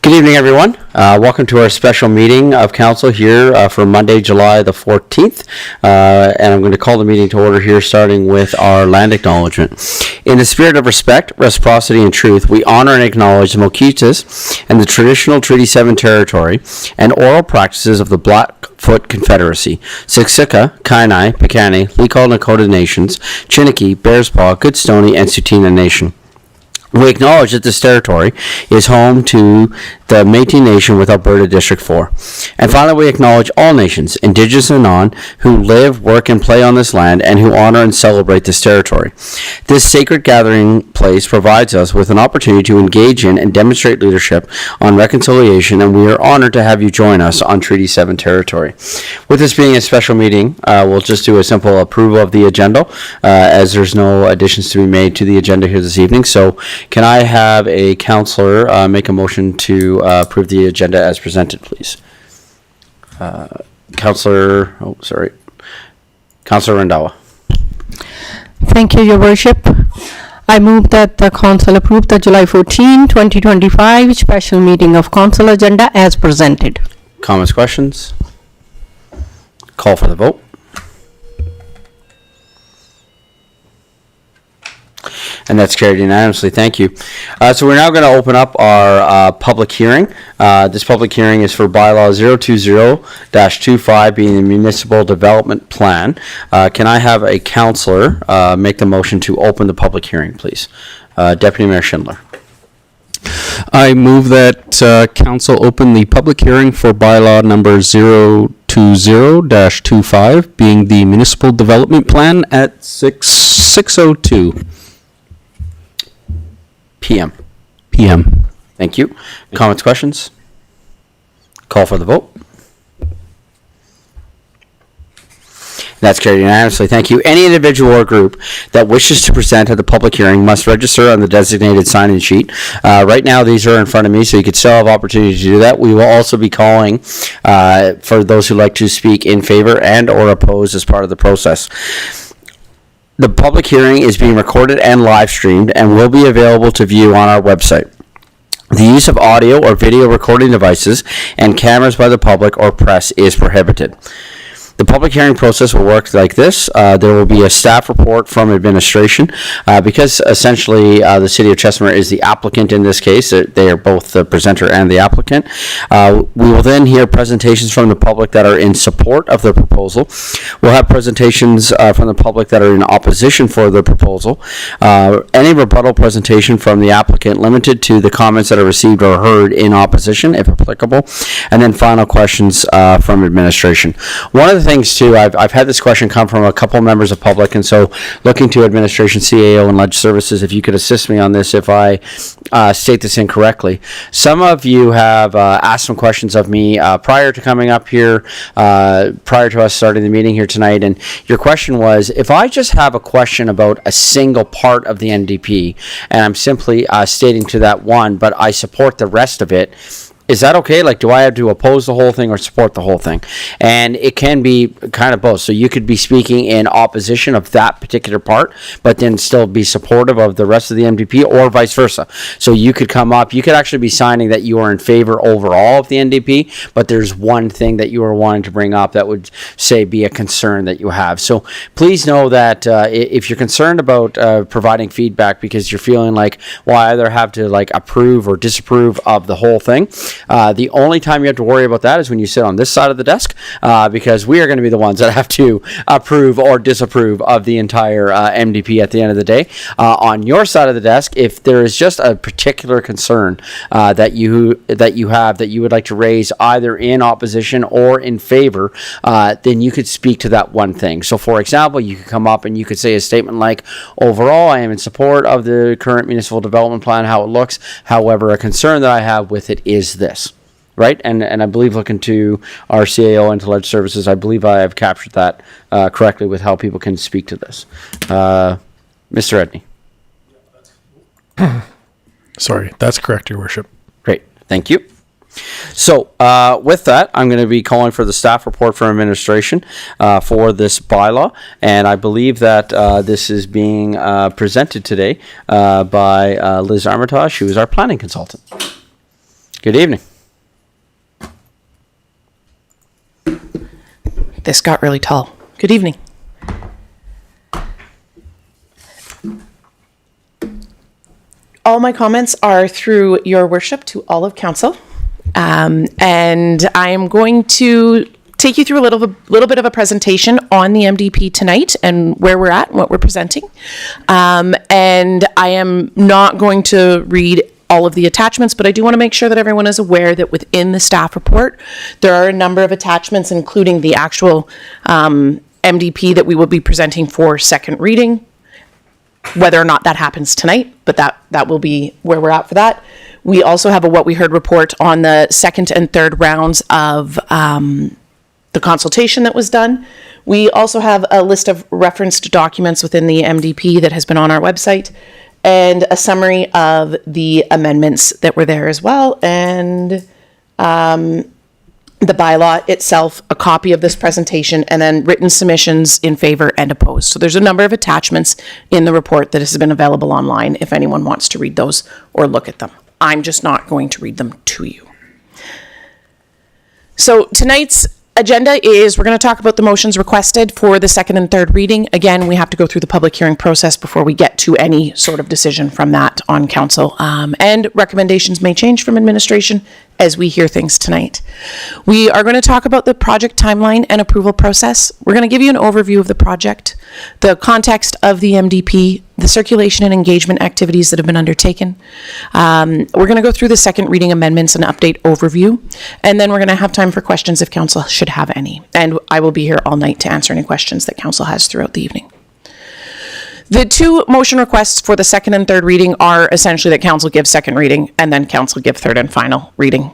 Good evening, everyone. Welcome to our special meeting of council here for Monday, July the 14th. And I'm going to call the meeting to order here, starting with our land acknowledgement. In the spirit of respect, reciprocity, and truth, we honor and acknowledge the Mokitas and the traditional Treaty 7 territory and oral practices of the Blackfoot Confederacy, Siksika, Kainai, Piikani, Likol Nakota Nations, Chiniki, Bearspaw, Goodstoney, and Tsuut'ina Nation. We acknowledge that this territory is home to the Métis Nation with Alberta District 4. And finally, we acknowledge all nations, Indigenous and non, who live, work, and play on this land and who honor and celebrate this territory. This sacred gathering place provides us with an opportunity to engage in and demonstrate leadership on reconciliation, and we are honored to have you join us on Treaty 7 territory. With this being a special meeting, we'll just do a simple approval of the agenda, as there's no additions to be made to the agenda here this evening. So can I have a councillor make a motion to approve the agenda as presented, please? Councillor Randawa. Thank you, Your Worship. I move that the Council approve the July 14, 2025 special meeting of Council agenda as presented. Comments, questions? Call for the vote. And that's carried unanimously. Thank you. So we're now going to open up our public hearing. This public hearing is for Bylaw 020-25, being the Municipal Development Plan. Can I have a councillor make the motion to open the public hearing, please? Deputy Mayor Schindler. I move that council open the public hearing for Bylaw number 020-25, being the Municipal Development Plan at 6:02 PM. Thank you. Comments, questions? Call for the vote. That's carried unanimously. Thank you. Any individual or group that wishes to present at the public hearing must register on the designated sign-in sheet. Right now, these are in front of me, so you could still have opportunity to do that. We will also be calling for those who like to speak in favor and or oppose as part of the process. The public hearing is being recorded and live streamed and will be available to view on our website. The use of audio or video recording devices and cameras by the public or press is prohibited. The public hearing process will work like this. There will be a staff report from administration. Because essentially the City of Chestermere is the applicant in this case, they are both the presenter and the applicant. We will then hear presentations from the public that are in support of the proposal. We'll have presentations from the public that are in opposition for the proposal. Any rebuttal presentation from the applicant limited to the comments that are received or heard in opposition, if applicable. And then final questions from administration. One of the things too, I've had this question come from a couple members of public, and so looking to administration, CAO, and Ledge Services, if you could assist me on this if I state this incorrectly. Some of you have asked some questions of me prior to coming up here, prior to us starting the meeting here tonight, and your question was, if I just have a question about a single part of the NDP, and I'm simply stating to that one, but I support the rest of it, is that okay? Like, do I have to oppose the whole thing or support the whole thing? And it can be kind of both. So you could be speaking in opposition of that particular part, but then still be supportive of the rest of the NDP, or vice versa. So you could come up, you could actually be signing that you are in favor overall of the NDP, but there's one thing that you are wanting to bring up that would, say, be a concern that you have. So please know that if you're concerned about providing feedback because you're feeling like, well, I either have to like approve or disapprove of the whole thing, the only time you have to worry about that is when you sit on this side of the desk, because we are going to be the ones that have to approve or disapprove of the entire MDP at the end of the day. On your side of the desk, if there is just a particular concern that you have that you would like to raise either in opposition or in favor, then you could speak to that one thing. So for example, you could come up and you could say a statement like, overall, I am in support of the current municipal development plan, how it looks. However, a concern that I have with it is this. Right, and I believe, looking to our CAO and to Ledge Services, I believe I have captured that correctly with how people can speak to this. Mr. Edney. Sorry, that's correct, Your Worship. Great, thank you. So with that, I'm going to be calling for the staff report from administration for this bylaw, and I believe that this is being presented today by Liz Armitage, who is our planning consultant. Good evening. This got really tall. Good evening. All my comments are through your worship to all of council. And I am going to take you through a little bit of a presentation on the MDP tonight and where we're at and what we're presenting. And I am not going to read all of the attachments, but I do want to make sure that everyone is aware that within the staff report, there are a number of attachments, including the actual MDP that we will be presenting for second reading, whether or not that happens tonight, but that will be where we're at for that. We also have a What We Heard report on the second and third rounds of the consultation that was done. We also have a list of referenced documents within the MDP that has been on our website, and a summary of the amendments that were there as well, and the bylaw itself, a copy of this presentation, and then written submissions in favor and opposed. So there's a number of attachments in the report that has been available online if anyone wants to read those or look at them. I'm just not going to read them to you. So tonight's agenda is we're going to talk about the motions requested for the second and third reading. Again, we have to go through the public hearing process before we get to any sort of decision from that on council. And recommendations may change from administration as we hear things tonight. We are going to talk about the project timeline and approval process. We're going to give you an overview of the project, the context of the MDP, the circulation and engagement activities that have been undertaken. We're going to go through the second reading amendments and update overview, and then we're going to have time for questions if council should have any. And I will be here all night to answer any questions that council has throughout the evening. The two motion requests for the second and third reading are essentially that council give second reading and then council give third and final reading.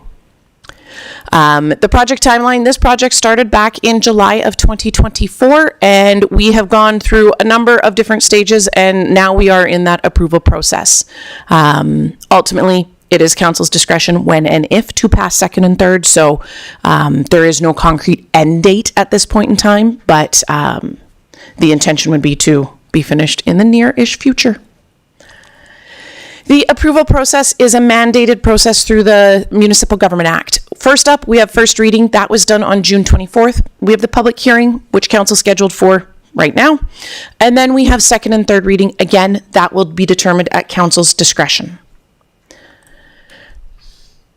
The project timeline, this project started back in July of 2024, and we have gone through a number of different stages, and now we are in that approval process. Ultimately, it is council's discretion when and if to pass second and third, so there is no concrete end date at this point in time, but the intention would be to be finished in the near-ish future. The approval process is a mandated process through the Municipal Government Act. First up, we have first reading. That was done on June 24th. We have the public hearing, which council scheduled for right now. And then we have second and third reading. Again, that will be determined at council's discretion.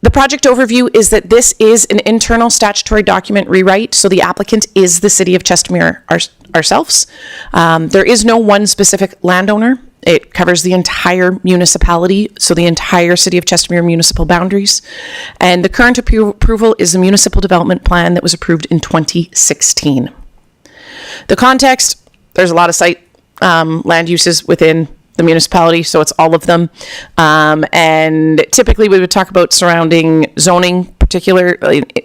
The project overview is that this is an internal statutory document rewrite, so the applicant is the City of Chestermere ourselves. There is no one specific landowner. It covers the entire municipality, so the entire City of Chestermere municipal boundaries. And the current approval is the municipal development plan that was approved in 2016. The context, there's a lot of site land uses within the municipality, so it's all of them. And typically we would talk about surrounding zoning, particular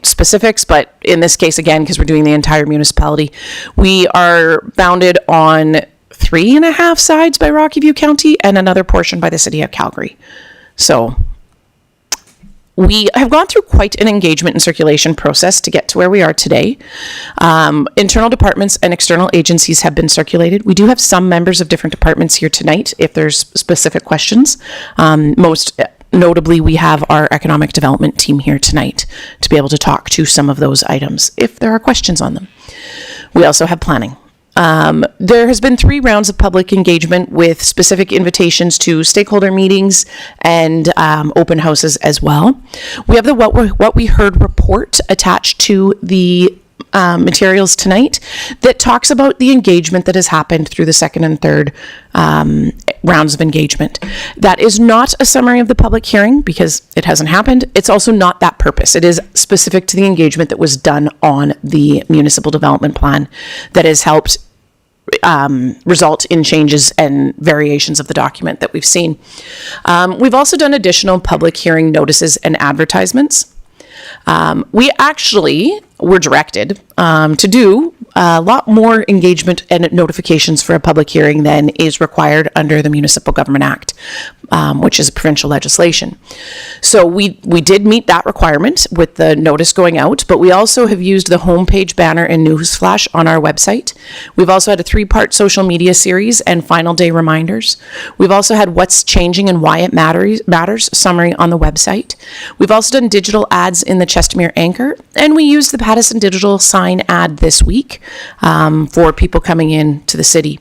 specifics, but in this case, again, because we're doing the entire municipality, we are bounded on 3.5 sides by Rocky View County and another portion by the City of Calgary. So we have gone through quite an engagement and circulation process to get to where we are today. Internal departments and external agencies have been circulated. We do have some members of different departments here tonight if there's specific questions. Most notably, we have our economic development team here tonight to be able to talk to some of those items if there are questions on them. We also have planning. There has been 3 rounds of public engagement with specific invitations to stakeholder meetings and open houses as well. We have the What We Heard report attached to the materials tonight that talks about the engagement that has happened through the second and third rounds of engagement. That is not a summary of the public hearing because it hasn't happened. It's also not that purpose. It is specific to the engagement that was done on the municipal development plan that has helped result in changes and variations of the document that we've seen. We've also done additional public hearing notices and advertisements. We actually we're directed to do a lot more engagement and notifications for a public hearing than is required under the Municipal Government Act, which is provincial legislation. So we did meet that requirement with the notice going out, but we also have used the homepage banner and newsflash on our website. We've also had a 3-part social media series and final day reminders. We've also had what's changing and why it matters summary on the website. We've also done digital ads in the Chestermere Anchor, and we used the Pattison Digital sign ad this week for people coming in to the city.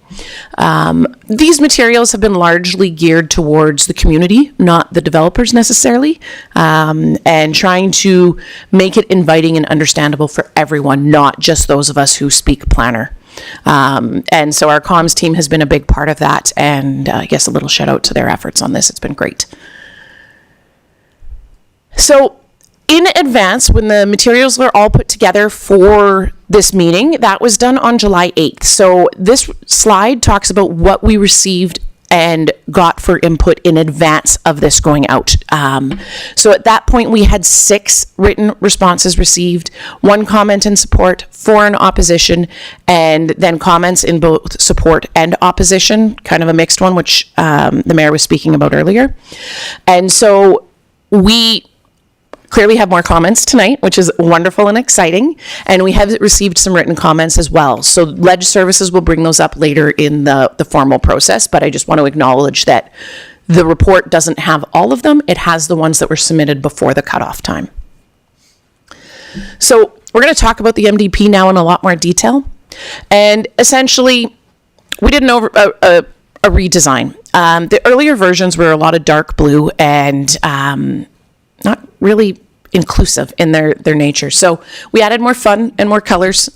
These materials have been largely geared towards the community, not the developers necessarily, and trying to make it inviting and understandable for everyone, not just those of us who speak planner. And so our comms team has been a big part of that, and I guess a little shout out to their efforts on this. It's been great. So in advance, when the materials were all put together for this meeting, that was done on July 8th. So this slide talks about what we received and got for input in advance of this going out. So at that point, we had 6 written responses received, 1 comment in support, 4 in opposition, and then comments in both support and opposition, kind of a mixed one, which the mayor was speaking about earlier. And so we clearly have more comments tonight, which is wonderful and exciting. And we have received some written comments as well. So Ledge Services will bring those up later in the formal process, but I just want to acknowledge that the report doesn't have all of them. It has the ones that were submitted before the cutoff time. So we're going to talk about the MDP now in a lot more detail. And essentially, we did a redesign. The earlier versions were a lot of dark blue and not really inclusive in their nature. So we added more fun and more colors.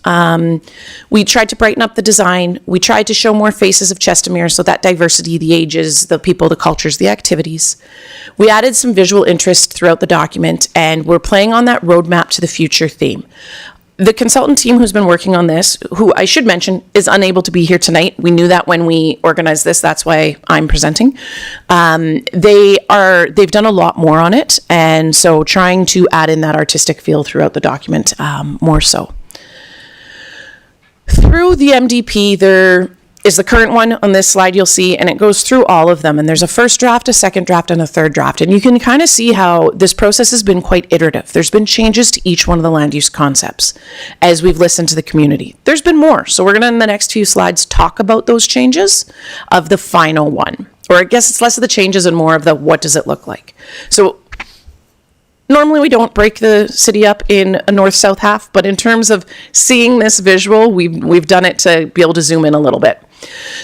We tried to brighten up the design. We tried to show more faces of Chestermere, so that diversity, the ages, the people, the cultures, the activities. We added some visual interest throughout the document, and we're playing on that roadmap to the future theme. The consultant team who's been working on this, who I should mention is unable to be here tonight. We knew that when we organized this. That's why I'm presenting. They've done a lot more on it, and so trying to add in that artistic feel throughout the document more so. Through the MDP, there is the current one on this slide you'll see, and it goes through all of them. And there's a first draft, a second draft, and a third draft. And you can kind of see how this process has been quite iterative. There's been changes to each one of the land use concepts as we've listened to the community. There's been more. So we're going to, in the next few slides, talk about those changes of the final one. Or I guess it's less of the changes and more of the what does it look like. So normally we don't break the city up in a north-south half, but in terms of seeing this visual, we've done it to be able to zoom in a little bit.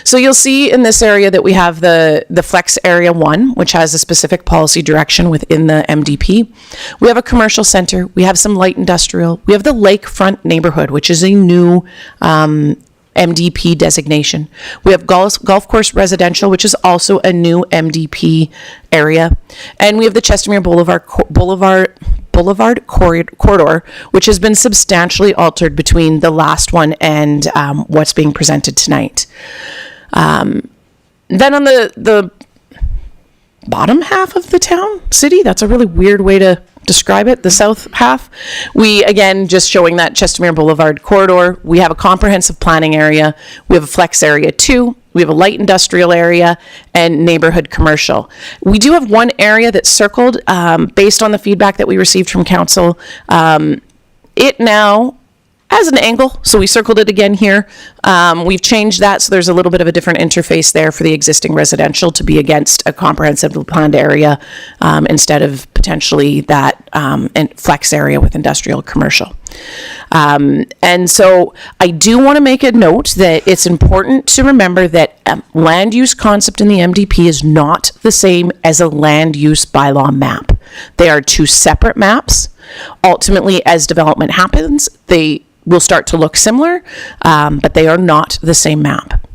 So you'll see in this area that we have the Flex Area 1, which has a specific policy direction within the MDP. We have a commercial center. We have some light industrial. We have the lakefront neighborhood, which is a new MDP designation. We have golf course residential, which is also a new MDP area. And we have the Chestermere Boulevard corridor, which has been substantially altered between the last one and what's being presented tonight. Then on the bottom half of the city, that's a really weird way to describe it, the south half, we, again, just showing that Chestermere Boulevard corridor, we have a comprehensive planning area, we have a flex area 2, we have a light industrial area, and neighborhood commercial. We do have one area that's circled based on the feedback that we received from council. It now has an angle, so we circled it again here. We've changed that, so there's a little bit of a different interface there for the existing residential to be against a comprehensively planned area instead of potentially that flex area with industrial commercial. And so I do want to make a note that it's important to remember that land use concept in the MDP is not the same as a land use bylaw map. They are two separate maps. Ultimately, as development happens, they will start to look similar, but they are not the same map.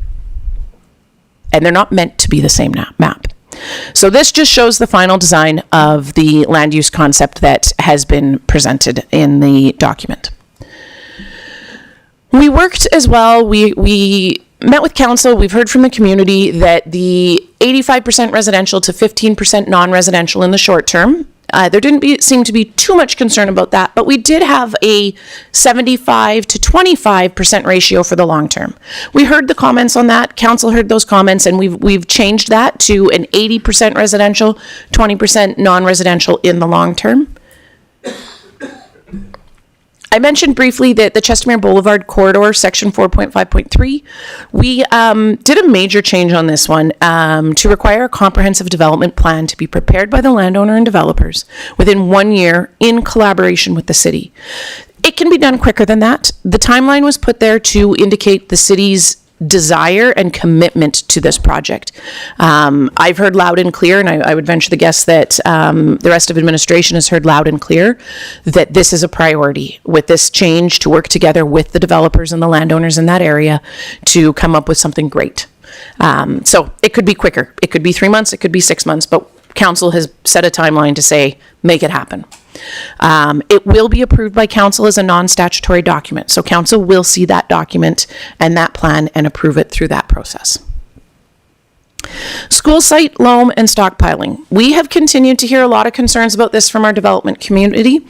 And they're not meant to be the same map. So this just shows the final design of the land use concept that has been presented in the document. We worked as well, we met with council, we've heard from the community that the 85% residential to 15% non-residential in the short term There didn't seem to be too much concern about that, but we did have a 75 to 25% ratio for the long term. We heard the comments on that. Council heard those comments, and we've changed that to an 80% residential, 20% non-residential in the long term. I mentioned briefly that the Chestermere Boulevard corridor, section 4.5.3, we did a major change on this one to require a comprehensive development plan to be prepared by the landowner and developers within 1 year in collaboration with the city. It can be done quicker than that. The timeline was put there to indicate the city's desire and commitment to this project. I've heard loud and clear, and I would venture the guess that the rest of administration has heard loud and clear that this is a priority with this change, to work together with the developers and the landowners in that area to come up with something great. So it could be quicker. It could be 3 months, it could be 6 months, but council has set a timeline to say, make it happen. It will be approved by council as a non-statutory document. So council will see that document and that plan and approve it through that process. School site, loam, and stockpiling. We have continued to hear a lot of concerns about this from our development community.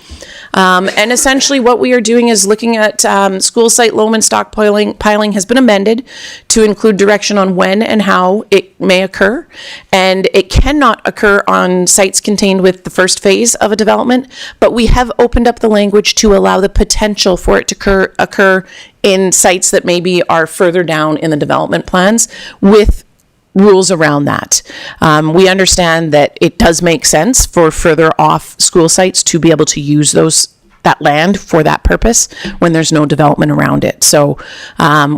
And essentially what we are doing is looking at school site, loam, and stockpiling has been amended to include direction on when and how it may occur. And it cannot occur on sites contained with the first phase of a development, but we have opened up the language to allow the potential for it to occur in sites that maybe are further down in the development plans with rules around that. We understand that it does make sense for further off school sites to be able to use that land for that purpose when there's no development around it. So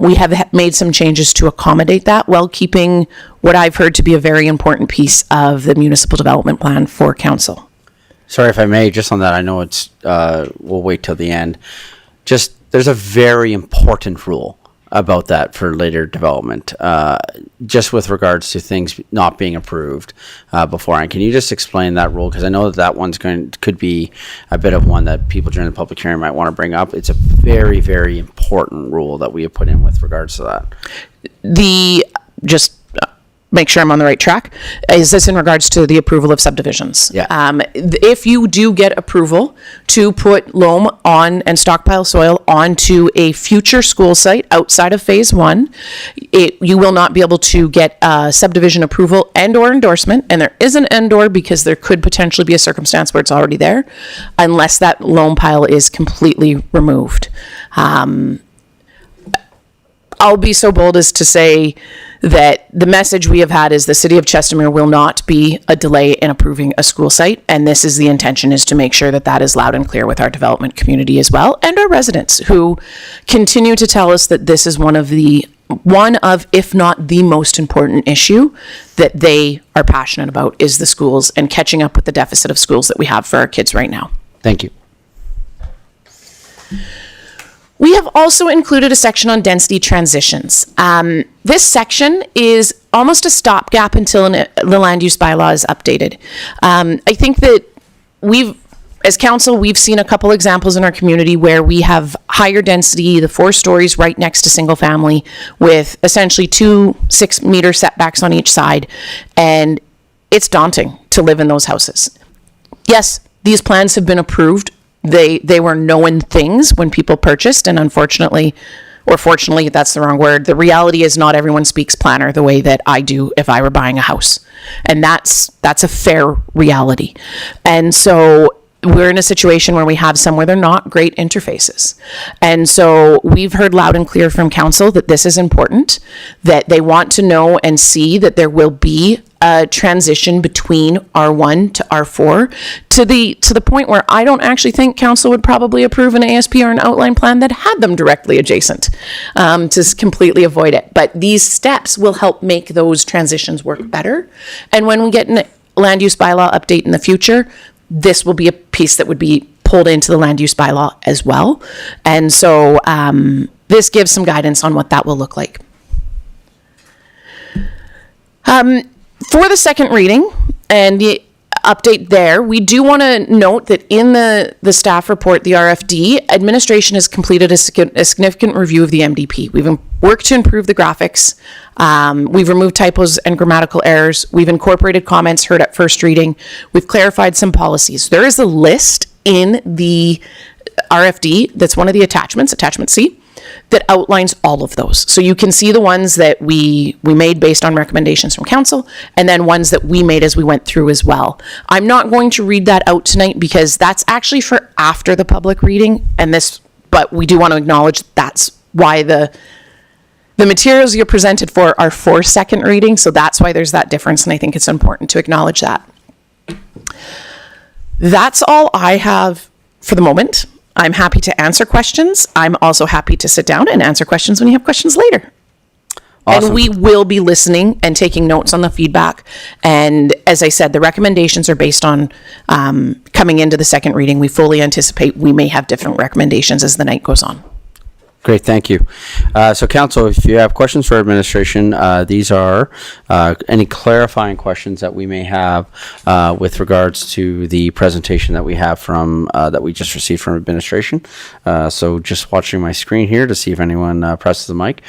we have made some changes to accommodate that while keeping what I've heard to be a very important piece of the municipal development plan for council. Sorry if I may, just on that, I know it's, we'll wait till the end. There's a very important rule about that for later development, just with regards to things not being approved beforehand. Can you just explain that rule? Because I know that one's could be a bit of one that people during the public hearing might want to bring up. It's a very, very important rule that we have put in with regards to that. Make sure I'm on the right track. Is this in regards to the approval of subdivisions? Yeah. If you do get approval to put loam on and stockpile soil onto a future school site outside of phase 1, you will not be able to get subdivision approval and or endorsement. And there is an and/or because there could potentially be a circumstance where it's already there, unless that loam pile is completely removed. I'll be so bold as to say that the message we have had is the city of Chestermere will not be a delay in approving a school site. And this is the intention, is to make sure that that is loud and clear with our development community as well, and our residents who continue to tell us that this is one of, if not the most important issue that they are passionate about, is the schools and catching up with the deficit of schools that we have for our kids right now. Thank you. We have also included a section on density transitions. This section is almost a stopgap until the land use bylaw is updated. I think that as council, we've seen a couple examples in our community where we have higher density, the 4 stories right next to single family, with essentially 2 6-meter setbacks on each side. And it's daunting to live in those houses. Yes, these plans have been approved. They were known things when people purchased, and unfortunately, or fortunately, that's the wrong word, the reality is not everyone speaks planner the way that I do if I were buying a house. And that's a fair reality. And so we're in a situation where we have some where they're not great interfaces. And so we've heard loud and clear from council that this is important, that they want to know and see that there will be a transition between R1 to R4 to the point where I don't actually think council would probably approve an ASP or an outline plan that had them directly adjacent, to completely avoid it. But these steps will help make those transitions work better. And when we get a land use bylaw update in the future, this will be a piece that would be pulled into the land use bylaw as well. And so this gives some guidance on what that will look like. For the second reading, and update there. We do want to note that in the staff report, the RFD, administration has completed a significant review of the MDP. We've worked to improve the graphics. We've removed typos and grammatical errors. We've incorporated comments heard at first reading. We've clarified some policies. There is a list in the RFD that's one of the attachments, attachment C, that outlines all of those. So you can see the ones that we made based on recommendations from council, and then ones that we made as we went through as well. I'm not going to read that out tonight because that's actually for after the public reading, but we do want to acknowledge that's why the materials you're presented for second reading, so that's why there's that difference, and I think it's important to acknowledge that. That's all I have for the moment. I'm happy to answer questions. I'm also happy to sit down and answer questions when you have questions later. Awesome. And we will be listening and taking notes on the feedback. And as I said, the recommendations are based on coming into the second reading. We fully anticipate we may have different recommendations as the night goes on. Great, thank you. So council, if you have questions for administration, these are any clarifying questions that we may have with regards to the presentation that we have from, that we just received from administration. So just watching my screen here to see if anyone presses the mic.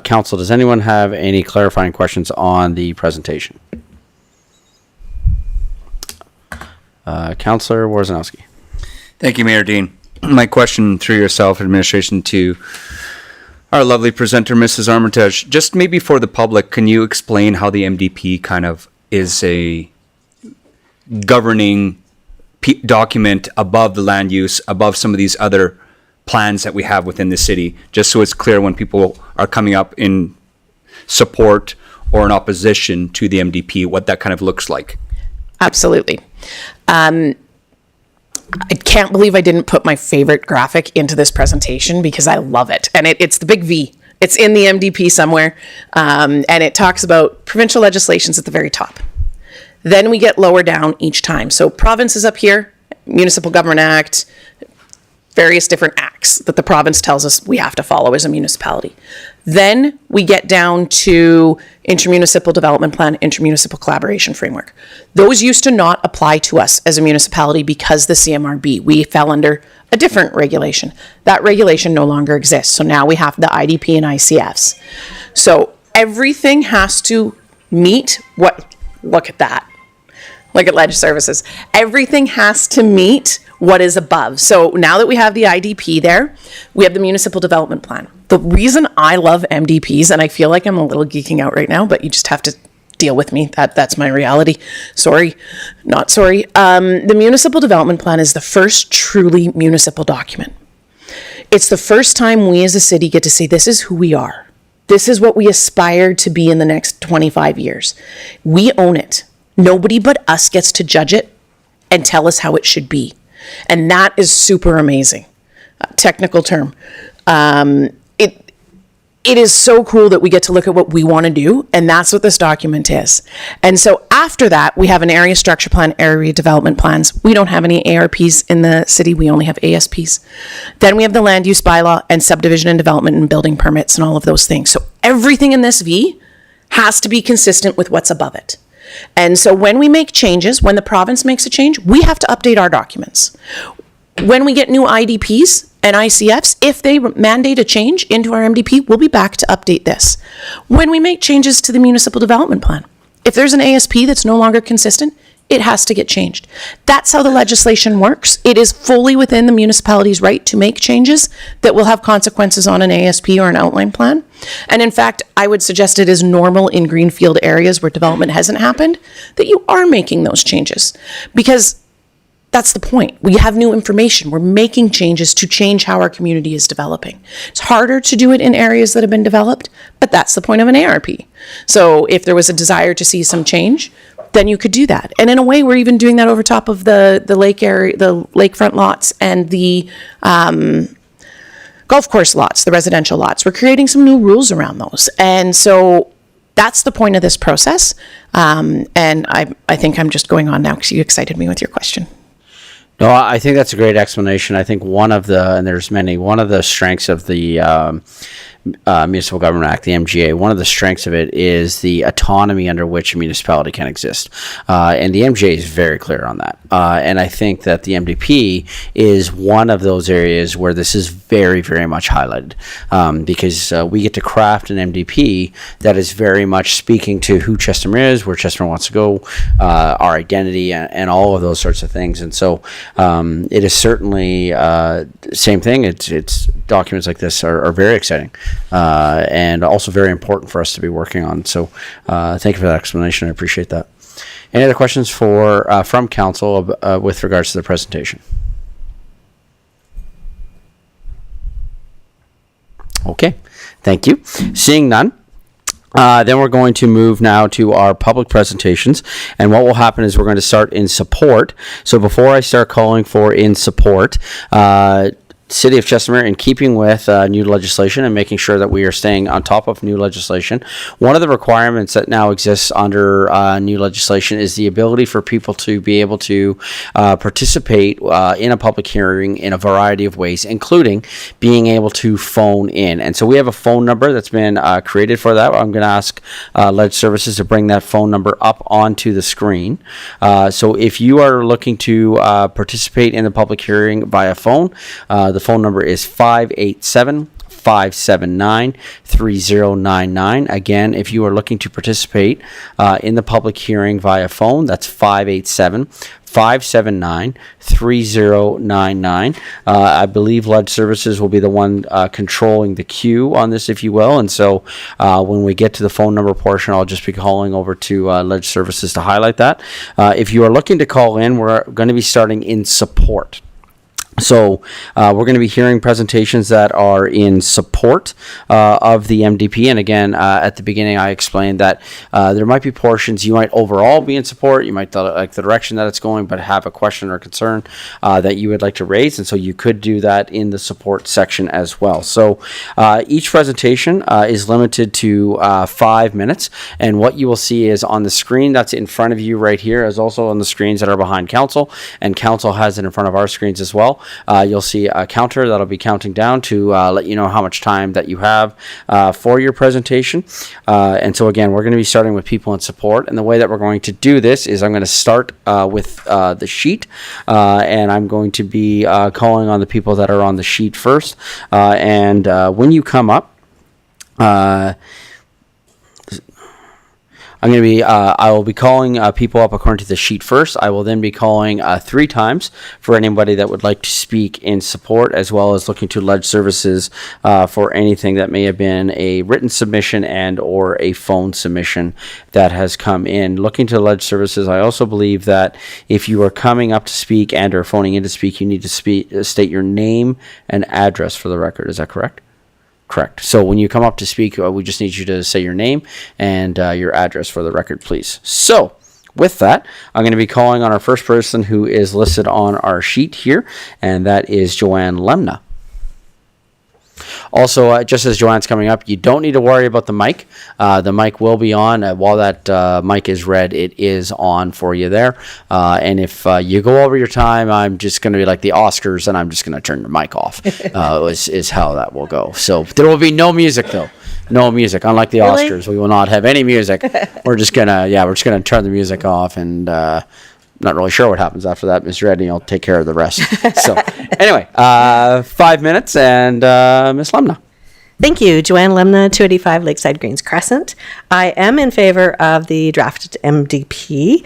Council, does anyone have any clarifying questions on the presentation? Councillor Worzanowski. Thank you, Mayor Dean. My question through yourself, administration, to our lovely presenter, Mrs. Armitage. Just maybe for the public, can you explain how the MDP kind of is a governing document above the land use, above some of these other plans that we have within the city, just so it's clear when people are coming up in support or in opposition to the MDP, what that kind of looks like? Absolutely. I can't believe I didn't put my favorite graphic into this presentation because I love it. And it's the big V. It's in the MDP somewhere. And it talks about provincial legislations at the very top. Then we get lower down each time. So province is up here, Municipal Government Act, various different acts that the province tells us we have to follow as a municipality. Then we get down to intermunicipal development plan, intermunicipal collaboration framework. Those used to not apply to us as a municipality because the CMRB, we fell under a different regulation. That regulation no longer exists. So now we have the IDP and ICFs. So everything has to meet look at that. Look at Ledge Services. Everything has to meet what is above. So now that we have the IDP there, we have the municipal development plan. The reason I love MDPs, and I feel like I'm a little geeking out right now, but you just have to deal with me. That's my reality. Sorry, not sorry. The municipal development plan is the first truly municipal document. It's the first time we as a city get to say, this is who we are. This is what we aspire to be in the next 25 years. We own it. Nobody but us gets to judge it and tell us how it should be. And that is super amazing. Technical term. It is so cool that we get to look at what we want to do, and that's what this document is. And so after that, we have an area structure plan, area development plans. We don't have any ARPs in the city. We only have ASPs. Then we have the land use bylaw and subdivision and development and building permits and all of those things. So everything in this V has to be consistent with what's above it. And so when we make changes, when the province makes a change, we have to update our documents. When we get new IDPs and ICFs, if they mandate a change into our MDP, we'll be back to update this. When we make changes to the municipal development plan, if there's an ASP that's no longer consistent, it has to get changed. That's how the legislation works. It is fully within the municipality's right to make changes that will have consequences on an ASP or an outline plan. And in fact, I would suggest it is normal in greenfield areas where development hasn't happened that you are making those changes, because that's the point. We have new information. We're making changes to change how our community is developing. It's harder to do it in areas that have been developed, but that's the point of an ARP. So if there was a desire to see some change, then you could do that. And in a way, we're even doing that over top of the lake area, the lakefront lots and the golf course lots, the residential lots. We're creating some new rules around those. And so that's the point of this process. And I think I'm just going on now because you excited me with your question. No, I think that's a great explanation. I think one of the strengths of the Municipal Government Act, the MGA, one of the strengths of it is the autonomy under which a municipality can exist. And the MGA is very clear on that. And I think that the MDP is one of those areas where this is very, very much highlighted, because we get to craft an MDP that is very much speaking to who Chestermere is, where Chestermere wants to go, our identity, and all of those sorts of things. And so it is certainly same thing. It's documents like this are very exciting, and also very important for us to be working on. So thank you for that explanation. I appreciate that. Any other questions from council with regards to the presentation? Okay, thank you. Seeing none, then we're going to move now to our public presentations. And what will happen is we're going to start in support. So before I start calling for in support, City of Chestermere, in keeping with new legislation and making sure that we are staying on top of new legislation, one of the requirements that now exists under new legislation is the ability for people to be able to participate in a public hearing in a variety of ways, including being able to phone in. And so we have a phone number that's been created for that. I'm going to ask Ledge Services to bring that phone number up onto the screen. So if you are looking to participate in the public hearing via phone, the phone number is 587-579-3099. Again, if you are looking to participate in the public hearing via phone, that's 587-579-3099. I believe Ledge Services will be the one controlling the queue on this, if you will. And so when we get to the phone number portion, I'll just be calling over to Ledge Services to highlight that. If you are looking to call in, we're going to be starting in support. So we're going to be hearing presentations that are in support of the MDP. And again, at the beginning, I explained that there might be portions you might overall be in support. You might like the direction that it's going, but have a question or concern that you would like to raise. And so you could do that in the support section as well. So each presentation is limited to 5 minutes. And what you will see is on the screen that's in front of you right here, is also on the screens that are behind council. And council has it in front of our screens as well. You'll see a counter that'll be counting down to let you know how much time that you have for your presentation. And so again, we're going to be starting with people in support. And the way that we're going to do this is I'm going to start with the sheet, and I'm going to be calling on the people that are on the sheet first. And when you come up, I will be calling people up according to the sheet first. I will then be calling 3 times for anybody that would like to speak in support, as well as looking to Ledge Services for anything that may have been a written submission and or a phone submission that has come in. Looking to Ledge Services, I also believe that if you are coming up to speak and or phoning in to speak, you need to state your name and address for the record. Is that correct? Correct. So when you come up to speak, we just need you to say your name and your address for the record, please. So with that, I'm going to be calling on our first person who is listed on our sheet here, and that is Joanne Lemna. Also, just as Joanne's coming up, you don't need to worry about the mic. The mic will be on. While that mic is red, it is on for you there. And if you go over your time, I'm just going to be like the Oscars, and I'm just going to turn the mic off, is how that will go. So there will be no music, though. No music. Unlike the Oscars, we will not have any music. We're just going to turn the music off, and not really sure what happens after that. Ms. Reddy, I'll take care of the rest. So anyway, 5 minutes, and Ms. Lemna. Thank you. Joanne Lemna, 285 Lakeside Greens Crescent. I am in favor of the drafted MDP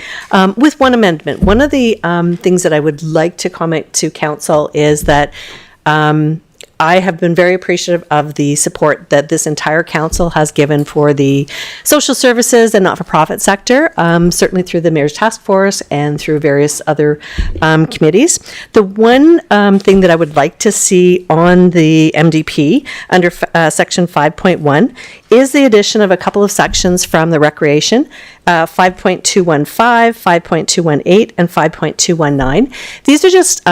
with one amendment. One of the things that I would like to comment to council is that I have been very appreciative of the support that this entire council has given for the social services and not-for-profit sector, certainly through the Mayor's Task Force and through various other committees. The one thing that I would like to see on the MDP under section 5.1 is the addition of a couple of sections from the recreation, 5.215, 5.218, and 5.219. These are just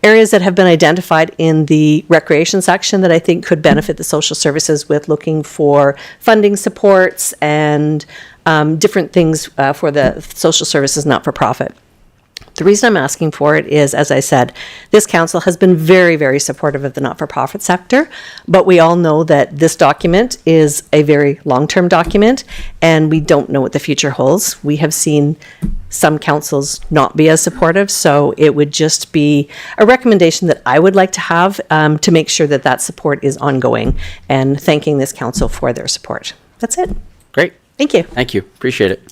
areas that have been identified in the recreation section that I think could benefit the social services with looking for funding supports and different things for the social services not-for-profit. The reason I'm asking for it is, as I said, this council has been very, very supportive of the not-for-profit sector, but we all know that this document is a very long-term document, and we don't know what the future holds. We have seen some councils not be as supportive, so it would just be a recommendation that I would like to have to make sure that that support is ongoing, and thanking this council for their support. That's it. Great. Thank you. Thank you. Appreciate it.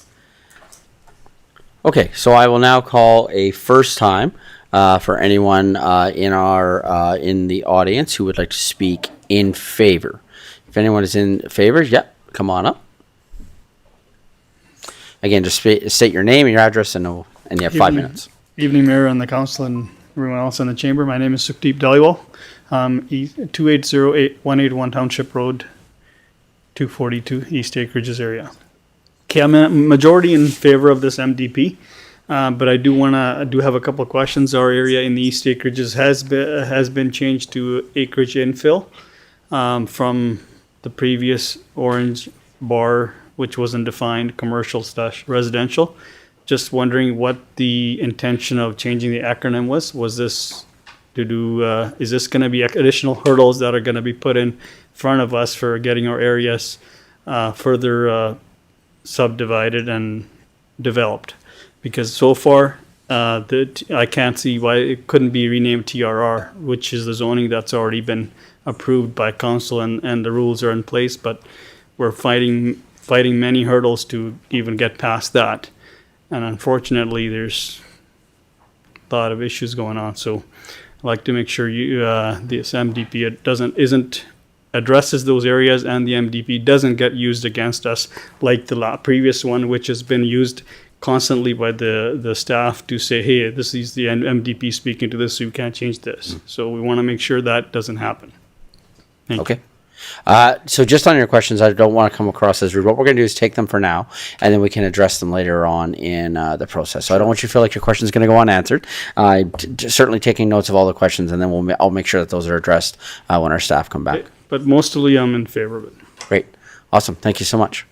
Okay, so I will now call a first time for anyone in the audience who would like to speak in favor. If anyone is in favor, come on up. Again, just state your name and your address, and you have 5 minutes. Evening, Mayor and the Council and everyone else in the chamber. My name is Sukhdeep Dhaliwal, 2808181 Township Road, 242 East Acreages area. Okay, I'm a majority in favor of this MDP, but I do have a couple of questions. Our area in the East Acreages has been changed to acreage infill from the previous orange bar, which wasn't defined, commercial/residential. Just wondering what the intention of changing the acronym was. Was this to do? Is this going to be additional hurdles that are going to be put in front of us for getting our areas further subdivided and developed? Because so far, I can't see why it couldn't be renamed TRR, which is the zoning that's already been approved by council and the rules are in place, but we're fighting many hurdles to even get past that. And unfortunately, there's a lot of issues going on. So I'd like to make sure this MDP addresses those areas, and the MDP doesn't get used against us like the previous one, which has been used constantly by the staff to say, hey, this is the MDP speaking to this, so you can't change this. So we want to make sure that doesn't happen. Thank you. Okay. So just on your questions, I don't want to come across as rude. What we're going to do is take them for now, and then we can address them later on in the process. So I don't want you to feel like your question is going to go unanswered. Certainly taking notes of all the questions, and then I'll make sure that those are addressed when our staff come back. But mostly I'm in favor of it. Great. Awesome. Thank you so much.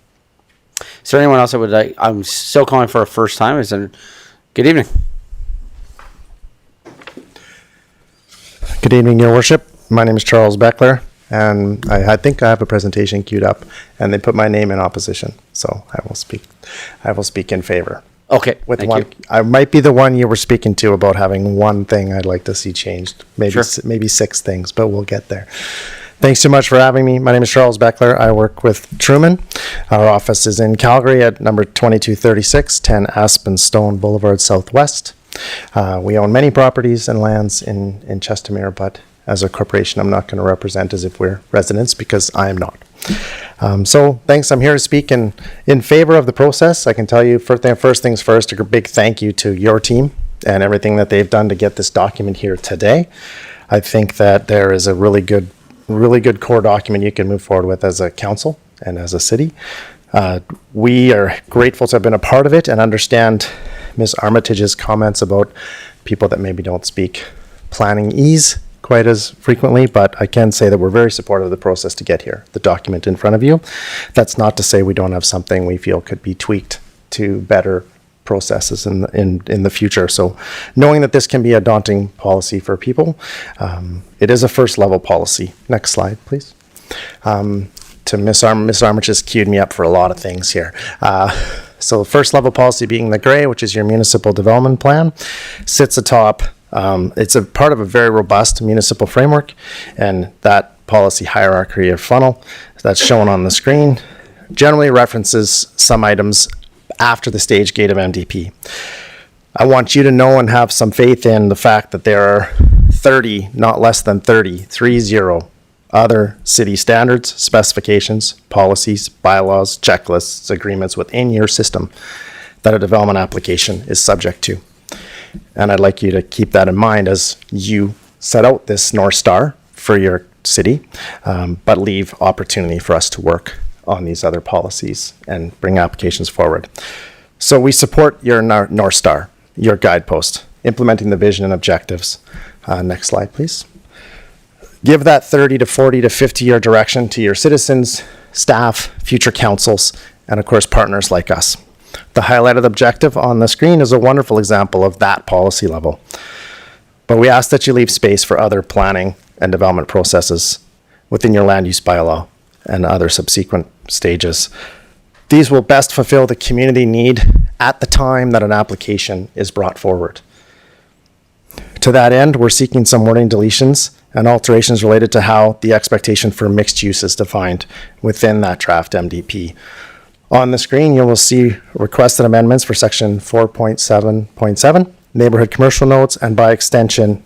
Is there anyone else that would like? I'm still calling for a first time. Good evening. Good evening, Your Worship. My name is Charles Beckler, and I think I have a presentation queued up, and they put my name in opposition, so I will speak in favor. Okay. With one, I might be the one you were speaking to about having one thing I'd like to see changed, maybe 6 things, but we'll get there. Thanks so much for having me. My name is Charles Beckler. I work with Truman. Our office is in Calgary at number 2236, 10 Aspen Stone Boulevard Southwest. We own many properties and lands in Chestermere, but as a corporation, I'm not going to represent as if we're residents, because I am not. So thanks. I'm here to speak in favor of the process. I can tell you first things first, a big thank you to your team and everything that they've done to get this document here today. I think that there is a really good core document you can move forward with as a council and as a city. We are grateful to have been a part of it and understand Ms. Armitage's comments about people that maybe don't speak planning ease quite as frequently, but I can say that we're very supportive of the process to get here, the document in front of you. That's not to say we don't have something we feel could be tweaked to better processes in the future. So knowing that this can be a daunting policy for people, it is a first level policy. Next slide, please. To Ms. Armitage has queued me up for a lot of things here. So the first level policy being the gray, which is your municipal development plan, sits atop. It's a part of a very robust municipal framework, and that policy hierarchy or funnel that's shown on the screen generally references some items after the stage gate of MDP. I want you to know and have some faith in the fact that there are 30, not less than 30 other city standards, specifications, policies, bylaws, checklists, agreements within your system that a development application is subject to. And I'd like you to keep that in mind as you set out this North Star for your city, but leave opportunity for us to work on these other policies and bring applications forward. So we support your North Star, your guidepost, implementing the vision and objectives. Next slide, please. Give that 30 to 40 to 50-year direction to your citizens, staff, future councils, and of course partners like us. The highlighted objective on the screen is a wonderful example of that policy level. But we ask that you leave space for other planning and development processes within your land use bylaw and other subsequent stages. These will best fulfill the community need at the time that an application is brought forward. To that end, we're seeking some wording deletions and alterations related to how the expectation for mixed use is defined within that draft MDP. On the screen, you will see requested amendments for section 4.7.7, neighborhood commercial nodes, and by extension,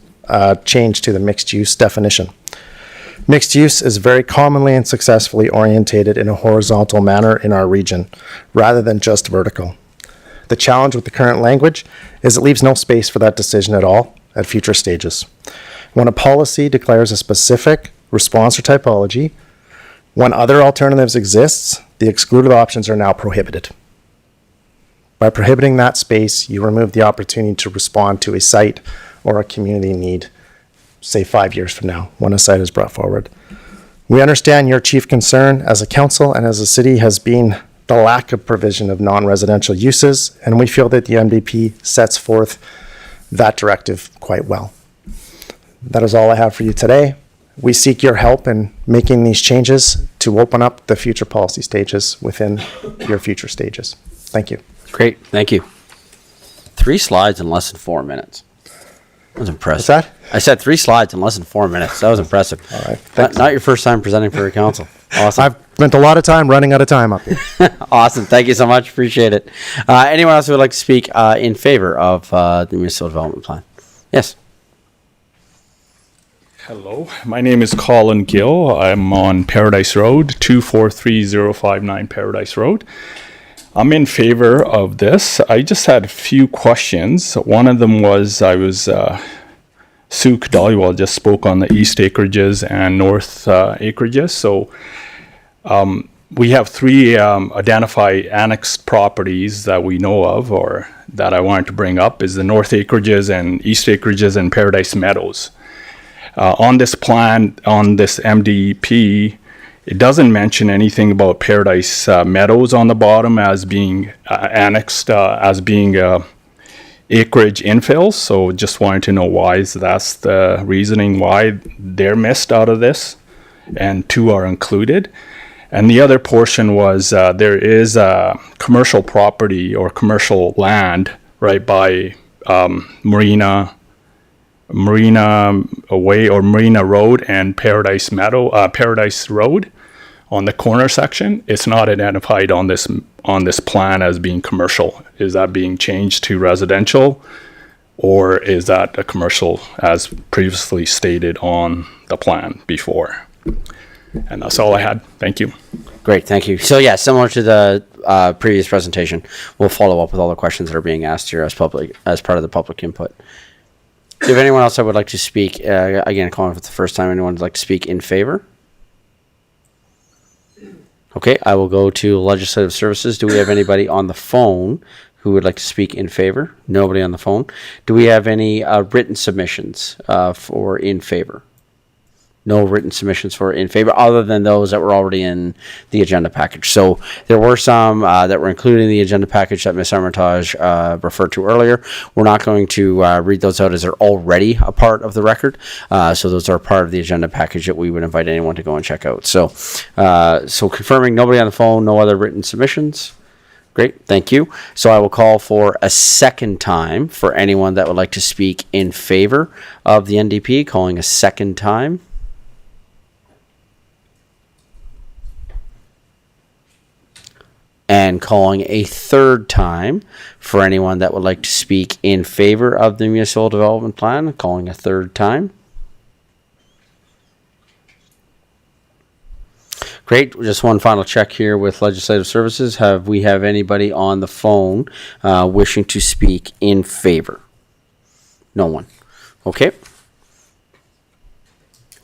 change to the mixed use definition. Mixed use is very commonly and successfully orientated in a horizontal manner in our region, rather than just vertical. The challenge with the current language is it leaves no space for that decision at all at future stages. When a policy declares a specific response or typology, when other alternatives exist, the excluded options are now prohibited. By prohibiting that space, you remove the opportunity to respond to a site or a community need, say 5 years from now, when a site is brought forward. We understand your chief concern as a council and as a city has been the lack of provision of non-residential uses, and we feel that the MDP sets forth that directive quite well. That is all I have for you today. We seek your help in making these changes to open up the future policy stages within your future stages. Thank you. Great, thank you. 3 slides in less than 4 minutes. That was impressive. What's that? I said 3 slides in less than 4 minutes. That was impressive. All right, Not, thanks. not your first time presenting for your council. Awesome. I've spent a lot of time running out of time up here. Awesome. Thank you so much. Appreciate it. Anyone else who would like to speak in favor of the municipal development plan? Yes. Hello, my name is Colin Gill. I'm on Paradise Road, 243059 Paradise Road. I'm in favor of this. I just had a few questions. One of them was Sue Dollywell just spoke on the east acreages and north acreages. So we have 3 identified annexed properties that we know of, or that I wanted to bring up, is the north acreages and east acreages and Paradise Meadows. On this plan, on this MDP, it doesn't mention anything about Paradise Meadows on the bottom as being annexed, as being acreage infill. So just wanted to know why that's the reasoning why they're missed out of this, and 2 are included. And the other portion was there is a commercial property or commercial land right by Marina Way or Marina Road and Paradise Road on the corner section. It's not identified on this plan as being commercial. Is that being changed to residential, or is that a commercial as previously stated on the plan before? And that's all I had. Thank you. Great, thank you. So yeah, similar to the previous presentation, we'll follow up with all the questions that are being asked here as part of the public input. Do you have anyone else that would like to speak? Again, calling for the first time, anyone would like to speak in favor? Okay, I will go to Legislative Services. Do we have anybody on the phone who would like to speak in favor? Nobody on the phone. Do we have any written submissions for in favor? No written submissions for in favor, other than those that were already in the agenda package. So there were some that were included in the agenda package that Ms. Armitage referred to earlier. We're not going to read those out as they're already a part of the record. So those are part of the agenda package that we would invite anyone to go and check out. So, so confirming nobody on the phone, no other written submissions. Great, thank you. So I will call for a second time for anyone that would like to speak in favor of the NDP, calling a second time. And calling a third time for anyone that would like to speak in favor of the municipal development plan, calling a third time. Great. Just one final check here with Legislative Services. Have we have anybody on the phone wishing to speak in favor? No one. Okay.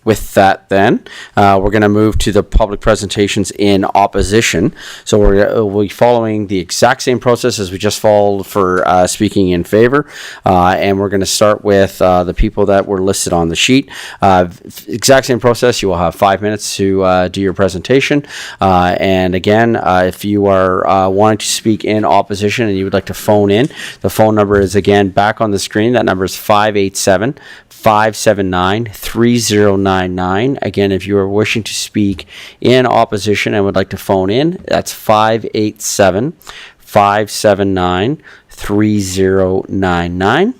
With that, then, we're going to move to the public presentations in opposition. So we'll be following the exact same process as we just followed for speaking in favor. And we're going to start with the people that were listed on the sheet. Exact same process. You will have 5 minutes to do your presentation. And again, if you are wanting to speak in opposition and you would like to phone in, the phone number is again back on the screen. That number is 587-579-3099. Again, if you are wishing to speak in opposition and would like to phone in, that's 587-579-3099.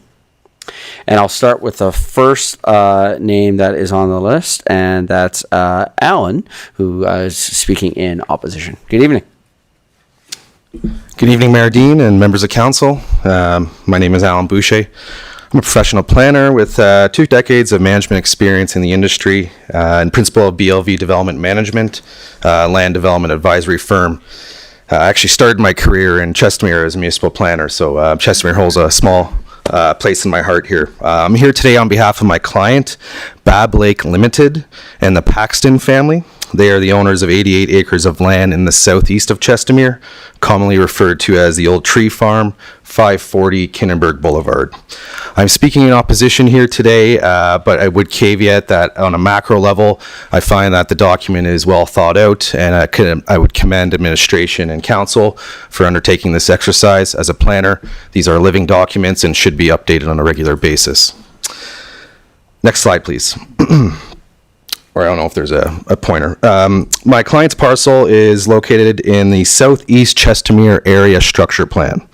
And I'll start with the first name that is on the list, and that's Alan, who is speaking in opposition. Good evening. Good evening, Mayor Dean and members of council. My name is Alan Boucher. I'm a professional planner with 2 decades of management experience in the industry and principal of BLV Development Management, land development advisory firm. I actually started my career in Chestermere as a municipal planner, so Chestermere holds a small place in my heart here. I'm here today on behalf of my client, Bab Lake Limited, and the Paxton family. They are the owners of 88 acres of land in the southeast of Chestermere, commonly referred to as the Old Tree Farm, 540 Kinenberg Boulevard. I'm speaking in opposition here today, but I would caveat that on a macro level, I find that the document is well thought out, and I would commend administration and council for undertaking this exercise. As a planner, these are living documents and should be updated on a regular basis. Next slide, please. Or I don't know if there's a pointer. My client's parcel is located in the Southeast Chestermere Area Structure Plan.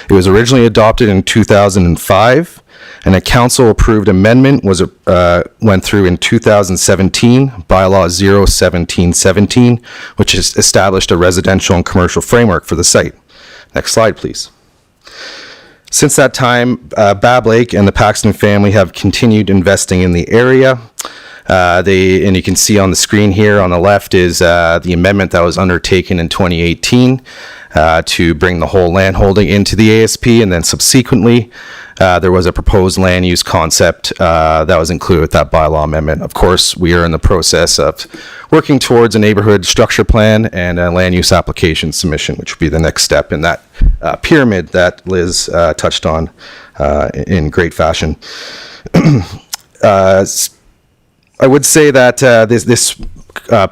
It was originally adopted in 2005, and a council-approved amendment went through in 2017, Bylaw 01717, which has established a residential and commercial framework for the site. Next slide, please. Since that time, Bab Lake and the Paxton family have continued investing in the area. And you can see on the screen here on the left is the amendment that was undertaken in 2018 to bring the whole land holding into the ASP, and then subsequently there was a proposed land use concept that was included with that bylaw amendment. Of course, we are in the process of working towards a neighborhood structure plan and a land use application submission, which would be the next step in that pyramid that Liz touched on in great fashion. I would say that this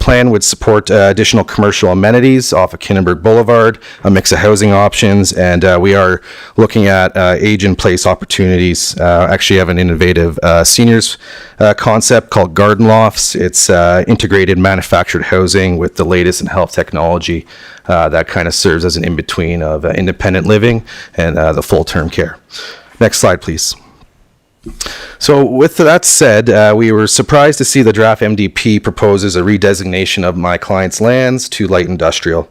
plan would support additional commercial amenities off of Kinenberg Boulevard, a mix of housing options, and we are looking at age-in-place opportunities. Actually have an innovative seniors concept called Garden Lofts. It's integrated manufactured housing with the latest in health technology that kind of serves as an in-between of independent living and the full-term care. Next slide, please. So with that said, we were surprised to see the draft MDP proposes a redesignation of my client's lands to light industrial.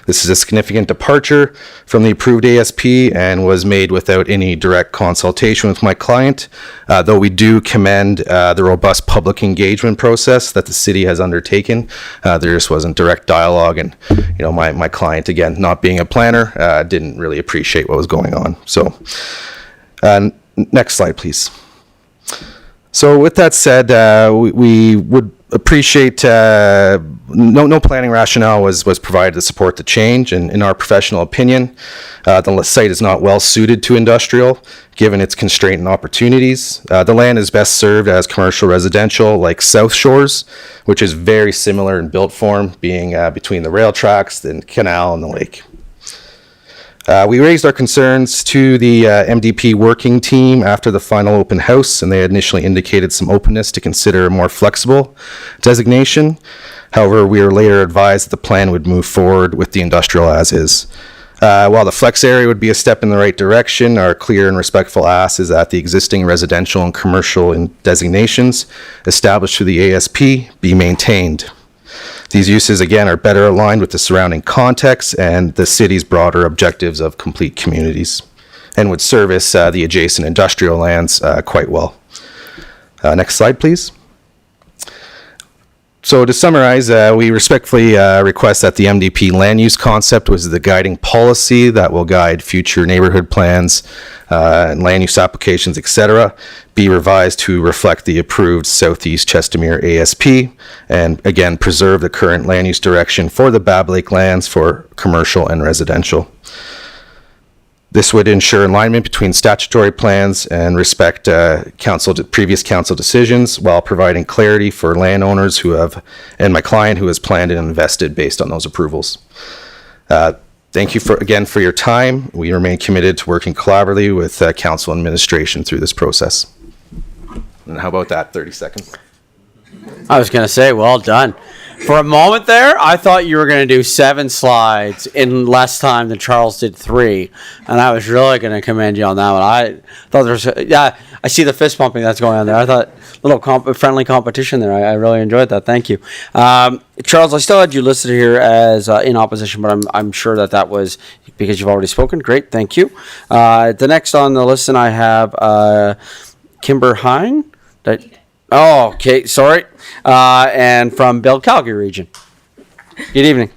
This is a significant departure from the approved ASP and was made without any direct consultation with my client, though we do commend the robust public engagement process that the city has undertaken. There just wasn't direct dialogue, and my client, again, not being a planner, didn't really appreciate what was going on. So next slide, please. So with that said, we would appreciate no planning rationale was provided to support the change, and in our professional opinion, the site is not well suited to industrial given its constraint and opportunities. The land is best served as commercial residential like South Shores, which is very similar in built form, being between the rail tracks, the canal, and the lake. We raised our concerns to the MDP working team after the final open house, and they initially indicated some openness to consider a more flexible designation. However, we were later advised that the plan would move forward with the industrial as is. While the flex area would be a step in the right direction, our clear and respectful ask is that the existing residential and commercial designations established through the ASP be maintained. These uses, again, are better aligned with the surrounding context and the city's broader objectives of complete communities, and would service the adjacent industrial lands quite well. Next slide, please. So to summarize, we respectfully request that the MDP land use concept was the guiding policy that will guide future neighborhood plans and land use applications, etc., be revised to reflect the approved Southeast Chestermere ASP, and again, preserve the current land use direction for the Bab Lake lands for commercial and residential. This would ensure alignment between statutory plans and respect previous council decisions while providing clarity for landowners and my client who has planned and invested based on those approvals. Thank you again for your time. We remain committed to working collaboratively with council and administration through this process. And how about that, 30 seconds? I was going to say, well done. For a moment there, I thought you were going to do 7 slides in less time than Charles did 3, and I was really going to commend you on that one. I thought there was, I see the fist pumping that's going on there. I thought a little friendly competition there. I really enjoyed that. Thank you. Charles, I still had you listed here as in opposition, but I'm sure that was because you've already spoken. Great, thank you. The next on the list, and I have Kimber Hine. Oh, okay, sorry. And from Bell Calgary region. Good evening.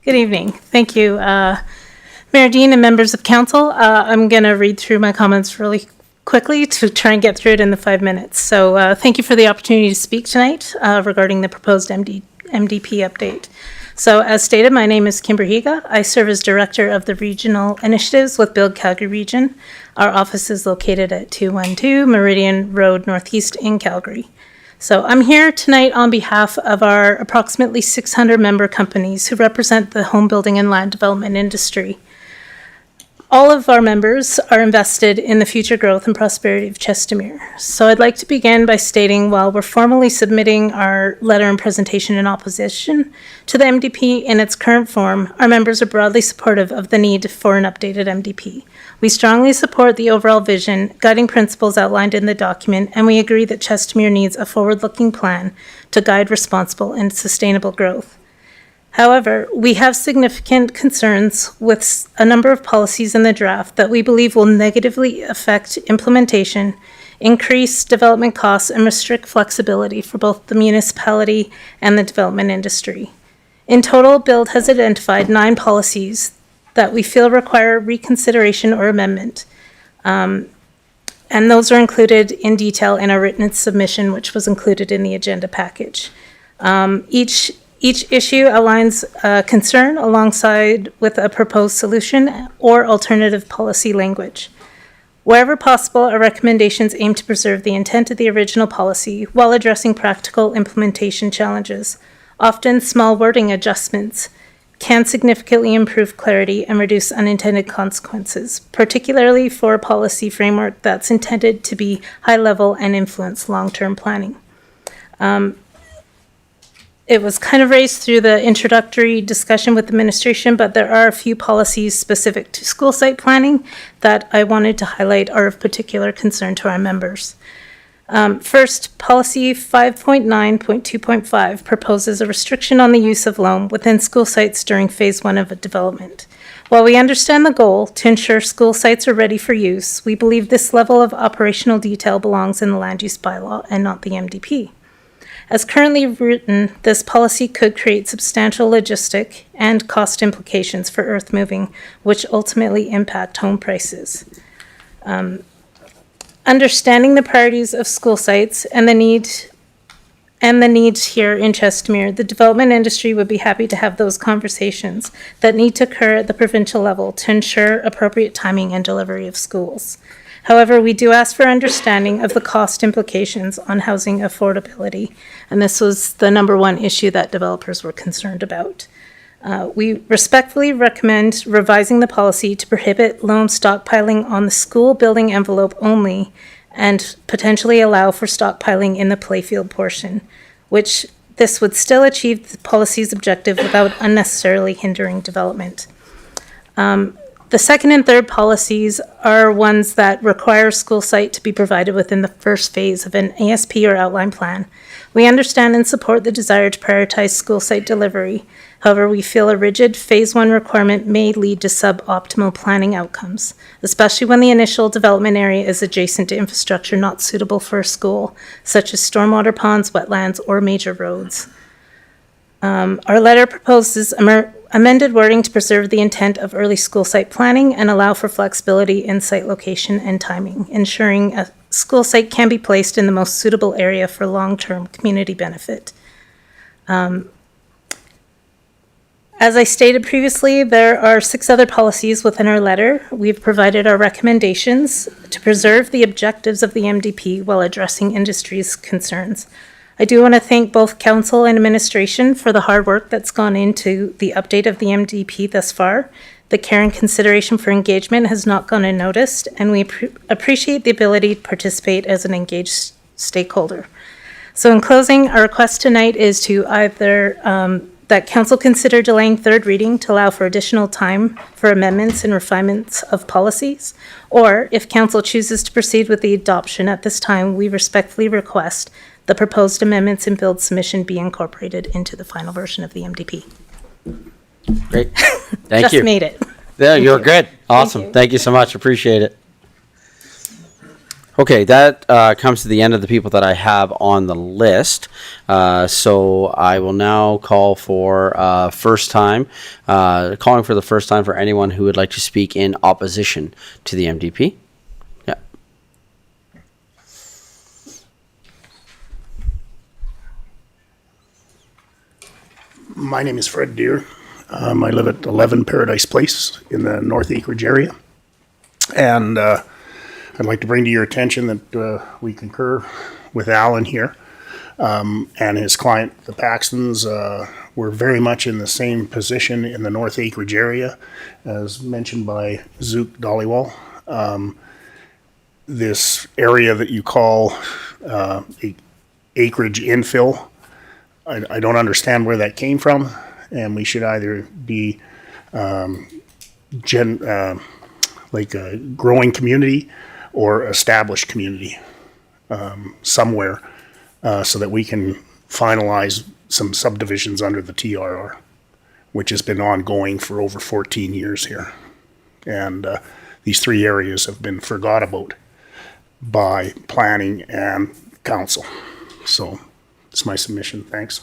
Good evening. Thank you, Mayor Dean and members of council. I'm going to read through my comments really quickly to try and get through it in the 5 minutes. So thank you for the opportunity to speak tonight regarding the proposed MDP update. So as stated, my name is Kimber Higa. I serve as Director of the Regional Initiatives with Build Calgary Region. Our office is located at 212 Meridian Road Northeast in Calgary. So I'm here tonight on behalf of our approximately 600 member companies who represent the home building and land development industry. All of our members are invested in the future growth and prosperity of Chestermere. So I'd like to begin by stating while we're formally submitting our letter and presentation in opposition to the MDP in its current form, our members are broadly supportive of the need for an updated MDP. We strongly support the overall vision, guiding principles outlined in the document, and we agree that Chestermere needs a forward-looking plan to guide responsible and sustainable growth. However, we have significant concerns with a number of policies in the draft that we believe will negatively affect implementation, increase development costs, and restrict flexibility for both the municipality and the development industry. In total, Build has identified 9 policies that we feel require reconsideration or amendment. And those are included in detail in our written submission, which was included in the agenda package. Each issue aligns a concern alongside with a proposed solution or alternative policy language. Wherever possible, our recommendations aim to preserve the intent of the original policy while addressing practical implementation challenges. Often, small wording adjustments can significantly improve clarity and reduce unintended consequences, particularly for a policy framework that's intended to be high-level and influence long-term planning. It was kind of raised through the introductory discussion with administration, but there are a few policies specific to school site planning that I wanted to highlight are of particular concern to our members. First, policy 5.9.2.5 proposes a restriction on the use of loam within school sites during phase 1 of a development. While we understand the goal to ensure school sites are ready for use, we believe this level of operational detail belongs in the land use bylaw and not the MDP. As currently written, this policy could create substantial logistic and cost implications for earth moving, which ultimately impact home prices. Understanding the priorities of school sites and the needs here in Chestermere, the development industry would be happy to have those conversations that need to occur at the provincial level to ensure appropriate timing and delivery of schools. However, we do ask for understanding of the cost implications on housing affordability, and this was the number one issue that developers were concerned about. We respectfully recommend revising the policy to prohibit loam stockpiling on the school building envelope only and potentially allow for stockpiling in the playfield portion, which this would still achieve the policy's objective without unnecessarily hindering development. The second and third policies are ones that require school site to be provided within the first phase of an ASP or outline plan. We understand and support the desire to prioritize school site delivery. However, we feel a rigid phase 1 requirement may lead to suboptimal planning outcomes, especially when the initial development area is adjacent to infrastructure not suitable for a school, such as stormwater ponds, wetlands, or major roads. Our letter proposes amended wording to preserve the intent of early school site planning and allow for flexibility in site location and timing, ensuring a school site can be placed in the most suitable area for long-term community benefit. As I stated previously, there are 6 other policies within our letter. We've provided our recommendations to preserve the objectives of the MDP while addressing industry's concerns. I do want to thank both council and administration for the hard work that's gone into the update of the MDP thus far. The care and consideration for engagement has not gone unnoticed, and we appreciate the ability to participate as an engaged stakeholder. So in closing, our request tonight is to either that council consider delaying third reading to allow for additional time for amendments and refinements of policies, or if council chooses to proceed with the adoption at this time, we respectfully request the proposed amendments and build submission be incorporated into the final version of the MDP. Great. Thank Just you. made it. Yeah, you're good. Awesome. you. Thank you so much. Appreciate it. Okay, that comes to the end of the people that I have on the list. So I will now call for calling for the first time for anyone who would like to speak in opposition to the MDP. Yeah. My name is Fred Deere. I live at 11 Paradise Place in the North Acreage area. And I'd like to bring to your attention that we concur with Alan here and his client, the Paxtons. We're very much in the same position in the North Acreage area, as mentioned by Zook Dollywall. This area that you call acreage infill, I don't understand where that came from, and we should either be like a growing community or established community somewhere so that we can finalize some subdivisions under the TRR, which has been ongoing for over 14 years here. And these 3 areas have been forgot about by planning and council. So it's my submission. Thanks.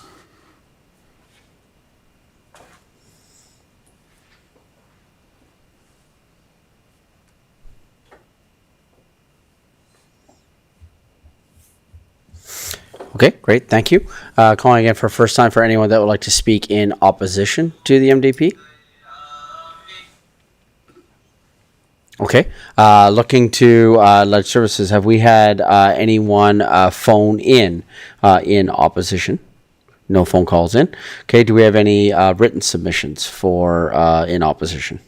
Okay, great. Thank you. Calling again for first time for anyone that would like to speak in opposition to the MDP. Okay. Looking to Ledge Services, have we had anyone phone in opposition? No phone calls in. Okay. Do we have any written submissions for in opposition?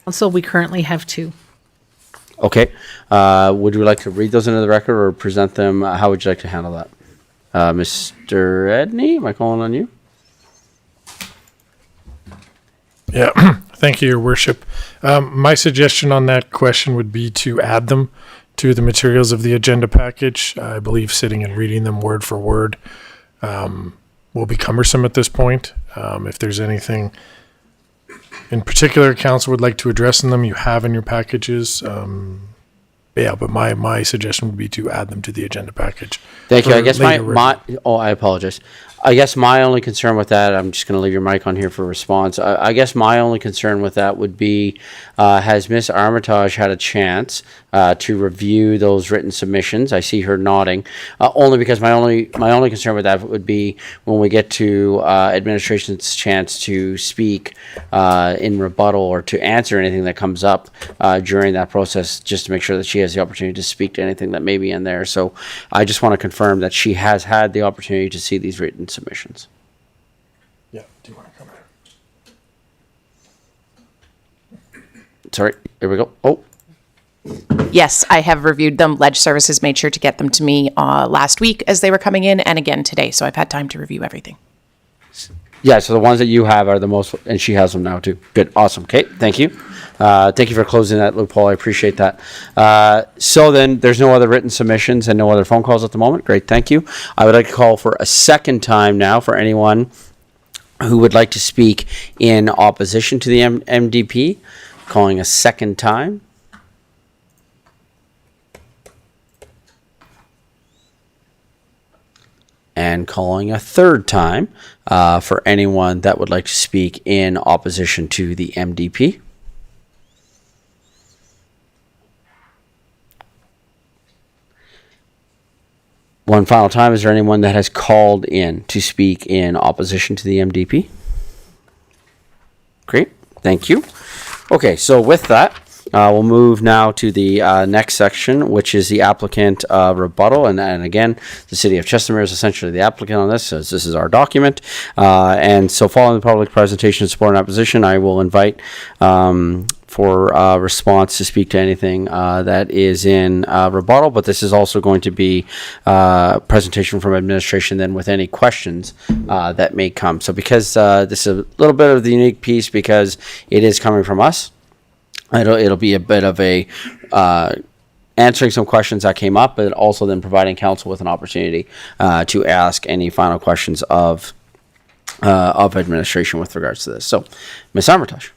Council, we currently have 2. Okay. Would you like to read those into the record or present them? How would you like to handle that? Mr. Edney, am I calling on you? Yeah, thank you, Your Worship. My suggestion on that question would be to add them to the materials of the agenda package. I believe sitting and reading them word for word will be cumbersome at this point. If there's anything in particular council would like to address in them, you have in your packages. But my suggestion would be to add them to the agenda package. Thank you. I guess I apologize. I guess my only concern with that, I'm just going to leave your mic on here for response. I guess my only concern with that would be, has Miss Armitage had a chance to review those written submissions? I see her nodding. Only because my only concern with that would be when we get to administration's chance to speak in rebuttal or to answer anything that comes up during that process, just to make sure that she has the opportunity to speak to anything that may be in there. So I just want to confirm that she has had the opportunity to see these written submissions. Yeah, do you want to come in? Sorry, here we go. Oh. Yes, I have reviewed them. Ledge Services made sure to get them to me last week as they were coming in and again today. So I've had time to review everything. Yeah, so the ones that you have are the most, and she has them now too. Good, awesome. Okay, thank you. Thank you for closing that loophole. I appreciate that. So then there's no other written submissions and no other phone calls at the moment. Great, thank you. I would like to call for a second time now for anyone who would like to speak in opposition to the MDP. Calling a second time. And and calling a third time for anyone that would like to speak in opposition to the MDP. One final time, is there anyone that has called in to speak in opposition to the MDP? Great, thank you. Okay, so with that, we'll move now to the next section, which is the applicant rebuttal. And again, the city of Chestermere is essentially the applicant on this, as this is our document. And so following the public presentation of support and opposition, I will invite for response to speak to anything that is in rebuttal, but this is also going to be presentation from administration then with any questions that may come. So because this is a little bit of the unique piece because it is coming from us, it'll be a bit of a answering some questions that came up, but also then providing council with an opportunity to ask any final questions of administration with regards to this. So, Ms. Armitage.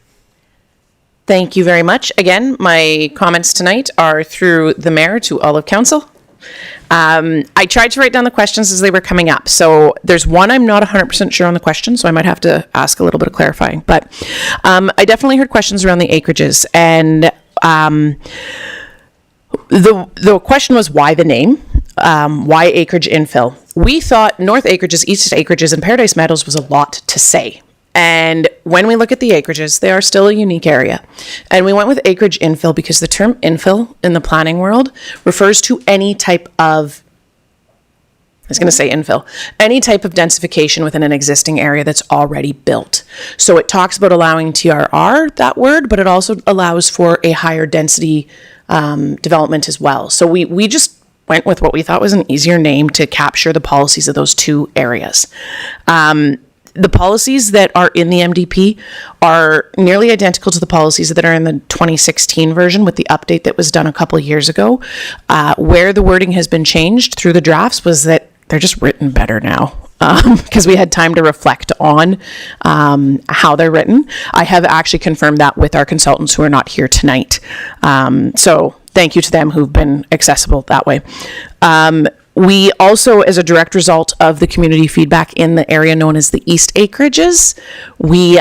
Thank you very much. Again, my comments tonight are through the mayor to all of council. I tried to write down the questions as they were coming up. So there's one I'm not 100% sure on the question, so I might have to ask a little bit of clarifying. But I definitely heard questions around the acreages. And the question was why the name? Why acreage infill? We thought North Acreages, East Acreages, and Paradise Meadows was a lot to say. And when we look at the acreages, they are still a unique area. And we went with acreage infill because the term infill in the planning world refers to any type of, I was going to say infill, any type of densification within an existing area that's already built. So it talks about allowing TRR, that word, but it also allows for a higher density development as well. So we just went with what we thought was an easier name to capture the policies of those two areas. The policies that are in the MDP are nearly identical to the policies that are in the 2016 version with the update that was done a couple of years ago. Where the wording has been changed through the drafts was that they're just written better now because we had time to reflect on how they're written. I have actually confirmed that with our consultants who are not here tonight. So thank you to them who've been accessible that way. We also, as a direct result of the community feedback in the area known as the East Acreages, we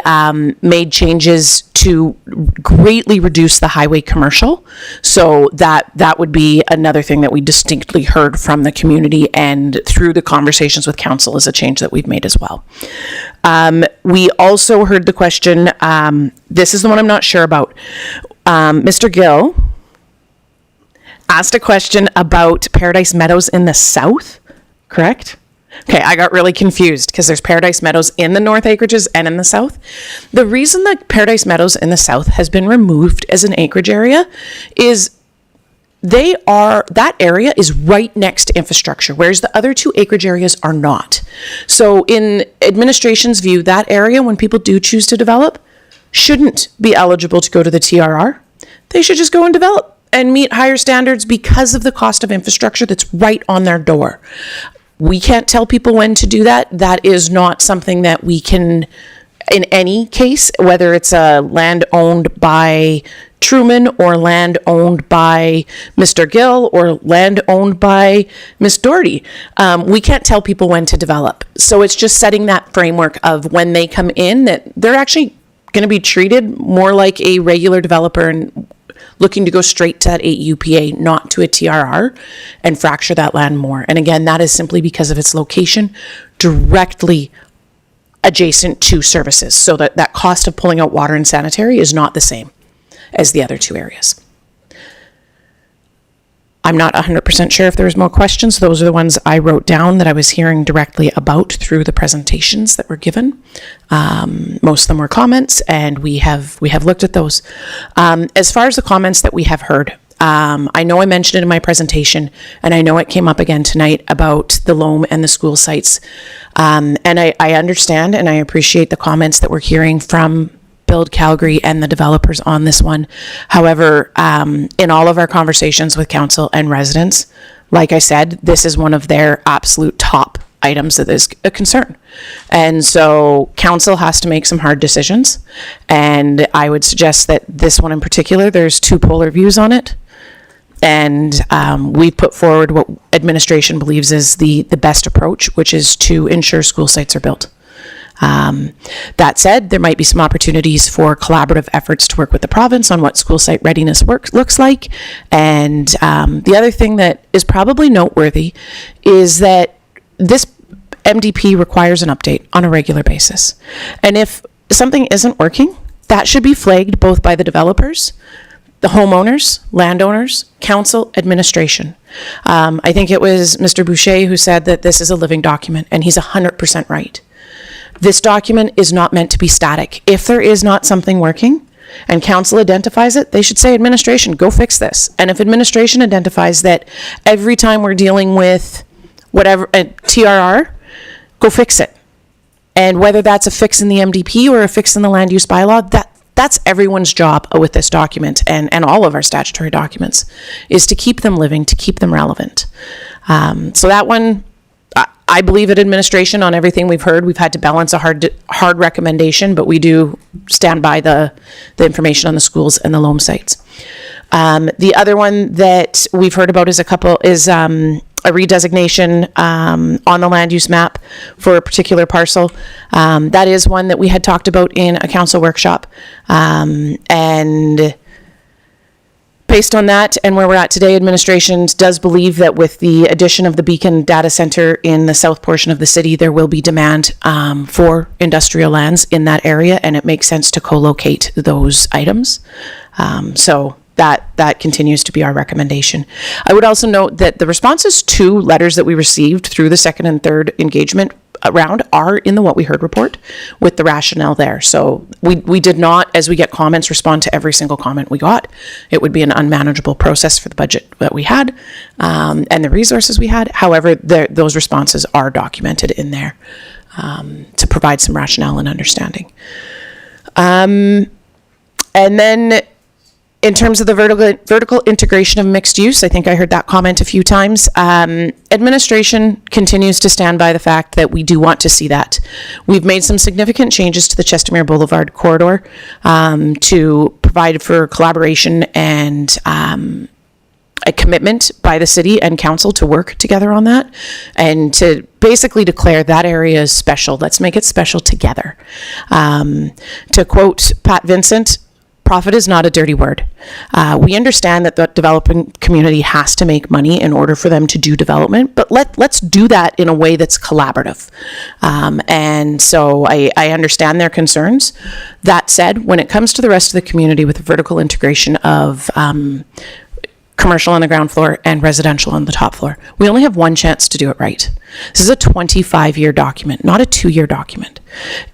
made changes to greatly reduce the highway commercial. So that would be another thing that we distinctly heard from the community and through the conversations with council is a change that we've made as well. We also heard the question, this is the one I'm not sure about. Mr. Gill asked a question about Paradise Meadows in the south, correct? Okay, I got really confused because there's Paradise Meadows in the North Acreages and in the south. The reason that Paradise Meadows in the south has been removed as an acreage area is that area is right next to infrastructure, whereas the other two acreage areas are not. So in administration's view, that area, when people do choose to develop, shouldn't be eligible to go to the TRR. They should just go and develop and meet higher standards because of the cost of infrastructure that's right on their door. We can't tell people when to do that. That is not something that we can, in any case, whether it's a land owned by Truman or land owned by Mr. Gill or land owned by Miss Doherty. We can't tell people when to develop. So it's just setting that framework of when they come in that they're actually going to be treated more like a regular developer and looking to go straight to that 8 UPA, not to a TRR, and fracture that land more. And again, that is simply because of its location directly adjacent to services. So that cost of pulling out water and sanitary is not the same as the other two areas. I'm not 100% sure if there was more questions. Those are the ones I wrote down that I was hearing directly about through the presentations that were given. Most of them were comments, and we have looked at those. As far as the comments that we have heard, I know I mentioned it in my presentation, and I know it came up again tonight about the loam and the school sites. And I understand and I appreciate the comments that we're hearing from Build Calgary and the developers on this one. However, in all of our conversations with council and residents, like I said, this is one of their absolute top items that is a concern. And so council has to make some hard decisions. And I would suggest that this one in particular, there's two polar views on it. And we put forward what administration believes is the best approach, which is to ensure school sites are built. That said, there might be some opportunities for collaborative efforts to work with the province on what school site readiness looks like. And the other thing that is probably noteworthy is that this MDP requires an update on a regular basis. And if something isn't working, that should be flagged both by the developers, the homeowners, landowners, council, administration. I think it was Mr. Boucher who said that this is a living document, and he's 100% right. This document is not meant to be static. If there is not something working and council identifies it, they should say, administration, go fix this. And if administration identifies that every time we're dealing with whatever, TRR, go fix it. And whether that's a fix in the MDP or a fix in the land use bylaw, that's everyone's job with this document and all of our statutory documents, is to keep them living, to keep them relevant. So that one, I believe at administration on everything we've heard. We've had to balance a hard recommendation, but we do stand by the information on the schools and the loam sites. The other one that we've heard about is a redesignation on the land use map for a particular parcel. That is one that we had talked about in a council workshop. And based on that and where we're at today, administration does believe that with the addition of the Beacon data center in the south portion of the city, there will be demand for industrial lands in that area, and it makes sense to co-locate those items. So that continues to be our recommendation. I would also note that the responses to letters that we received through the second and third engagement round are in the What We Heard report with the rationale there. So we did not, as we get comments, respond to every single comment we got. It would be an unmanageable process for the budget that we had and the resources we had. However, those responses are documented in there to provide some rationale and understanding. And then in terms of the vertical integration of mixed use, I think I heard that comment a few times. Administration continues to stand by the fact that we do want to see that. We've made some significant changes to the Chestermere Boulevard corridor to provide for collaboration and a commitment by the city and council to work together on that and to basically declare that area is special. Let's make it special together. To quote Pat Vincent, profit is not a dirty word. We understand that the developing community has to make money in order for them to do development, but let's do that in a way that's collaborative. And so I understand their concerns. That said, when it comes to the rest of the community with the vertical integration of commercial on the ground floor and residential on the top floor, we only have one chance to do it right. This is a 25-year document, not a 2-year document.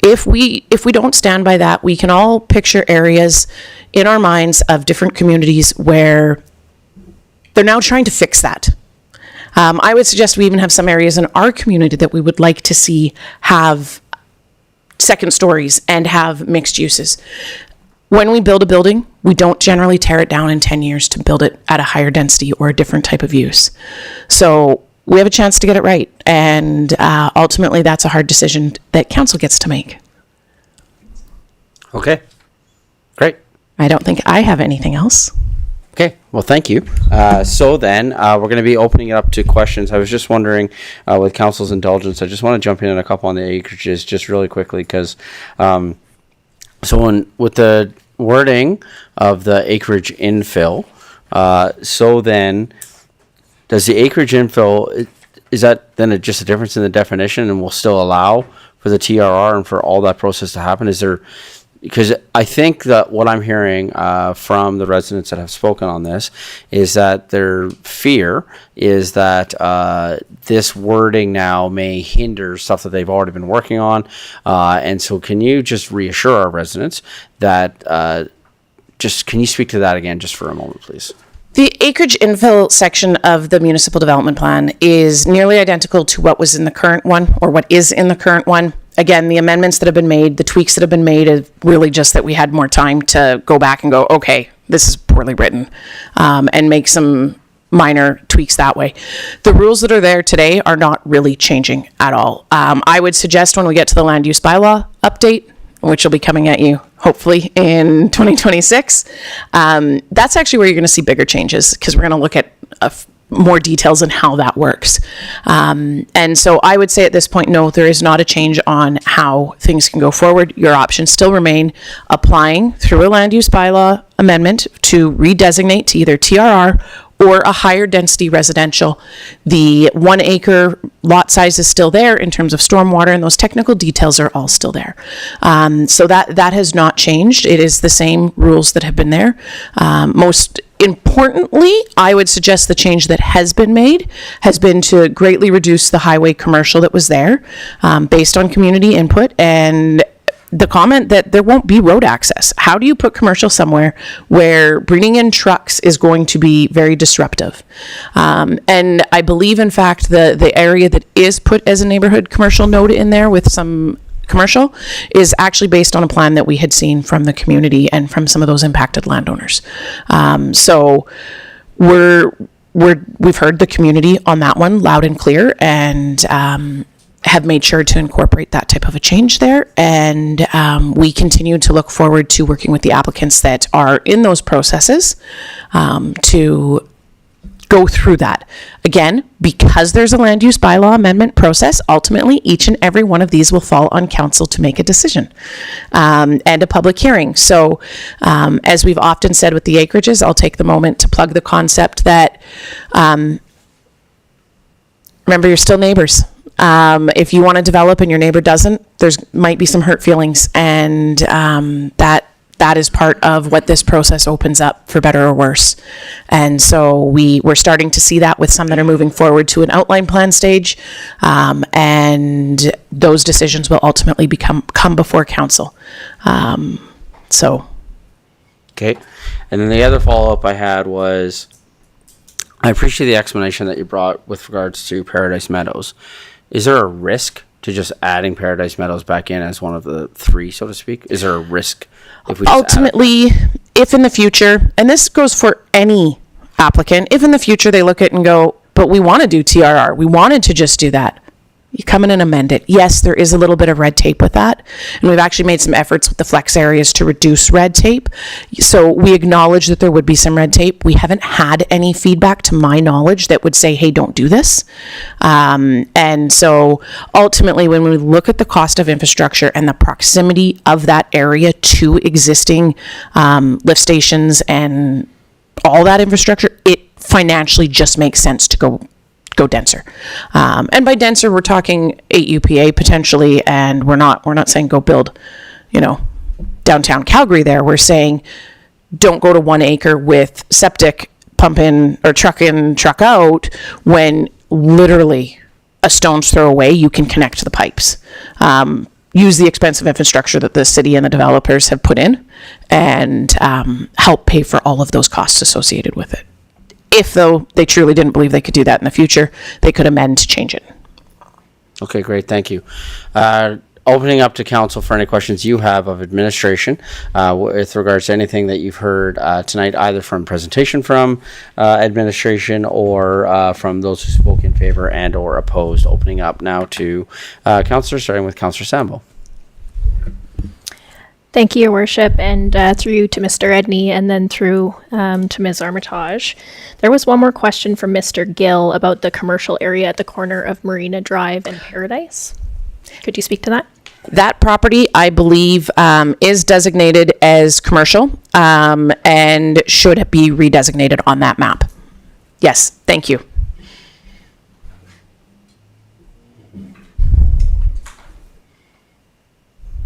If we don't stand by that, we can all picture areas in our minds of different communities where they're now trying to fix that. I would suggest we even have some areas in our community that we would like to see have second stories and have mixed uses. When we build a building, we don't generally tear it down in 10 years to build it at a higher density or a different type of use. So we have a chance to get it right. And ultimately, that's a hard decision that council gets to make. Okay, great. I don't think I have anything else. Okay, well, thank you. So then, we're going to be opening it up to questions. I was just wondering, with council's indulgence, I just want to jump in on a couple on the acreages just really quickly because with the wording of the acreage infill, so then does the acreage infill, is that then just a difference in the definition and will still allow for the TRR and for all that process to happen? Is there, because I think that what I'm hearing from the residents that have spoken on this is that their fear is that this wording now may hinder stuff that they've already been working on. And so can you just reassure our residents that, can you speak to that again just for a moment, please? The acreage infill section of the municipal development plan is nearly identical to what was in the current one or what is in the current one. Again, the amendments that have been made, the tweaks that have been made is really just that we had more time to go back and go, okay, this is poorly written, and make some minor tweaks that way. The rules that are there today are not really changing at all. I would suggest when we get to the land use bylaw update, which will be coming at you hopefully in 2026. That's actually where you're going to see bigger changes, because we're going to look at more details on how that works. And so I would say at this point, no, there is not a change on how things can go forward. Your options still remain applying through a land use bylaw amendment to redesignate to either TRR or a higher density residential. The 1 acre lot size is still there in terms of stormwater, and those technical details are all still there. So that has not changed. It is the same rules that have been there. Most importantly, I would suggest the change that has been made has been to greatly reduce the highway commercial that was there, based on community input and the comment that there won't be road access. How do you put commercial somewhere where bringing in trucks is going to be very disruptive? And I believe, in fact, the area that is put as a neighborhood commercial node in there with some commercial is actually based on a plan that we had seen from the community and from some of those impacted landowners. So we've heard the community on that one loud and clear, and have made sure to incorporate that type of a change there. And we continue to look forward to working with the applicants that are in those processes to go through that. Again, because there's a land use bylaw amendment process, ultimately each and every one of these will fall on council to make a decision, and a public hearing. So as we've often said with the acreages, I'll take the moment to plug the concept that remember, you're still neighbors. If you want to develop and your neighbor doesn't, there's might be some hurt feelings, and that is part of what this process opens up, for better or worse. And so we're starting to see that with some that are moving forward to an outline plan stage, and those decisions will ultimately come before council. Okay. And then the other follow-up I had was, I appreciate the explanation that you brought with regards to Paradise Meadows. Is there a risk to just adding Paradise Meadows back in as one of the three, so to speak? Is there a risk if we just Ultimately, if in the future, and this goes for any applicant, if in the future they look at it and go, but we want to do TRR, we wanted to just do that, you come in and amend it. Yes, there is a little bit of red tape with that, and we've actually made some efforts with the flex areas to reduce red tape. So we acknowledge that there would be some red tape. We haven't had any feedback, to my knowledge, that would say, hey, don't do this. And so ultimately, when we look at the cost of infrastructure and the proximity of that area to existing lift stations and all that infrastructure, it financially just makes sense to go denser. And by denser, we're talking 8 UPA potentially, and we're not saying go build, downtown Calgary there. We're saying don't go to 1 acre with septic pump in or truck in, truck out, when literally a stone's throw away, you can connect the pipes. Use the expensive infrastructure that the city and the developers have put in, and help pay for all of those costs associated with it. If, though, they truly didn't believe they could do that in the future, they could amend to change it. Okay, great, thank you. Opening up to council for any questions you have of administration with regards to anything that you've heard tonight, either from presentation from administration or from those who spoke in favor and or opposed. Opening up now to councillors, starting with Councillor Sambo. Thank you, Your Worship, and through to Mr. Edney, and then through to Ms. Armitage. There was one more question from Mr. Gill about the commercial area at the corner of Marina Drive and Paradise. Could you speak to that? That property, I believe, is designated as commercial, and should be redesignated on that map. Yes, thank you.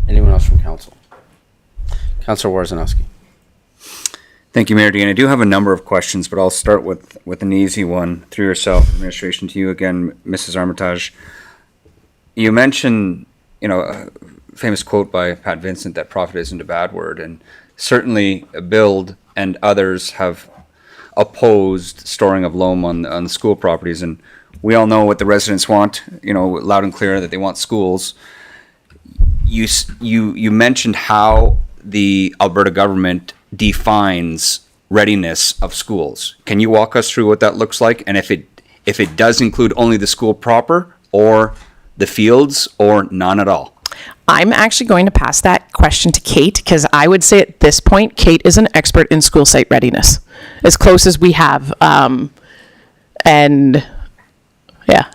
Anyone else from council? Councillor Warzanowski. Thank you, Mayor Dean. I do have a number of questions, but I'll start with an easy one through yourself, administration, to you again, Mrs. Armitage. You mentioned, a famous quote by Pat Vincent that profit isn't a bad word, and certainly Build and others have opposed storing of loam on the school properties, and we all know what the residents want, loud and clear, that they want schools. You mentioned how the Alberta government defines readiness of schools. Can you walk us through what that looks like, and if it does include only the school proper, or the fields, or none at all? I'm actually going to pass that question to Kate, because I would say at this point, Kate is an expert in school site readiness, as close as we have. And yeah.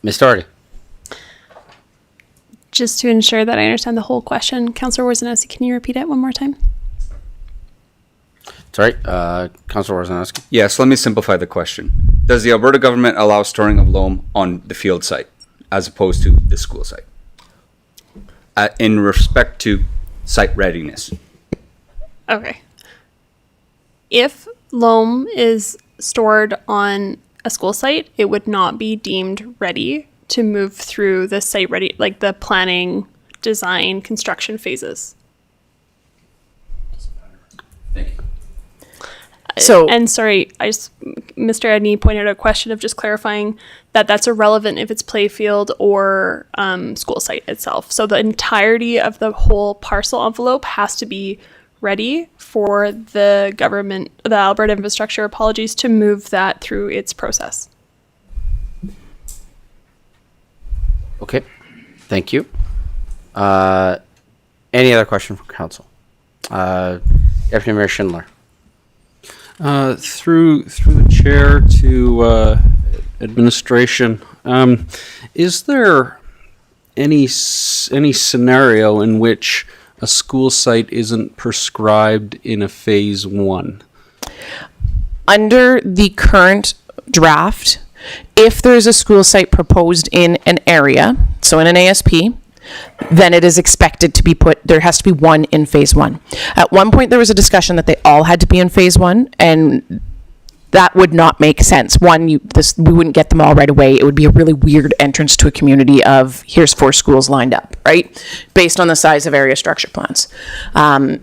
Ms. Doherty. Just to ensure that I understand the whole question, Councillor Worzanowski, can you repeat it one more time? Sorry, Councilor Worzanowski. Yes, let me simplify the question. Does the Alberta government allow storing of loam on the field site as opposed to the school site? In respect to site readiness. Okay. If loam is stored on a school site, it would not be deemed ready to move through the site ready, like the planning, design, construction phases. Thank you. So, and sorry, Mr. Edney pointed out a question of just clarifying that that's irrelevant if it's playfield or school site itself. So the entirety of the whole parcel envelope has to be ready for the government, the Alberta Infrastructure, to move that through its process. Okay, thank you. Any other question from council? Deputy Mayor Schindler. Through the chair to administration, is there any scenario in which a school site isn't prescribed in a phase 1? Under the current draft, if there's a school site proposed in an area, so in an ASP, then it is expected to be there has to be one in phase 1. At one point, there was a discussion that they all had to be in phase 1, and that would not make sense. One, we wouldn't get them all right away. It would be a really weird entrance to a community of, here's 4 schools lined up, right? Based on the size of area structure plans.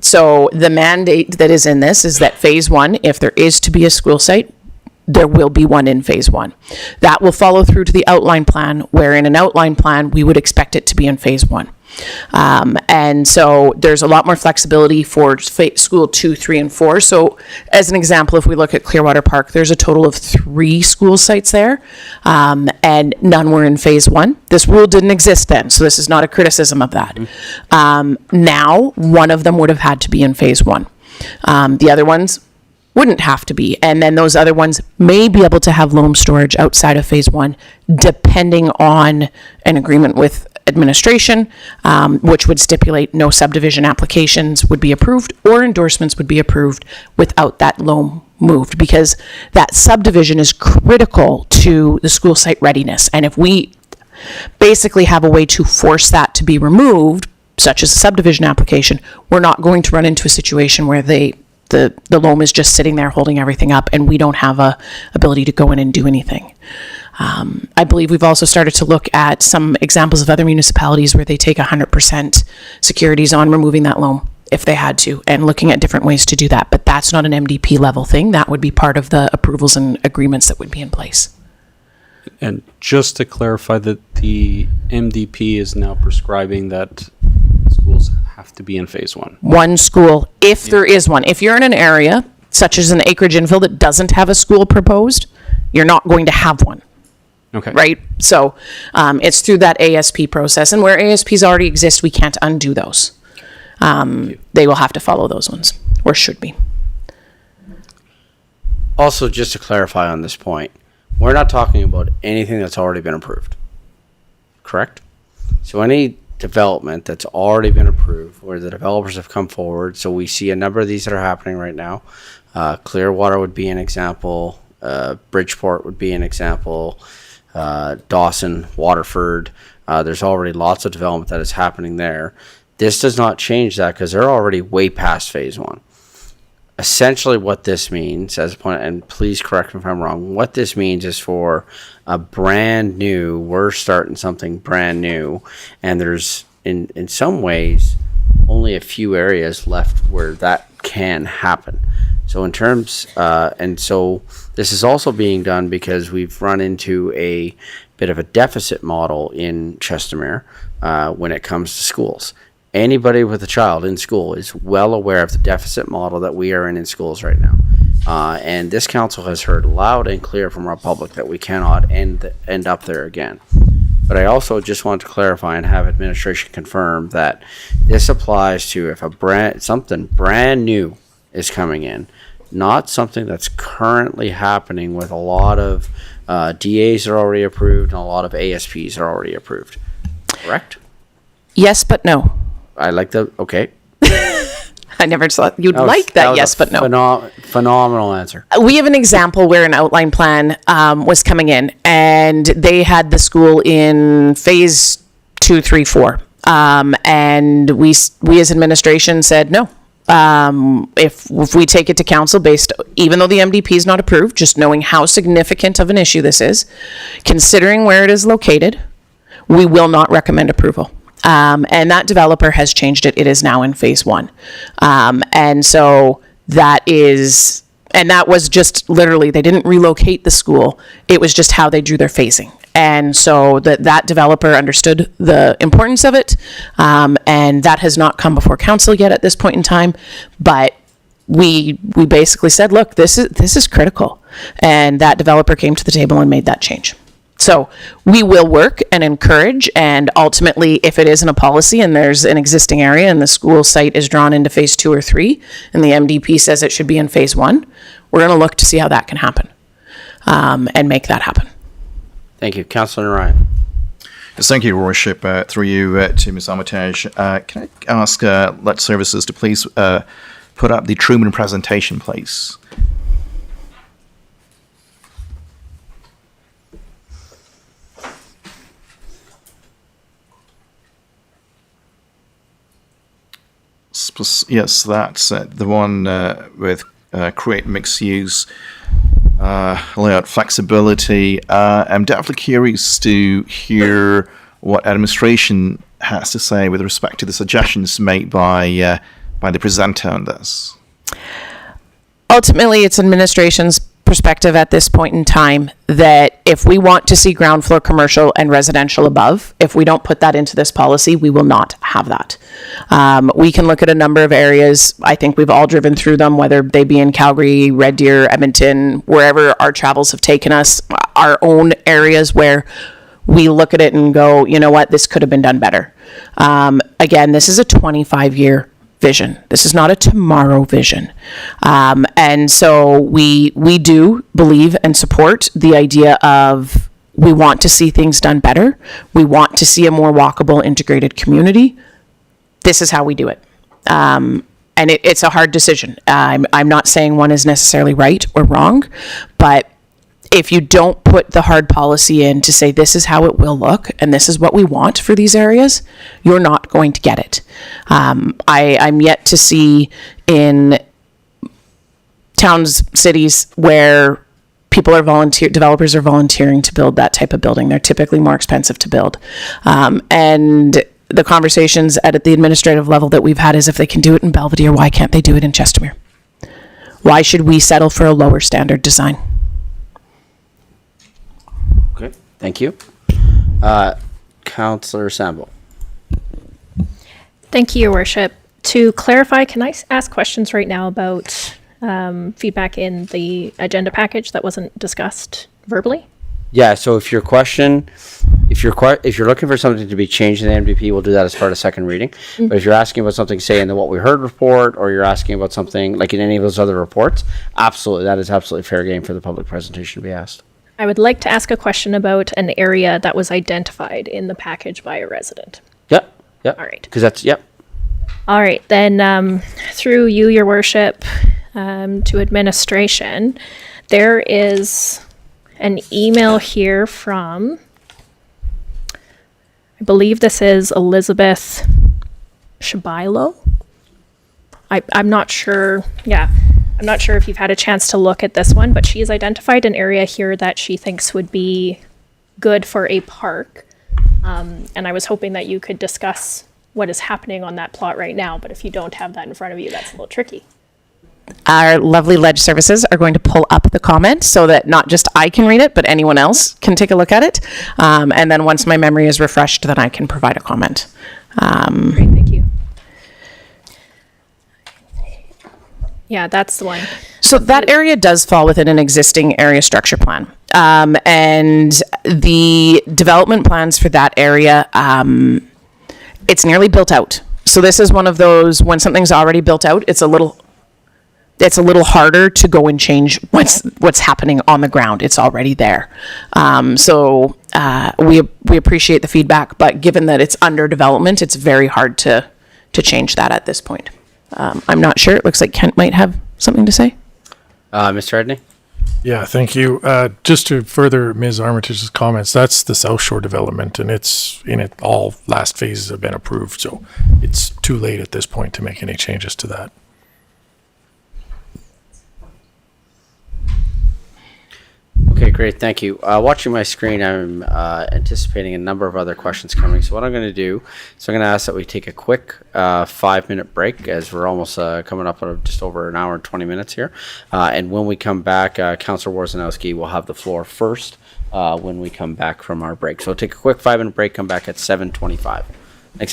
So the mandate that is in this is that phase 1, if there is to be a school site, there will be one in phase 1. That will follow through to the outline plan, where in an outline plan, we would expect it to be in phase 1. And so there's a lot more flexibility for school 2, 3, and 4. So as an example, if we look at Clearwater Park, there's a total of 3 school sites there, and none were in phase 1. This rule didn't exist then, so this is not a criticism of that. Now, one of them would have had to be in phase 1. The other ones wouldn't have to be. And then those other ones may be able to have loam storage outside of phase 1, depending on an agreement with administration, which would stipulate no subdivision applications would be approved or endorsements would be approved without that loam moved, because that subdivision is critical to the school site readiness. And if we basically have a way to force that to be removed, such as a subdivision application, we're not going to run into a situation where the loam is just sitting there holding everything up and we don't have a ability to go in and do anything. I believe we've also started to look at some examples of other municipalities where they take 100% securities on removing that loam if they had to, and looking at different ways to do that. But that's not an MDP level thing. That would be part of the approvals and agreements that would be in place. And just to clarify that the MDP is now prescribing that schools have to be in phase 1. One school, if there is one. If you're in an area, such as an acreage infill that doesn't have a school proposed, you're not going to have one. Okay. Right? So it's through that ASP process. And where ASPs already exist, we can't undo those. They will have to follow those ones, or should be. Also, just to clarify on this point, we're not talking about anything that's already been approved. Correct? So any development that's already been approved, where the developers have come forward, so we see a number of these that are happening right now. Clearwater would be an example. Bridgeport would be an example. Dawson, Waterford. There's already lots of development that is happening there. This does not change that because they're already way past phase 1. Essentially what this means, as a point, and please correct me if I'm wrong, what this means is for a brand new, we're starting something brand new, and there's in some ways only a few areas left where that can happen. So in terms, and so this is also being done because we've run into a bit of a deficit model in Chestermere when it comes to schools. Anybody with a child in school is well aware of the deficit model that we are in schools right now. And this council has heard loud and clear from our public that we cannot end up there again. But I also just want to clarify and have administration confirm that this applies to if something brand new is coming in, not something that's currently happening with a lot of DAs are already approved and a lot of ASPs are already approved. Correct? Yes, but no. I like okay. I never thought you'd like that, yes, but no. Phenomenal answer. We have an example where an outline plan was coming in, and they had the school in phase 2, 3, 4. And we as administration said no. If we take it to council even though the MDP is not approved, just knowing how significant of an issue this is, considering where it is located, we will not recommend approval. And that developer has changed it. It is now in phase 1. And so that was just literally, they didn't relocate the school. It was just how they drew their phasing. And so that developer understood the importance of it. And that has not come before council yet at this point in time. But we basically said, look, this is critical. And that developer came to the table and made that change. So we will work and encourage, and ultimately, if it isn't a policy and there's an existing area and the school site is drawn into phase 2 or 3, and the MDP says it should be in phase 1, we're going to look to see how that can happen and make that happen. Thank you. Councillor Ryan. Yes, thank you, Your Worship. Through you to Ms. Armitage. Can I ask Let Services to please put up the Truman presentation, please? Yes, that's the one with create mixed use, layout flexibility. I'm definitely curious to hear what administration has to say with respect to the suggestions made by the presenter on this. Ultimately, it's administration's perspective at this point in time that if we want to see ground floor commercial and residential above, if we don't put that into this policy, we will not have that. We can look at a number of areas. I think we've all driven through them, whether they be in Calgary, Red Deer, Edmonton, wherever our travels have taken us, our own areas where we look at it and go, you know what, this could have been done better. Again, this is a 25-year vision. This is not a tomorrow vision. And so we do believe and support the idea of we want to see things done better. We want to see a more walkable, integrated community. This is how we do it. And it's a hard decision. I'm not saying one is necessarily right or wrong, but if you don't put the hard policy in to say this is how it will look and this is what we want for these areas, you're not going to get it. I'm yet to see in towns, cities where developers are volunteering to build that type of building. They're typically more expensive to build. And the conversations at the administrative level that we've had is if they can do it in Belvedere, why can't they do it in Chestermere? Why should we settle for a lower standard design? Okay, thank you. Councillor Sambo. Thank you, Your Worship. To clarify, can I ask questions right now about feedback in the agenda package that wasn't discussed verbally? Yeah, so if you're looking for something to be changed in the MDP, we'll do that as part of second reading. Mm-hmm. But if you're asking about something, say in the What We Heard report, or you're asking about something like in any of those other reports, absolutely, that is absolutely fair game for the public presentation to be asked. I would like to ask a question about an area that was identified in the package by a resident. Yep. All right. Because that's, yep. All right, then through you, Your Worship, to administration, there is an email here from, I believe this is Elizabeth Bylaw. I'm not sure. Yeah, I'm not sure if you've had a chance to look at this one, but she has identified an area here that she thinks would be good for a park. And I was hoping that you could discuss what is happening on that plot right now, but if you don't have that in front of you, that's a little tricky. Our lovely Ledge Services are going to pull up the comment so that not just I can read it, but anyone else can take a look at it. And then once my memory is refreshed, then I can provide a comment. Great, thank you. Yeah, that's the one. So that area does fall within an existing area structure plan. And the development plans for that area, it's nearly built out. So this is one of those, when something's already built out, it's a little harder to go and change what's happening on the ground. It's already there. We appreciate the feedback, but given that it's under development, it's very hard to change that at this point. I'm not sure. It looks like Kent might have something to say. Mr. Edney? Yeah, thank you. Just to further Ms. Armitage's comments, that's the South Shore development, and it's in it. All last phases have been approved, so it's too late at this point to make any changes to that. Okay, great, thank you. Watching my screen, I'm anticipating a number of other questions coming. So what I'm going to do is I'm going to ask that we take a quick 5-minute break, as we're almost coming up on just over an hour and 20 minutes here. And when we come back, Councillor Worzanowski will have the floor first when we come back from our break. So take a quick 5-minute break, come back at 7:25. Thanks.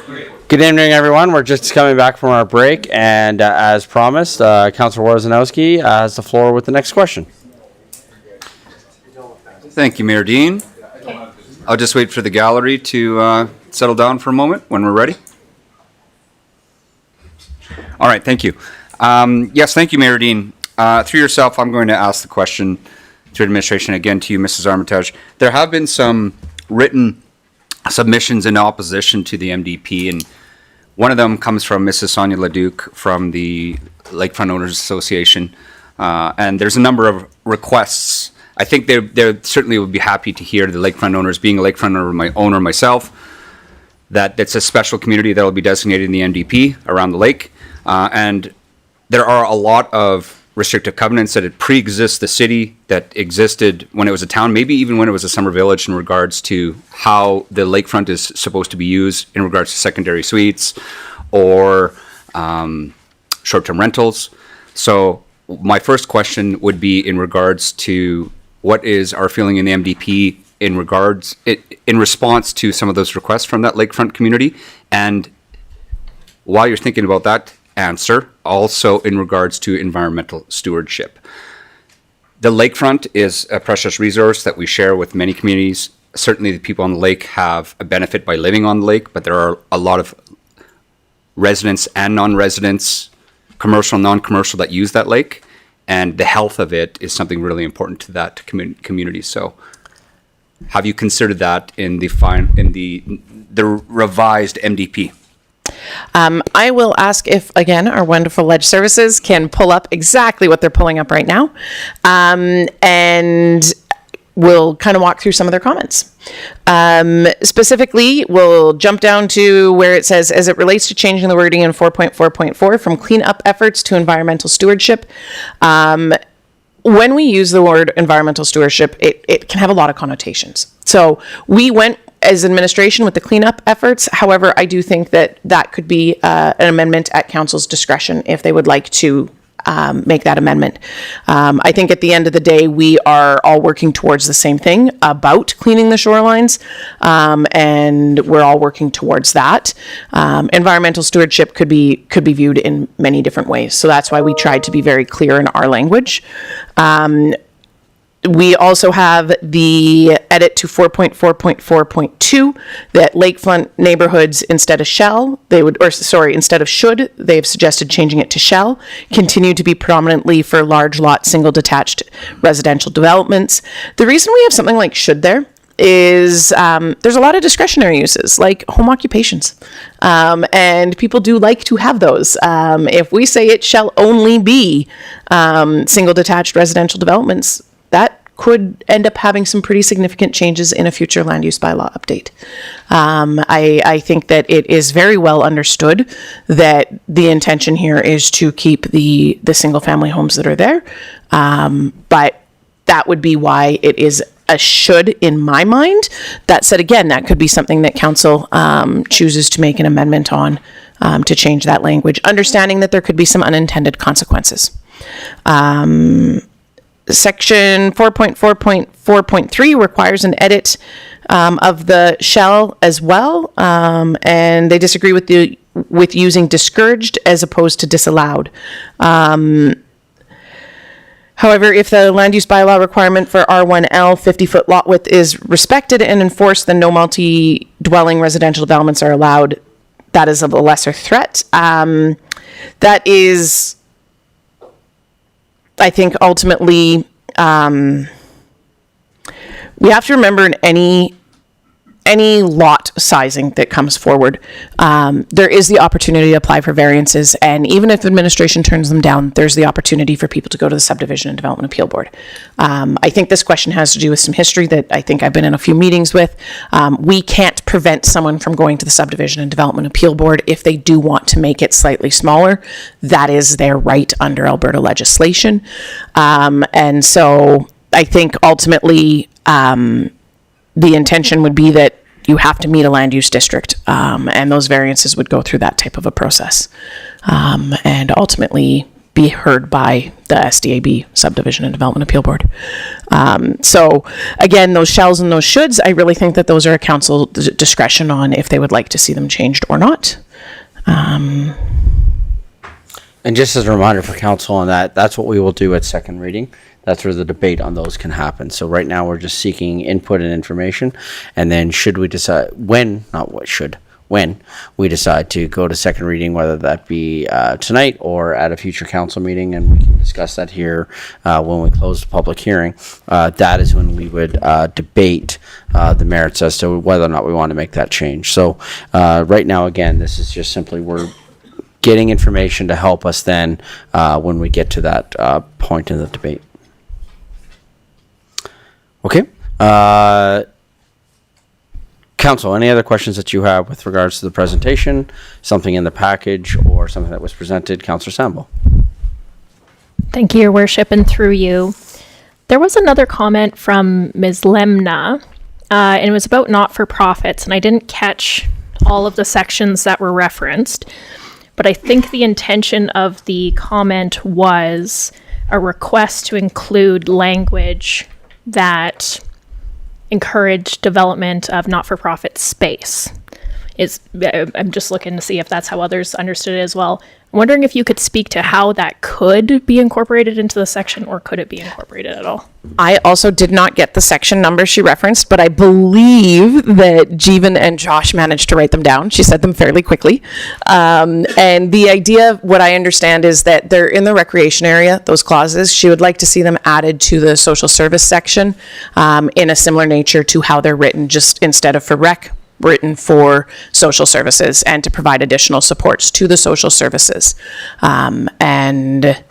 Good evening, everyone. We're just coming back from our break, and as promised, Councilor Wozanowski has the floor with the next question. Thank you, Mayor Dean. I'll just wait for the gallery to settle down for a moment when we're ready. All right, thank you. Yes, thank you, Mayor Dean. Through yourself, I'm going to ask the question through administration again to you, Mrs. Armitage. There have been some written submissions in opposition to the MDP, and one of them comes from Mrs. Sonia Leduc from the Lakefront Owners Association, and there's a number of requests. I think they certainly would be happy to hear the lakefront owners, being a lakefront owner myself, that it's a special community that will be designated in the MDP around the lake, and there are a lot of restrictive covenants that had pre-exist the city, that existed when it was a town, maybe even when it was a summer village, in regards to how the lakefront is supposed to be used in regards to secondary suites or short-term rentals. So my first question would be in regards to what is our feeling in the MDP in response to some of those requests from that lakefront community, and while you're thinking about that answer, also in regards to environmental stewardship. The lakefront is a precious resource that we share with many communities. Certainly the people on the lake have a benefit by living on the lake, but there are a lot of residents and non-residents, commercial, non-commercial, that use that lake, and the health of it is something really important to that community. So have you considered that in the revised MDP? I will ask if, again, our wonderful Ledge Services can pull up exactly what they're pulling up right now. And we'll kind of walk through some of their comments. Specifically, we'll jump down to where it says, as it relates to changing the wording in 4.4.4 from cleanup efforts to environmental stewardship. When we use the word environmental stewardship, it can have a lot of connotations. So we went as administration with the cleanup efforts. However, I do think that that could be an amendment at council's discretion if they would like to make that amendment. I think at the end of the day, we are all working towards the same thing about cleaning the shorelines, and we're all working towards that. Environmental stewardship could be viewed in many different ways. So that's why we tried to be very clear in our language. We also have the edit to 4.4.4.2 that lakefront neighborhoods instead of instead of should, they've suggested changing it to shall, continue to be predominantly for large lot, single detached residential developments. The reason we have something like should there is there's a lot of discretionary uses like home occupations, and people do like to have those. If we say it shall only be single detached residential developments, that could end up having some pretty significant changes in a future land use bylaw update. I think that it is very well understood that the intention here is to keep the single family homes that are there, but that would be why it is a should in my mind. That said, again, that could be something that council chooses to make an amendment on to change that language, understanding that there could be some unintended consequences. Section 4.4.4.3 requires an edit of the shall as well, and they disagree with using discouraged as opposed to disallowed. However, if the land use bylaw requirement for R1L 50-foot lot width is respected and enforced, then no multi-dwelling residential developments are allowed. That is of a lesser threat. That is, I think, ultimately, we have to remember in any lot sizing that comes forward, there is the opportunity to apply for variances, and even if administration turns them down, there's the opportunity for people to go to the Subdivision and Development Appeal Board. I think this question has to do with some history that I think I've been in a few meetings with. We can't prevent someone from going to the Subdivision and Development Appeal Board if they do want to make it slightly smaller. That is their right under Alberta legislation. And so I think ultimately, the intention would be that you have to meet a land use district, and those variances would go through that type of a process. And ultimately, be heard by the SDAB, Subdivision and Development Appeal Board. So again, those shalls and those shoulds, I really think that those are a council discretion on if they would like to see them changed or not. And just as a reminder for council on that, that's what we will do at second reading. That's where the debate on those can happen. So right now, we're just seeking input and information. And then should we decide, when we decide to go to second reading, whether that be tonight or at a future council meeting, and we can discuss that here when we close the public hearing, that is when we would debate the merits as to whether or not we want to make that change. So right now, again, this is just simply we're getting information to help us then when we get to that point in the debate. Okay. Council, any other questions that you have with regards to the presentation, something in the package, or something that was presented? Councillor Sample. Thank you, Your Worship, and through you. There was another comment from Ms. Lemna, and it was about not-for-profits, and I didn't catch all of the sections that were referenced, but I think the intention of the comment was a request to include language that encourage development of not-for-profit space. I'm just looking to see if that's how others understood it as well. I'm wondering if you could speak to how that could be incorporated into the section, or could it be incorporated at all? I also did not get the section number she referenced, but I believe that Jeevan and Josh managed to write them down. She said them fairly quickly. And the idea, what I understand, is that they're in the recreation area, those clauses. She would like to see them added to the social service section in a similar nature to how they're written, just instead of for rec, written for social services, and to provide additional supports to the social services. And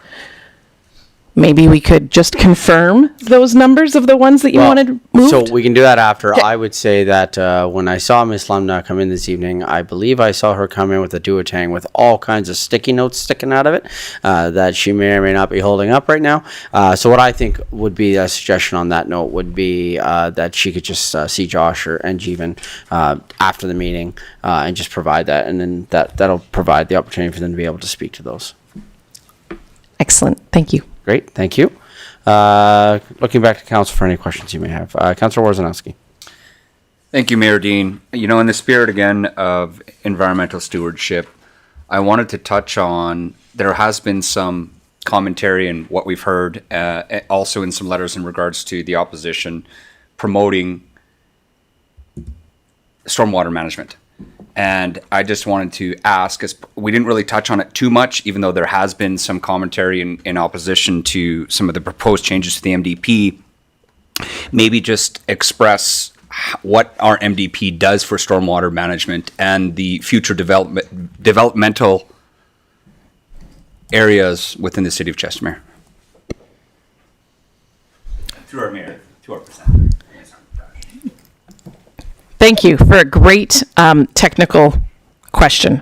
maybe we could just confirm those numbers of the ones that you wanted moved? So we can do that after. I would say that when I saw Ms. Lemna come in this evening, I believe I saw her come in with a duotang with all kinds of sticky notes sticking out of it that she may or may not be holding up right now. So what I think would be a suggestion on that note would be that she could just see Josh and Jeevan after the meeting and just provide that, and then that'll provide the opportunity for them to be able to speak to those. Excellent. Thank you. Great, thank you. Looking back to council for any questions you may have. Councillor Worzanowski. Thank you, Mayor Dean. You know, in the spirit again of environmental stewardship, I wanted to touch on, there has been some commentary in what we've heard, also in some letters in regards to the opposition promoting stormwater management. And I just wanted to ask, as we didn't really touch on it too much, even though there has been some commentary in opposition to some of the proposed changes to the MDP, maybe just express what our MDP does for stormwater management and the future developmental areas within the city of Chestermere. Through our mayor, to our presenter. Thank you for a great technical question.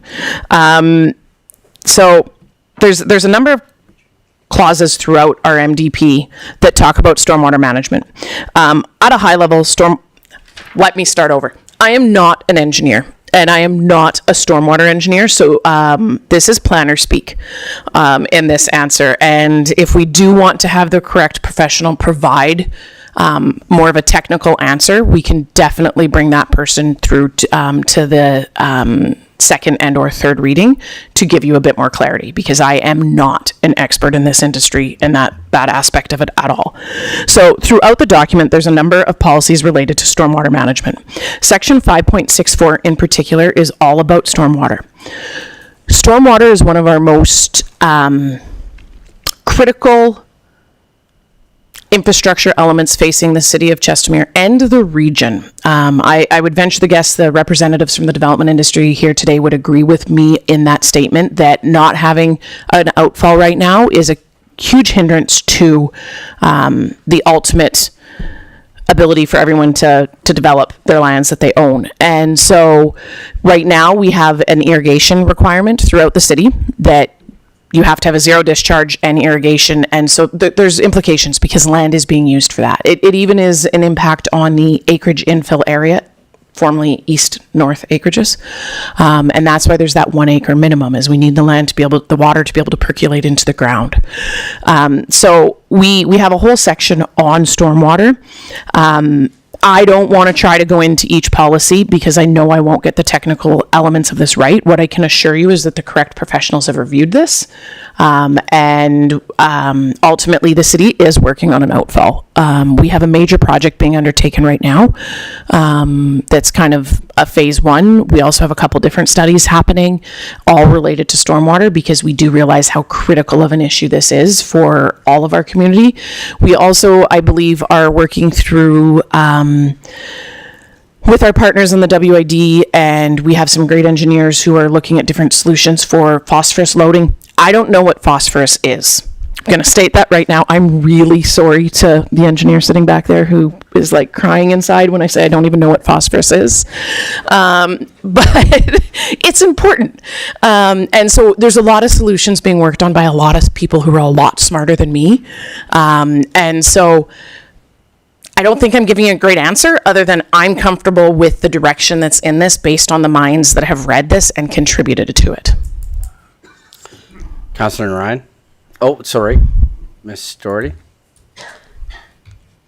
So there's a number of clauses throughout our MDP that talk about stormwater management. At a high level, let me start over. I am not an engineer, and I am not a stormwater engineer, so this is planner speak in this answer. And if we do want to have the correct professional provide more of a technical answer, we can definitely bring that person through to the second and or third reading to give you a bit more clarity, because I am not an expert in this industry and that aspect of it at all. So throughout the document, there's a number of policies related to stormwater management. Section 5.64 in particular is all about stormwater. Stormwater is one of our most critical infrastructure elements facing the city of Chestermere and the region. I would venture to guess the representatives from the development industry here today would agree with me in that statement, that not having an outfall right now is a huge hindrance to the ultimate ability for everyone to develop their lands that they own. And so right now we have an irrigation requirement throughout the city that you have to have a zero discharge and irrigation. And so there's implications because land is being used for that. It even is an impact on the acreage infill area formerly east-north acreages. And that's why there's that 1 acre minimum, is we need the land to be able, the water to be able to percolate into the ground. So we have a whole section on stormwater. I don't want to try to go into each policy because I know I won't get the technical elements of this right. What I can assure you is that the correct professionals have reviewed this. Ultimately, the city is working on an outfall. We have a major project being undertaken right now that's kind of a phase one. We also have a couple different studies happening, all related to stormwater, because we do realize how critical of an issue this is for all of our community. We also, I believe, are working through with our partners in the WID, and we have some great engineers who are looking at different solutions for phosphorus loading. I don't know what phosphorus is. I'm going to state that right now. I'm really sorry to the engineer sitting back there who is like crying inside when I say I don't even know what phosphorus is. But it's important. And so there's a lot of solutions being worked on by a lot of people who are a lot smarter than me. And so I don't think I'm giving you a great answer other than I'm comfortable with the direction that's in this based on the minds that have read this and contributed to it. Councillor Ryan? Oh, sorry. Ms. Doherty?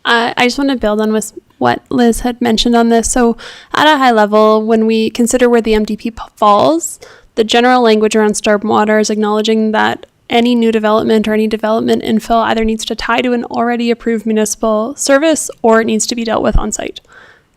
I just want to build on with what Liz had mentioned on this. So at a high level, when we consider where the MDP falls, the general language around stormwater is acknowledging that any new development or any development infill either needs to tie to an already approved municipal service or it needs to be dealt with on site.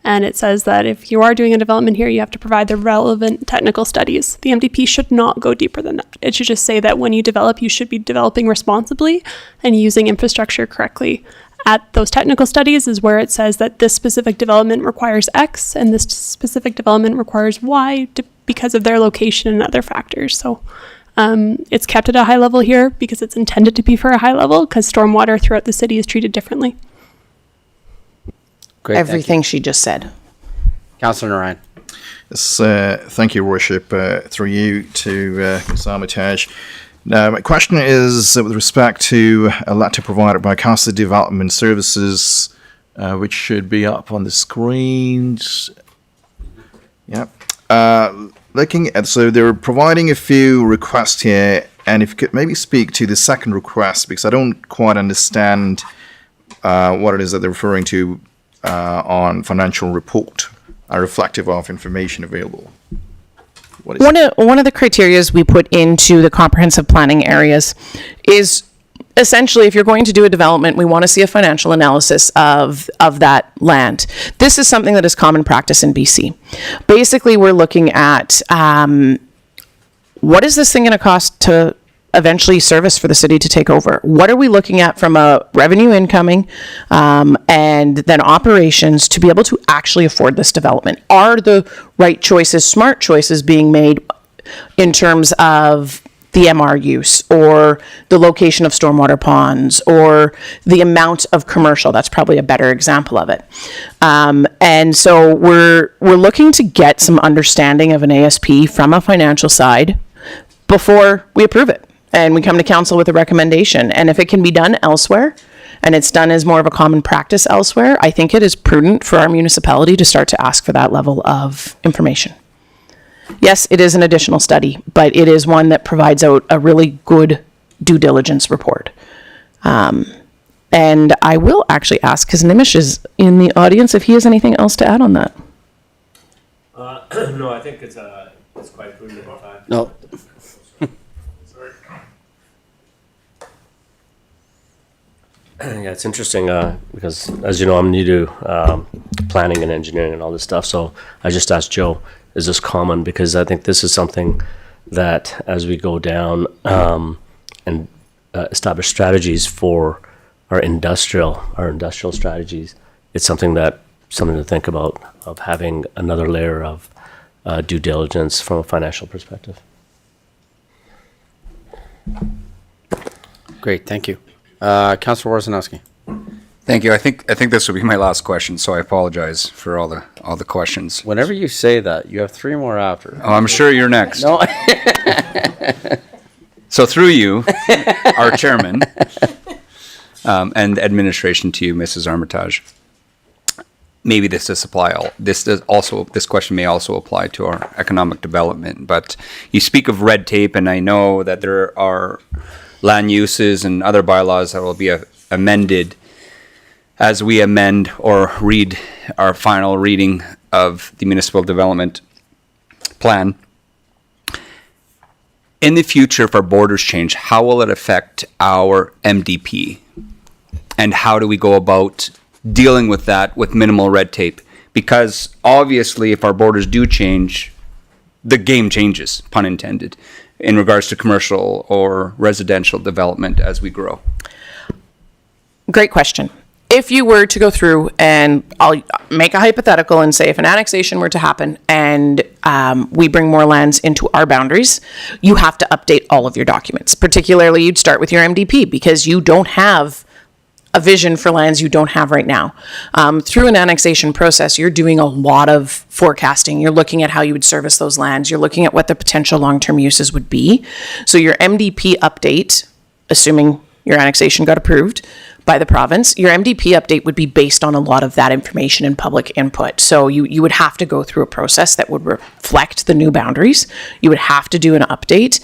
And it says that if you are doing a development here, you have to provide the relevant technical studies. The MDP should not go deeper than that. It should just say that when you develop, you should be developing responsibly and using infrastructure correctly. At those technical studies is where it says that this specific development requires X and this specific development requires Y because of their location and other factors. So it's kept at a high level here because it's intended to be for a high level because stormwater throughout the city is treated differently. Great, Everything she just said. Councillor Ryan? Yes, thank you, Worship. Through you to Ms. Armitage. Now, my question is with respect to a letter provided by Council Development Services, which should be up on the screens. Yep. Looking at, so they're providing a few requests here, and if you could maybe speak to the second request, because I don't quite understand what it is that they're referring to on financial report, reflective of information available. One of the criteria we put into the comprehensive planning areas is essentially, if you're going to do a development, we want to see a financial analysis of that land. This is something that is common practice in BC. Basically, we're looking at what is this thing going to cost to eventually service for the city to take over? What are we looking at from a revenue incoming and then operations to be able to actually afford this development? Are the right choices, smart choices being made in terms of the MR use or the location of stormwater ponds or the amount of commercial? That's probably a better example of it. And so we're looking to get some understanding of an ASP from a financial side before we approve it. And we come to council with a recommendation. And if it can be done elsewhere, and it's done as more of a common practice elsewhere, I think it is prudent for our municipality to start to ask for that level of information. Yes, it is an additional study, but it is one that provides out a really good due diligence report. And I will actually ask, because Nimish is in the audience, if he has anything else to add on that. No, I think it's quite prudent about that. No. Yeah, it's interesting because, as you know, I'm new to planning and engineering and all this stuff. So I just asked Joe, is this common? Because I think this is something that, as we go down and establish strategies for our industrial strategies, it's something to think about, of having another layer of due diligence from a financial perspective. Great, thank you. Councillor Worzanowski. Thank you. I think this will be my last question, so I apologize for all the questions. Whenever you say that, you have three more after. Oh, I'm sure you're next. No. So through you, our chairman, and administration to you, Mrs. Armitage. maybe this question may also apply to our economic development, but you speak of red tape, and I know that there are land uses and other bylaws that will be amended as we amend or read our final reading of the municipal development plan. In the future, if our borders change, how will it affect our MDP? And how do we go about dealing with that with minimal red tape? Because obviously, if our borders do change, the game changes, pun intended, in regards to commercial or residential development as we grow. Great question. If you were to go through, and I'll make a hypothetical and say if an annexation were to happen and we bring more lands into our boundaries, you have to update all of your documents. Particularly, you'd start with your MDP because you don't have a vision for lands you don't have right now. Through an annexation process, you're doing a lot of forecasting. You're looking at how you would service those lands. You're looking at what the potential long-term uses would be. So your MDP update, assuming your annexation got approved by the province, your MDP update would be based on a lot of that information and public input. So you would have to go through a process that would reflect the new boundaries. You would have to do an update.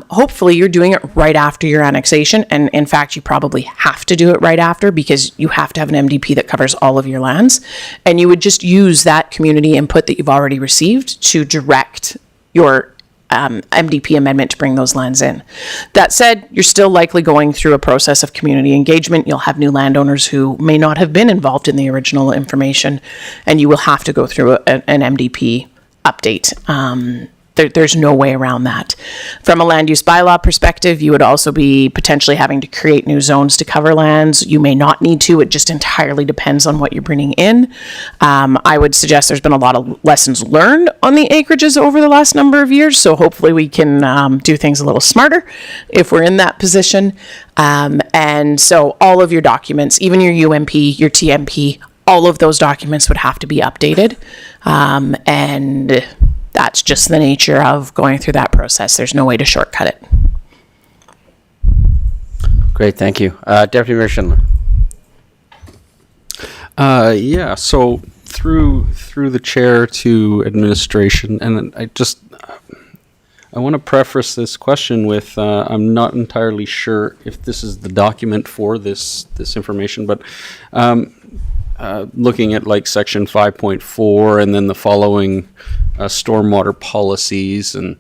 Hopefully you're doing it right after your annexation. And in fact, you probably have to do it right after because you have to have an MDP that covers all of your lands. And you would just use that community input that you've already received to direct your MDP amendment to bring those lands in. That said, you're still likely going through a process of community engagement. You'll have new landowners who may not have been involved in the original information, and you will have to go through an MDP update. There's no way around that. From a land use bylaw perspective, you would also be potentially having to create new zones to cover lands. You may not need to. It just entirely depends on what you're bringing in. I would suggest there's been a lot of lessons learned on the acreages over the last number of years, so hopefully we can do things a little smarter if we're in that position. And so all of your documents, even your UMP, your TMP, all of those documents would have to be updated. And that's just the nature of going through that process. There's no way to shortcut it. Great, thank you. Deputy Mayor Schindler. Yeah, so through the chair to administration, and I want to preface this question with I'm not entirely sure if this is the document for this information, but looking at like section 5.4 and then the following stormwater policies and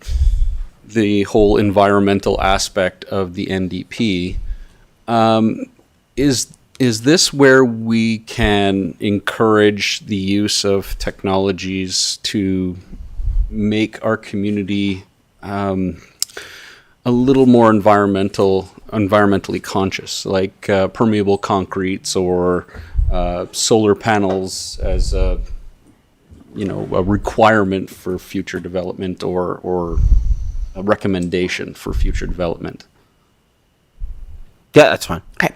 the whole environmental aspect of the NDP, is this where we can encourage the use of technologies to make our community a little more environmentally conscious, like permeable concretes or solar panels as a requirement for future development or a recommendation for future development? Yeah, that's fine. Okay.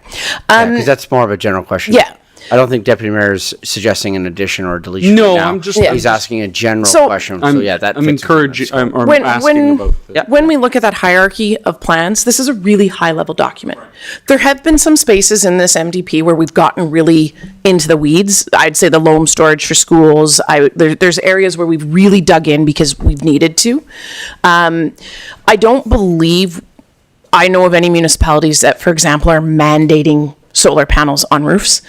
Because that's more of a general question. Yeah. I don't think Deputy Mayor is suggesting an addition or a deletion. No, right now. I'm just- He's asking a general question. So yeah, that I'm fits encouraging. within that. I'm asking about. When we look at that hierarchy of plans, this is a really high-level document. There have been some spaces in this MDP where we've gotten really into the weeds. I'd say the loam storage for schools. There's areas where we've really dug in because we've needed to. I don't believe I know of any municipalities that, for example, are mandating solar panels on roofs.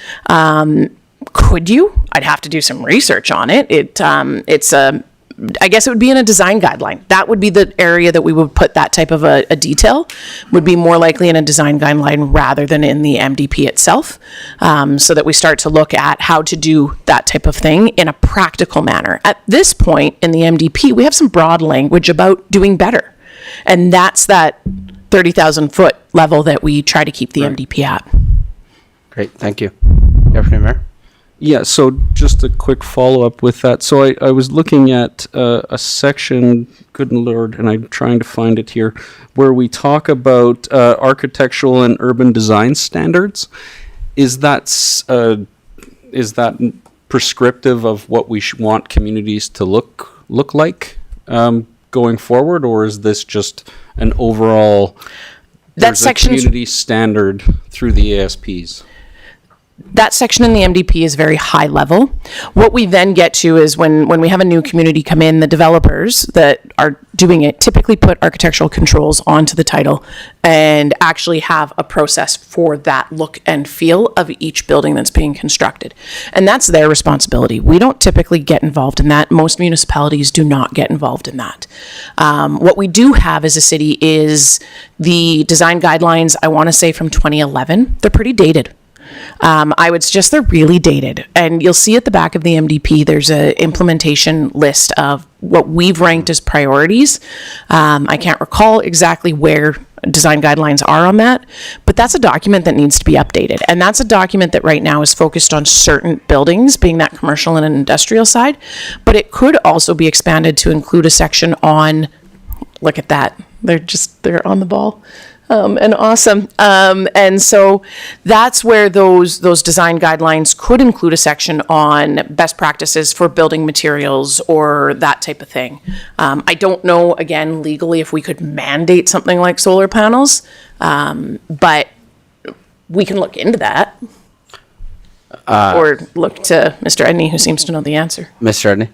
Could you? I'd have to do some research on it. I guess it would be in a design guideline. That would be the area that we would put that type of a detail, would be more likely in a design guideline rather than in the MDP itself, so that we start to look at how to do that type of thing in a practical manner. At this point in the MDP, we have some broad language about doing better. And that's that 30,000 foot level that we try to keep the MDP at. Great, thank you. Deputy Mayor? Yeah, so just a quick follow-up with that. So I was looking at a section, good lord, and I'm trying to find it here, where we talk about architectural and urban design standards. Is that prescriptive of what we want communities to look like going forward, or is this just an overall That section's community standard through the ASPs? that section in the MDP is very high level. What we then get to is when we have a new community come in, the developers that are doing it typically put architectural controls onto the title and actually have a process for that look and feel of each building that's being constructed. And that's their responsibility. We don't typically get involved in that. Most municipalities do not get involved in that. What we do have as a city is the design guidelines, I want to say from 2011. They're pretty dated. I would suggest they're really dated. And you'll see at the back of the MDP, there's an implementation list of what we've ranked as priorities. I can't recall exactly where design guidelines are on that, but that's a document that needs to be updated. And that's a document that right now is focused on certain buildings, being that commercial and an industrial side, but it could also be expanded to include a section on, look at that, they're on the ball. And awesome. And so that's where those design guidelines could include a section on best practices for building materials or that type of thing. I don't know, again, legally if we could mandate something like solar panels, but we can look into that. Or look to Mr. Edney, who seems to know the answer. Mr. Edney?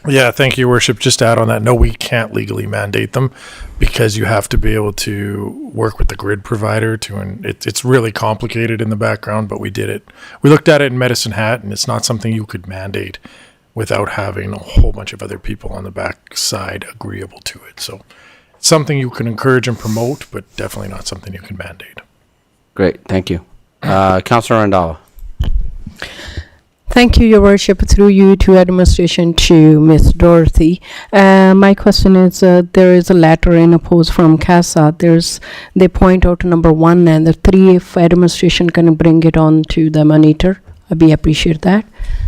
Yeah, thank you, Your Worship. Just to add on that, no, we can't legally mandate them because you have to be able to work with the grid provider and it's really complicated in the background, but we did it. We looked at it in Medicine Hat, and it's not something you could mandate without having a whole bunch of other people on the back side agreeable to it. So it's something you can encourage and promote, but definitely not something you can mandate. Great, thank you. Councilor Randall. Thank you, Your Worship, through you to administration to Ms. Dorothy. My question is, there is a letter in a post from CASA. They point out number 1 and the 3, if administration can bring it on to the monitor. I'd be appreciate that.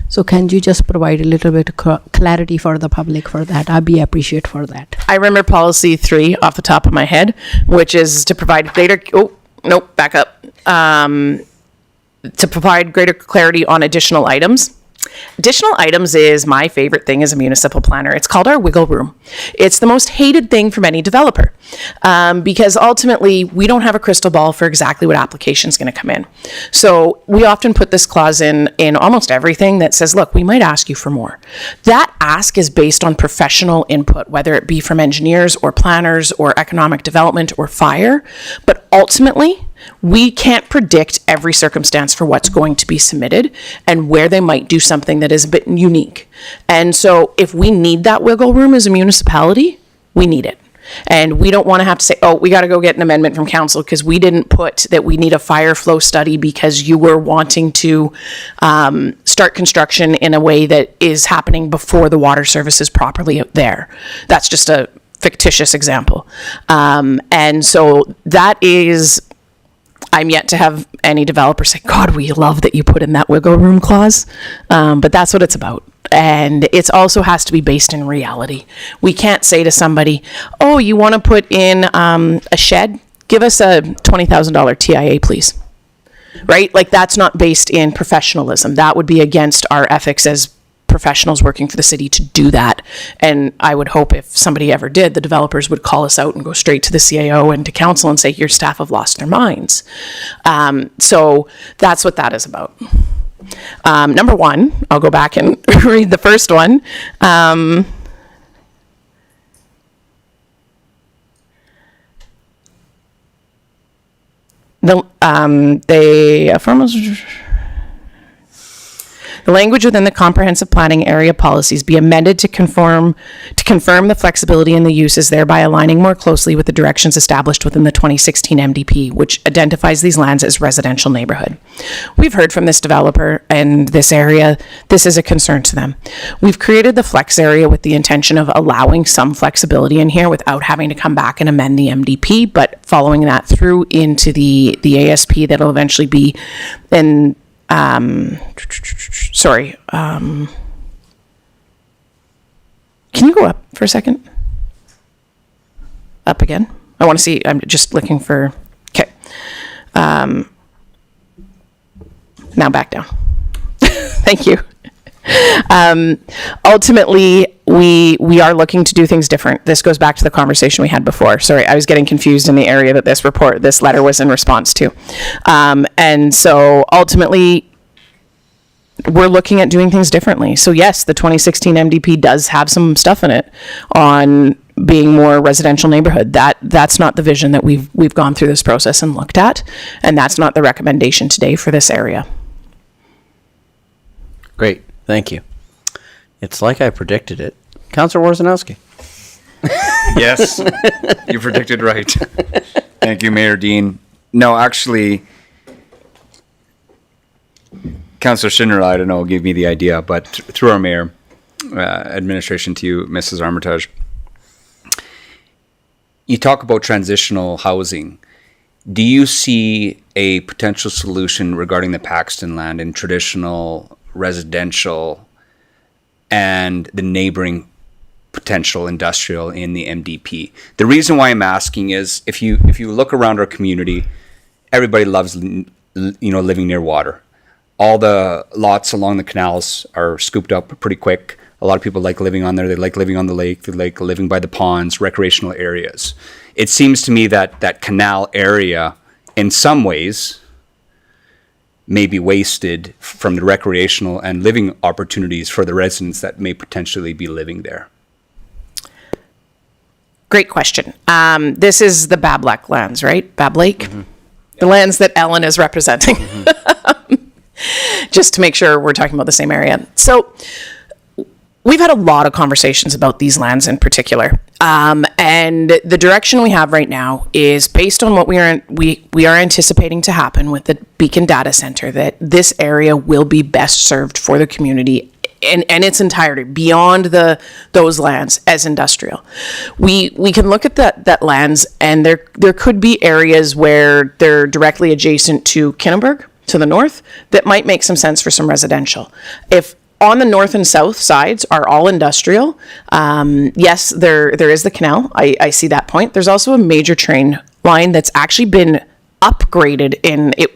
So can you just provide a little bit of clarity for the public for that? I'd be appreciate for that. I remember policy 3 off the top of my head, which is to provide greater, back up. To provide greater clarity on additional items. Additional items is my favorite thing as a municipal planner. It's called our wiggle room. It's the most hated thing from any developer because ultimately we don't have a crystal ball for exactly what application is going to come in. So we often put this clause in almost everything that says, look, we might ask you for more. That ask is based on professional input, whether it be from engineers or planners or economic development or fire. But ultimately, we can't predict every circumstance for what's going to be submitted and where they might do something that is a bit unique. And so if we need that wiggle room as a municipality, we need it. And we don't want to have to say, oh, we got to go get an amendment from council because we didn't put that we need a fire flow study because you were wanting to start construction in a way that is happening before the water service is properly there. That's just a fictitious example. And so that is... I'm yet to have any developer say, God, we love that you put in that wiggle room clause. But that's what it's about. And it also has to be based in reality. We can't say to somebody, oh, you want to put in a shed? Give us a $20,000 TIA, please. Right? Like that's not based in professionalism. That would be against our ethics as professionals working for the city to do that. And I would hope if somebody ever did, the developers would call us out and go straight to the CAO and to council and say, your staff have lost their minds. So that's what that is about. Number 1, I'll go back and read the first one. The language within the comprehensive planning area policies be amended to confirm the flexibility in the uses, thereby aligning more closely with the directions established within the 2016 MDP, which identifies these lands as residential neighborhood. We've heard from this developer and this area, this is a concern to them. We've created the flex area with the intention of allowing some flexibility in here without having to come back and amend the MDP, but following that through into the ASP that'll eventually be in can you go up for a second? Up again? I want to see, I'm just looking for, okay. Now back down. Thank you. Ultimately, we are looking to do things different. This goes back to the conversation we had before. Sorry, I was getting confused in the area that this letter was in response to. And so ultimately, we're looking at doing things differently. So yes, the 2016 MDP does have some stuff in it on being more residential neighborhood. That's not the vision that we've gone through this process and looked at, and that's not the recommendation today for this area. Great, thank you. It's like I predicted it. Councillor Worzanowski. Yes, you predicted right. Thank you, Mayor Dean. No, actually, Councillor Schindler, I don't know, gave me the idea, but through our mayor, administration to you, Mrs. Armitage, you talk about transitional housing. Do you see a potential solution regarding the Paxton land in traditional residential and the neighboring potential industrial in the MDP? The reason why I'm asking is if you look around our community, everybody loves living near water. All the lots along the canals are scooped up pretty quick. A lot of people like living on there. They like living on the lake. They like living by the ponds, recreational areas. It seems to me that that canal area, in some ways, may be wasted from the recreational and living opportunities for the residents that may potentially be living there. Great question. This is the Bablak lands, right? Bab Lake? Mm-hmm. The lands that Ellen is representing. Mm-hmm. Just to make sure we're talking about the same area. So we've had a lot of conversations about these lands in particular. And the direction we have right now is based on what we are anticipating to happen with the Beacon Data Center, that this area will be best served for the community in its entirety, beyond those lands as industrial. We can look at that lands, and there could be areas where they're directly adjacent to Kinneberg to the north that might make some sense for some residential. If on the north and south sides are all industrial, yes, there is the canal. I see that point. There's also a major train line that's actually been upgraded in it.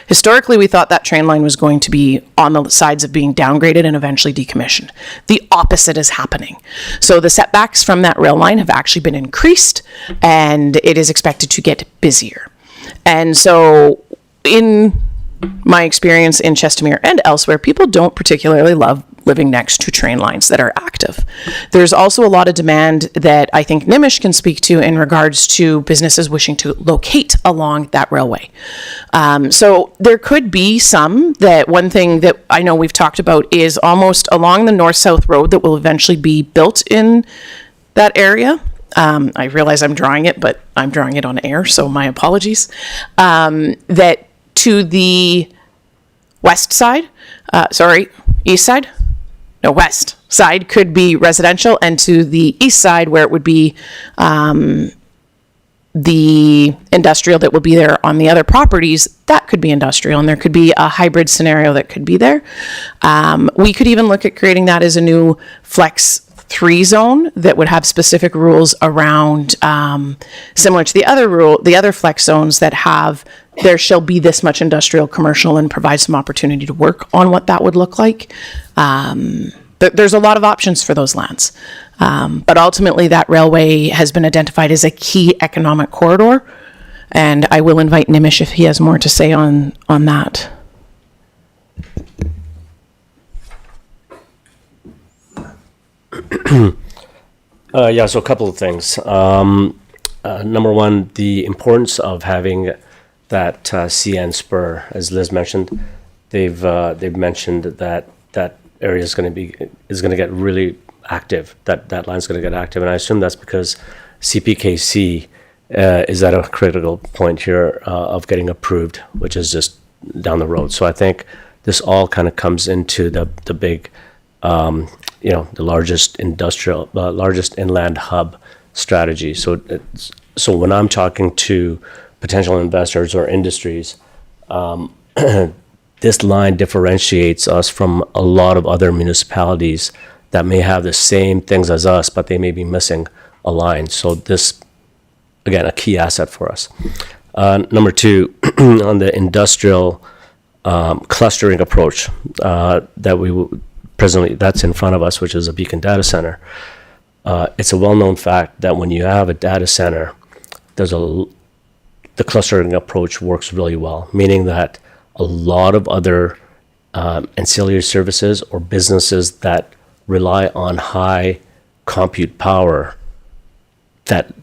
Historically, we thought that train line was going to be on the sides of being downgraded and eventually decommissioned. The opposite is happening. So the setbacks from that rail line have actually been increased, and it is expected to get busier. And so in my experience in Chestermere and elsewhere, people don't particularly love living next to train lines that are active. There's also a lot of demand that I think Nimish can speak to in regards to businesses wishing to locate along that railway. So there could be some that one thing that I know we've talked about is almost along the north-south road that will eventually be built in that area. I realize I'm drawing it, but I'm drawing it on air, so my apologies. That to the west side, east side? No, west side could be residential, and to the east side where it would be the industrial that will be there on the other properties, that could be industrial, and there could be a hybrid scenario that could be there. We could even look at creating that as a new Flex 3 zone that would have specific rules around, similar to the other flex zones that have, there shall be this much industrial, commercial, and provide some opportunity to work on what that would look like. There's a lot of options for those lands. But ultimately that railway has been identified as a key economic corridor. And I will invite Nimish if he has more to say on that. Yeah, so a couple of things. Number one, the importance of having that CN spur, as Liz mentioned. They've mentioned that area is going to get really active. That line's going to get active, and I assume that's because CPKC is at a critical point here of getting approved, which is just down the road. So I think this all kind of comes into the big, the largest largest inland hub strategy. So when I'm talking to potential investors or industries, this line differentiates us from a lot of other municipalities that may have the same things as us, but they may be missing a line. So this, again, a key asset for us. Number two, on the industrial clustering approach that we presently that's in front of us, which is a Beacon data center. It's a well-known fact that when you have a data center, the clustering approach works really well, meaning that a lot of other ancillary services or businesses that rely on high compute power, that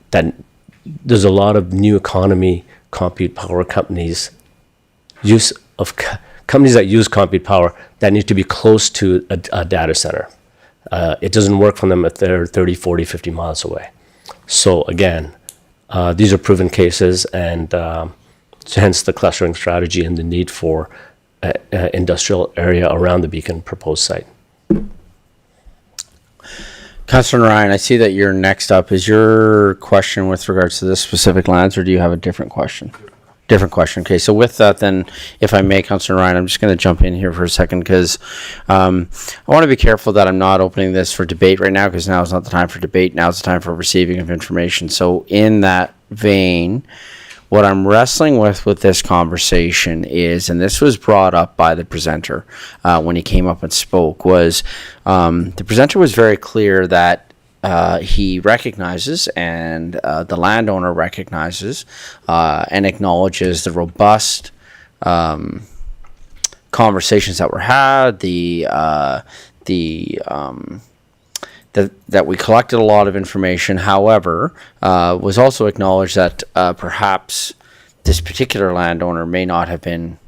there's a lot of new economy compute power companies companies that use compute power that need to be close to a data center. It doesn't work for them if they're 30, 40, 50 miles away. So again, these are proven cases, and hence the clustering strategy and the need for industrial area around the Beacon proposed site. Councillor Ryan, I see that you're next up. Is your question with regards to this specific lands, or do you have a different question? Different question. Okay, so with that, then, if I may, Councillor Ryan, I'm just going to jump in here for a second, because I want to be careful that I'm not opening this for debate right now, because now is not the time for debate. Now is the time for receiving of information. So in that vein, what I'm wrestling with this conversation is, and this was brought up by the presenter when he came up and spoke, was the presenter was very clear that he recognizes, and the landowner recognizes and acknowledges the robust conversations that were had, that we collected a lot of information. However, was also acknowledged that perhaps this particular landowner may not have been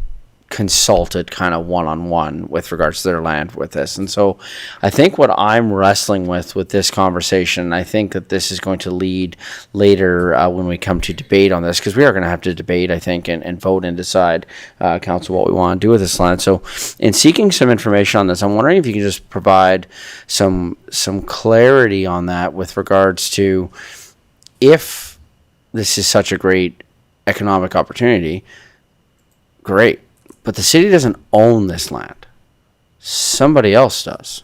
consulted kind of one-on-one with regards to their land with this. And so I think what I'm wrestling with this conversation, I think that this is going to lead later when we come to debate on this, because we are going to have to debate, I think, and vote and decide, council, what we want to do with this land. So in seeking some information on this, I'm wondering if you can just provide some clarity on that with regards to, if this is such a great economic opportunity, great. But the city doesn't own this land. Somebody else does.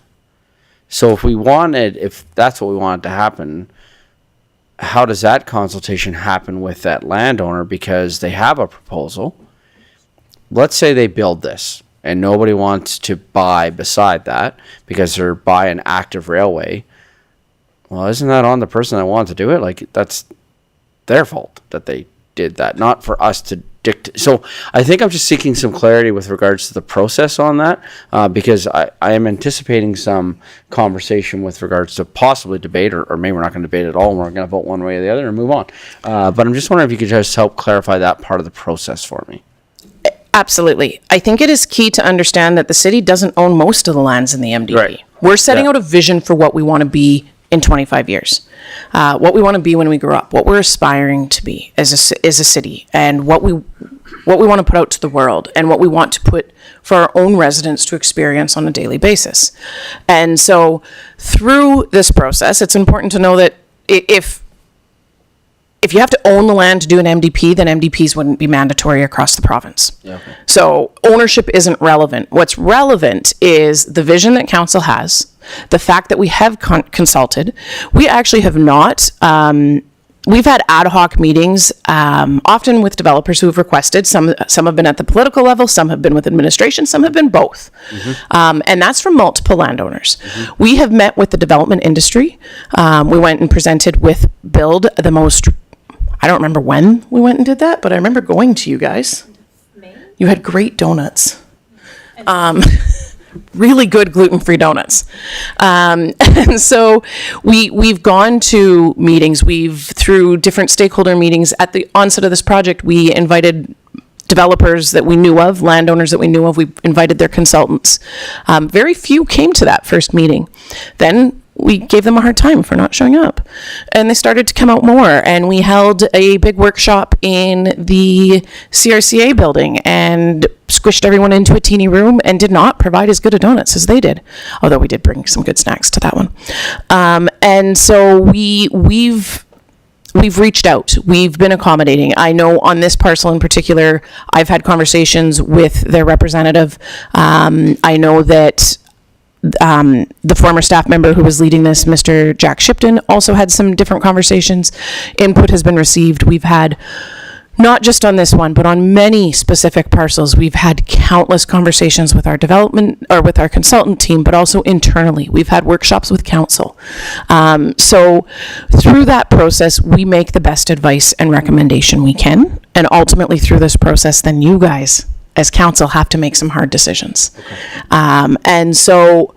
So if that's what we wanted to happen, how does that consultation happen with that landowner? Because they have a proposal. Let's say they build this and nobody wants to buy beside that because they're by an active railway. Well, isn't that on the person that wanted to do it? Like, that's their fault that they did that, not for us to dictate. So I think I'm just seeking some clarity with regards to the process on that, because I am anticipating some conversation with regards to possibly debate, or maybe we're not going to debate at all and we're going to vote one way or the other and move on. But I'm just wondering if you could just help clarify that part of the process for me. Absolutely. I think it is key to understand that the city doesn't own most of the lands in the MDP. Right. We're setting out a vision for what we want to be in 25 years, what we want to be when we grow up, what we're aspiring to be as a city, and what we want to put out to the world, and what we want to put for our own residents to experience on a daily basis. And so through this process, it's important to know that if you have to own the land to do an MDP, then MDPs wouldn't be mandatory across the province. Yeah, okay. So ownership isn't relevant. What's relevant is the vision that council has, the fact that we have consulted. We actually have not. We've had ad hoc meetings, often with developers who have requested. Some have been at the political level, some have been with administration, some have been both. Mm-hmm. And that's from multiple landowners. Mm-hmm. We have met with the development industry. We went and presented with Build, the most, I don't remember when we went and did that, but I remember going to you guys. You had great donuts. Really good gluten-free donuts. And so we've gone to meetings. Through different stakeholder meetings at the onset of this project, we invited developers that we knew of, landowners that we knew of. We invited their consultants. Very few came to that first meeting. Then we gave them a hard time for not showing up. And they started to come out more. And we held a big workshop in the CRCA building and squished everyone into a teeny room and did not provide as good a donuts as they did. Although we did bring some good snacks to that one. And so we've reached out. We've been accommodating. I know on this parcel in particular, I've had conversations with their representative. I know that the former staff member who was leading this, Mr. Jack Shipton, also had some different conversations. Input has been received. We've had not just on this one, but on many specific parcels, we've had countless conversations with our development or with our consultant team, but also internally. We've had workshops with council. So through that process, we make the best advice and recommendation we can. And ultimately through this process, then you guys as council have to make some hard decisions. And so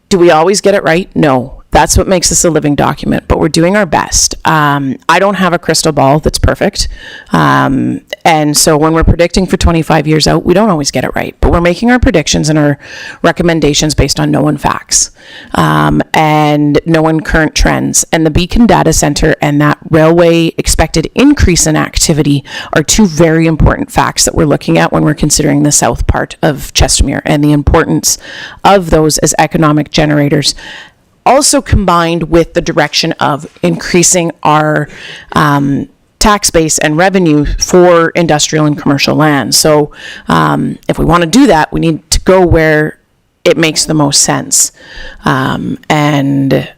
do we always get it right? No. That's what makes this a living document, but we're doing our best. I don't have a crystal ball that's perfect. And so when we're predicting for 25 years out, we don't always get it right, but we're making our predictions and our recommendations based on known facts and known current trends. And the Beacon Data Center and that railway expected increase in activity are two very important facts that we're looking at when we're considering the south part of Chestermere and the importance of those as economic generators. Also combined with the direction of increasing our tax base and revenue for industrial and commercial land. So if we want to do that, we need to go where it makes the most sense. And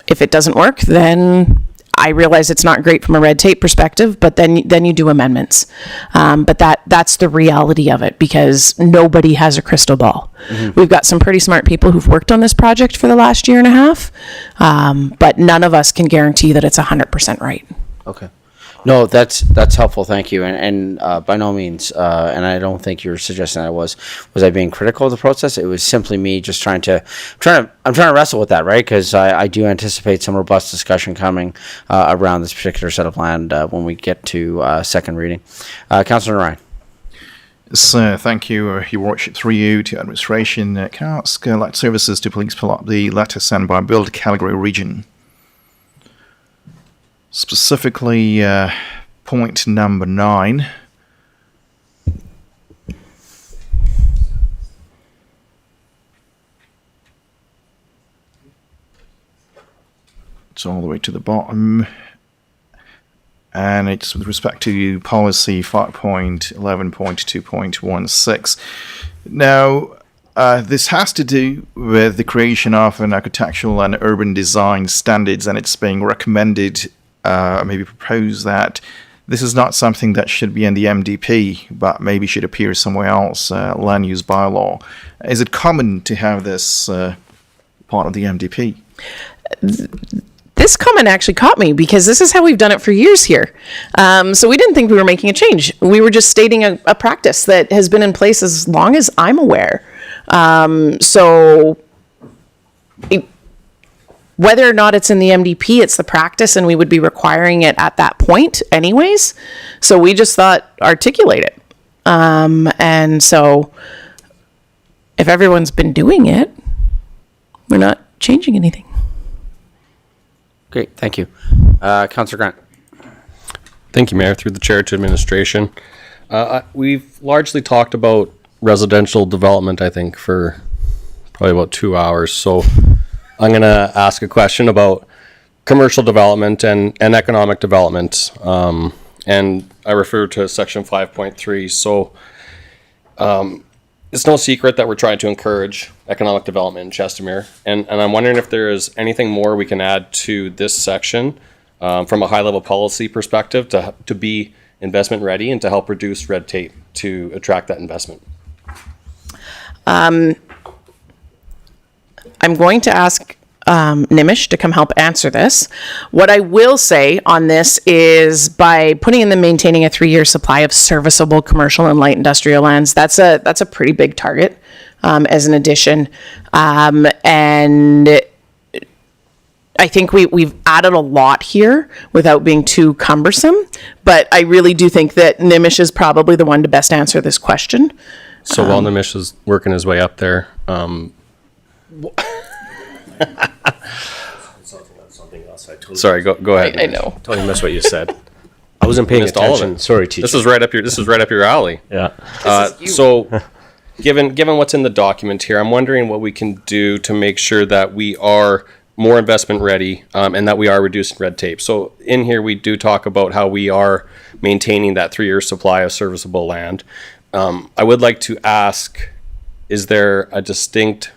if it doesn't work, then I realize it's not great from a red tape perspective, but then you do amendments. But that's the reality of it, because nobody has a crystal ball. Mm-hmm. We've got some pretty smart people who've worked on this project for the last year and a half, but none of us can guarantee that it's 100% right. Okay. No, that's helpful. Thank you. And by no means, and I don't think you're suggesting I was I being critical of the process. It was simply me just trying to wrestle with that, right? Because I do anticipate some robust discussion coming around this particular set of land when we get to second reading. Councillor Ryan. So, thank you, Your Worship. Through you to administration, can I ask Light Services to please pull up the letter sent by Bill to Calgary Region? Specifically, point number 9. It's all the way to the bottom. And it's with respect to policy 5.11.2.16. Now, this has to do with the creation of an architectural and urban design standards, and it's being recommended, maybe proposed, that this is not something that should be in the MDP, but maybe should appear somewhere else, land use bylaw. Is it common to have this part of the MDP? This comment actually caught me because this is how we've done it for years here. So we didn't think we were making a change. We were just stating a practice that has been in place as long as I'm aware. Whether or not it's in the MDP, it's the practice, and we would be requiring it at that point anyways. So we just thought, articulate it. And so if everyone's been doing it, we're not changing anything. Great, thank you. Councillor Grant. Thank you, Mayor. Through the chair to administration. We've largely talked about residential development, I think, for probably about 2 hours. So I'm going to ask a question about commercial development and economic development. And I refer to section 5.3. So it's no secret that we're trying to encourage economic development in Chestermere. And I'm wondering if there is anything more we can add to this section from a high-level policy perspective to be investment ready and to help reduce red tape to attract that investment. I'm going to ask Nimish to come help answer this. What I will say on this is by putting in the maintaining a 3-year supply of serviceable commercial and light industrial lands, that's a pretty big target as an addition. And I think we've added a lot here without being too cumbersome, but I really do think that Nimish is probably the one to best answer this question. So while Nimish is working his way up there, sorry, go ahead. I know. Totally missed what you said. I wasn't paying Missed all of attention. it. Sorry, teacher. This is right up your alley. Yeah. So given what's in the document here, I'm wondering what we can do to make sure that we are more investment ready and that we are reducing red tape. So in here, we do talk about how we are maintaining that 3-year supply of serviceable land. I would like to ask, is there a distinct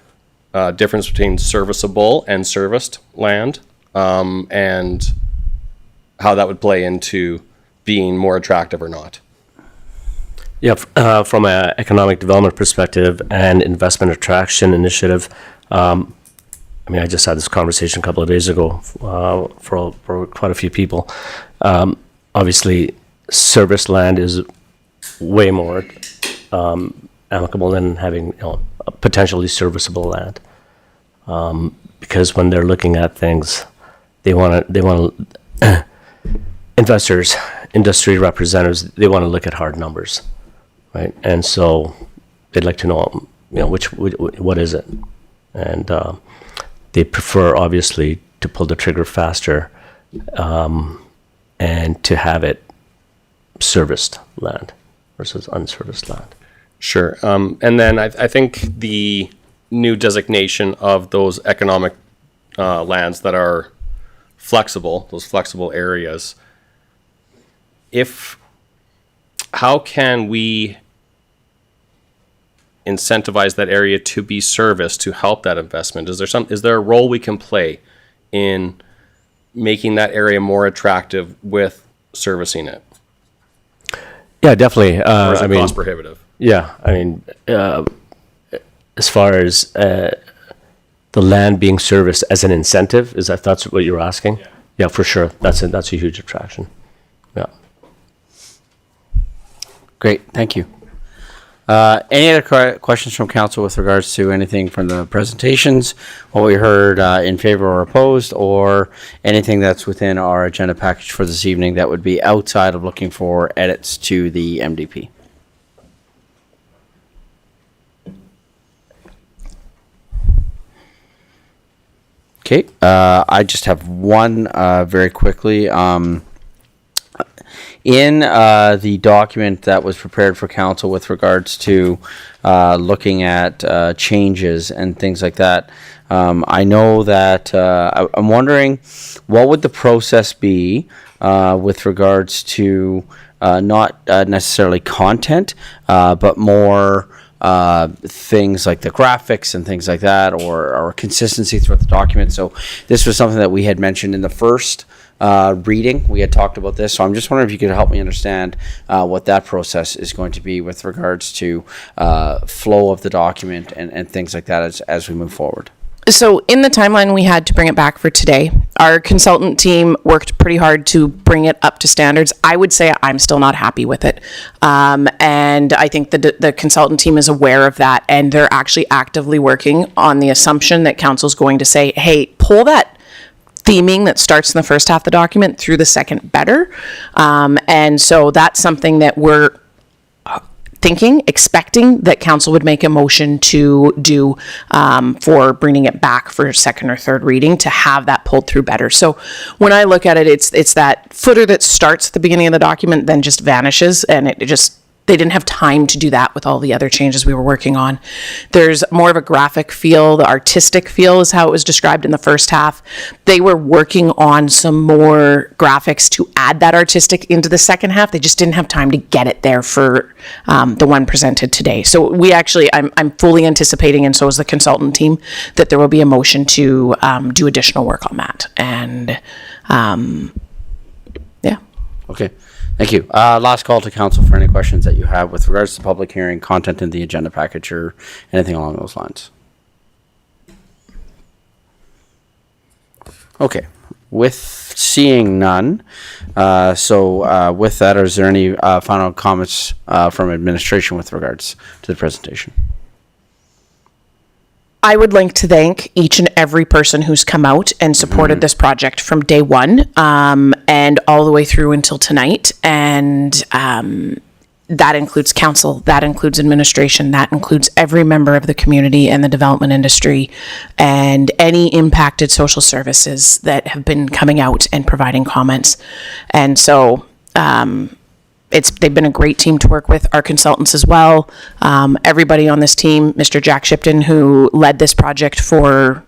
difference between serviceable and serviced land, and how that would play into being more attractive or not? Yeah, from an economic development perspective and investment attraction initiative, I mean, I just had this conversation a couple of days ago for quite a few people. Obviously, service land is way more amicable than having potentially serviceable land, because when they're looking at things, they want to investors, industry representatives, they want to look at hard numbers, right? And so they'd like to know, which what is it, and they prefer, obviously, to pull the trigger faster and to have it serviced land versus unserviced land. Sure. And then I think the new designation of those economic lands that are flexible, those flexible areas, how can we incentivize that area to be serviced to help that investment? Is there a role we can play in making that area more attractive with servicing it? Yeah, definitely. Or is it cost prohibitive? Yeah, I mean, as far as the land being serviced as an incentive, that's what you're asking? Yeah, for sure. That's a huge attraction. Yeah. Great, thank you. Any other questions from council with regards to anything from the presentations, what we heard in favor or opposed, or anything that's within our agenda package for this evening that would be outside of looking for edits to the MDP? Okay, I just have one very quickly. In the document that was prepared for council with regards to looking at changes and things like that, I know that I'm wondering what would the process be with regards to not necessarily content, but more things like the graphics and things like that, or consistency throughout the document. So this was something that we had mentioned in the first reading. We had talked about this, so I'm just wondering if you could help me understand what that process is going to be with regards to flow of the document and things like that as we move forward. So in the timeline we had to bring it back for today, our consultant team worked pretty hard to bring it up to standards. I would say I'm still not happy with it. And I think the consultant team is aware of that, and they're actually actively working on the assumption that council's going to say, hey, pull that theming that starts in the first half of the document through the second better. And so that's something that we're expecting that council would make a motion to do for bringing it back for second or third reading to have that pulled through better. So when I look at it, it's that footer that starts at the beginning of the document, then just vanishes, and they didn't have time to do that with all the other changes we were working on. There's more of a graphic feel. The artistic feel is how it was described in the first half. They were working on some more graphics to add that artistic into the second half. They just didn't have time to get it there for the one presented today. So we actually, I'm fully anticipating, and so is the consultant team, that there will be a motion to do additional work on that. And yeah. Okay. Thank you. Last call to council for any questions that you have with regards to public hearing, content in the agenda package, or anything along those lines. Okay. With seeing none, with that, is there any final comments from administration with regards to the presentation? I would like to thank each and every person who's come out and supported this project from day one and all the way through until tonight. And that includes council, that includes administration, that includes every member of the community and the development industry, and any impacted social services that have been coming out and providing comments. And so they've been a great team to work with, our consultants as well. Everybody on this team, Mr. Jack Shipton, who led this project for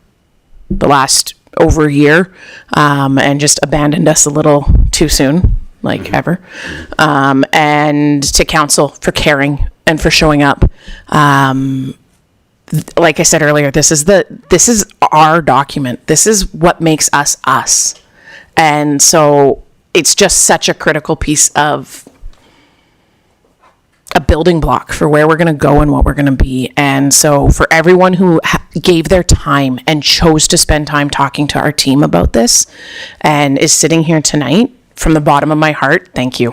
the last over a year, and just abandoned us a little too soon, ever. And to council for caring and for showing up. Like I said earlier, this is our document. This is what makes us us. And so it's just such a critical piece of a building block for where we're going to go and what we're going to be. And so for everyone who gave their time and chose to spend time talking to our team about this and is sitting here tonight, from the bottom of my heart, thank you.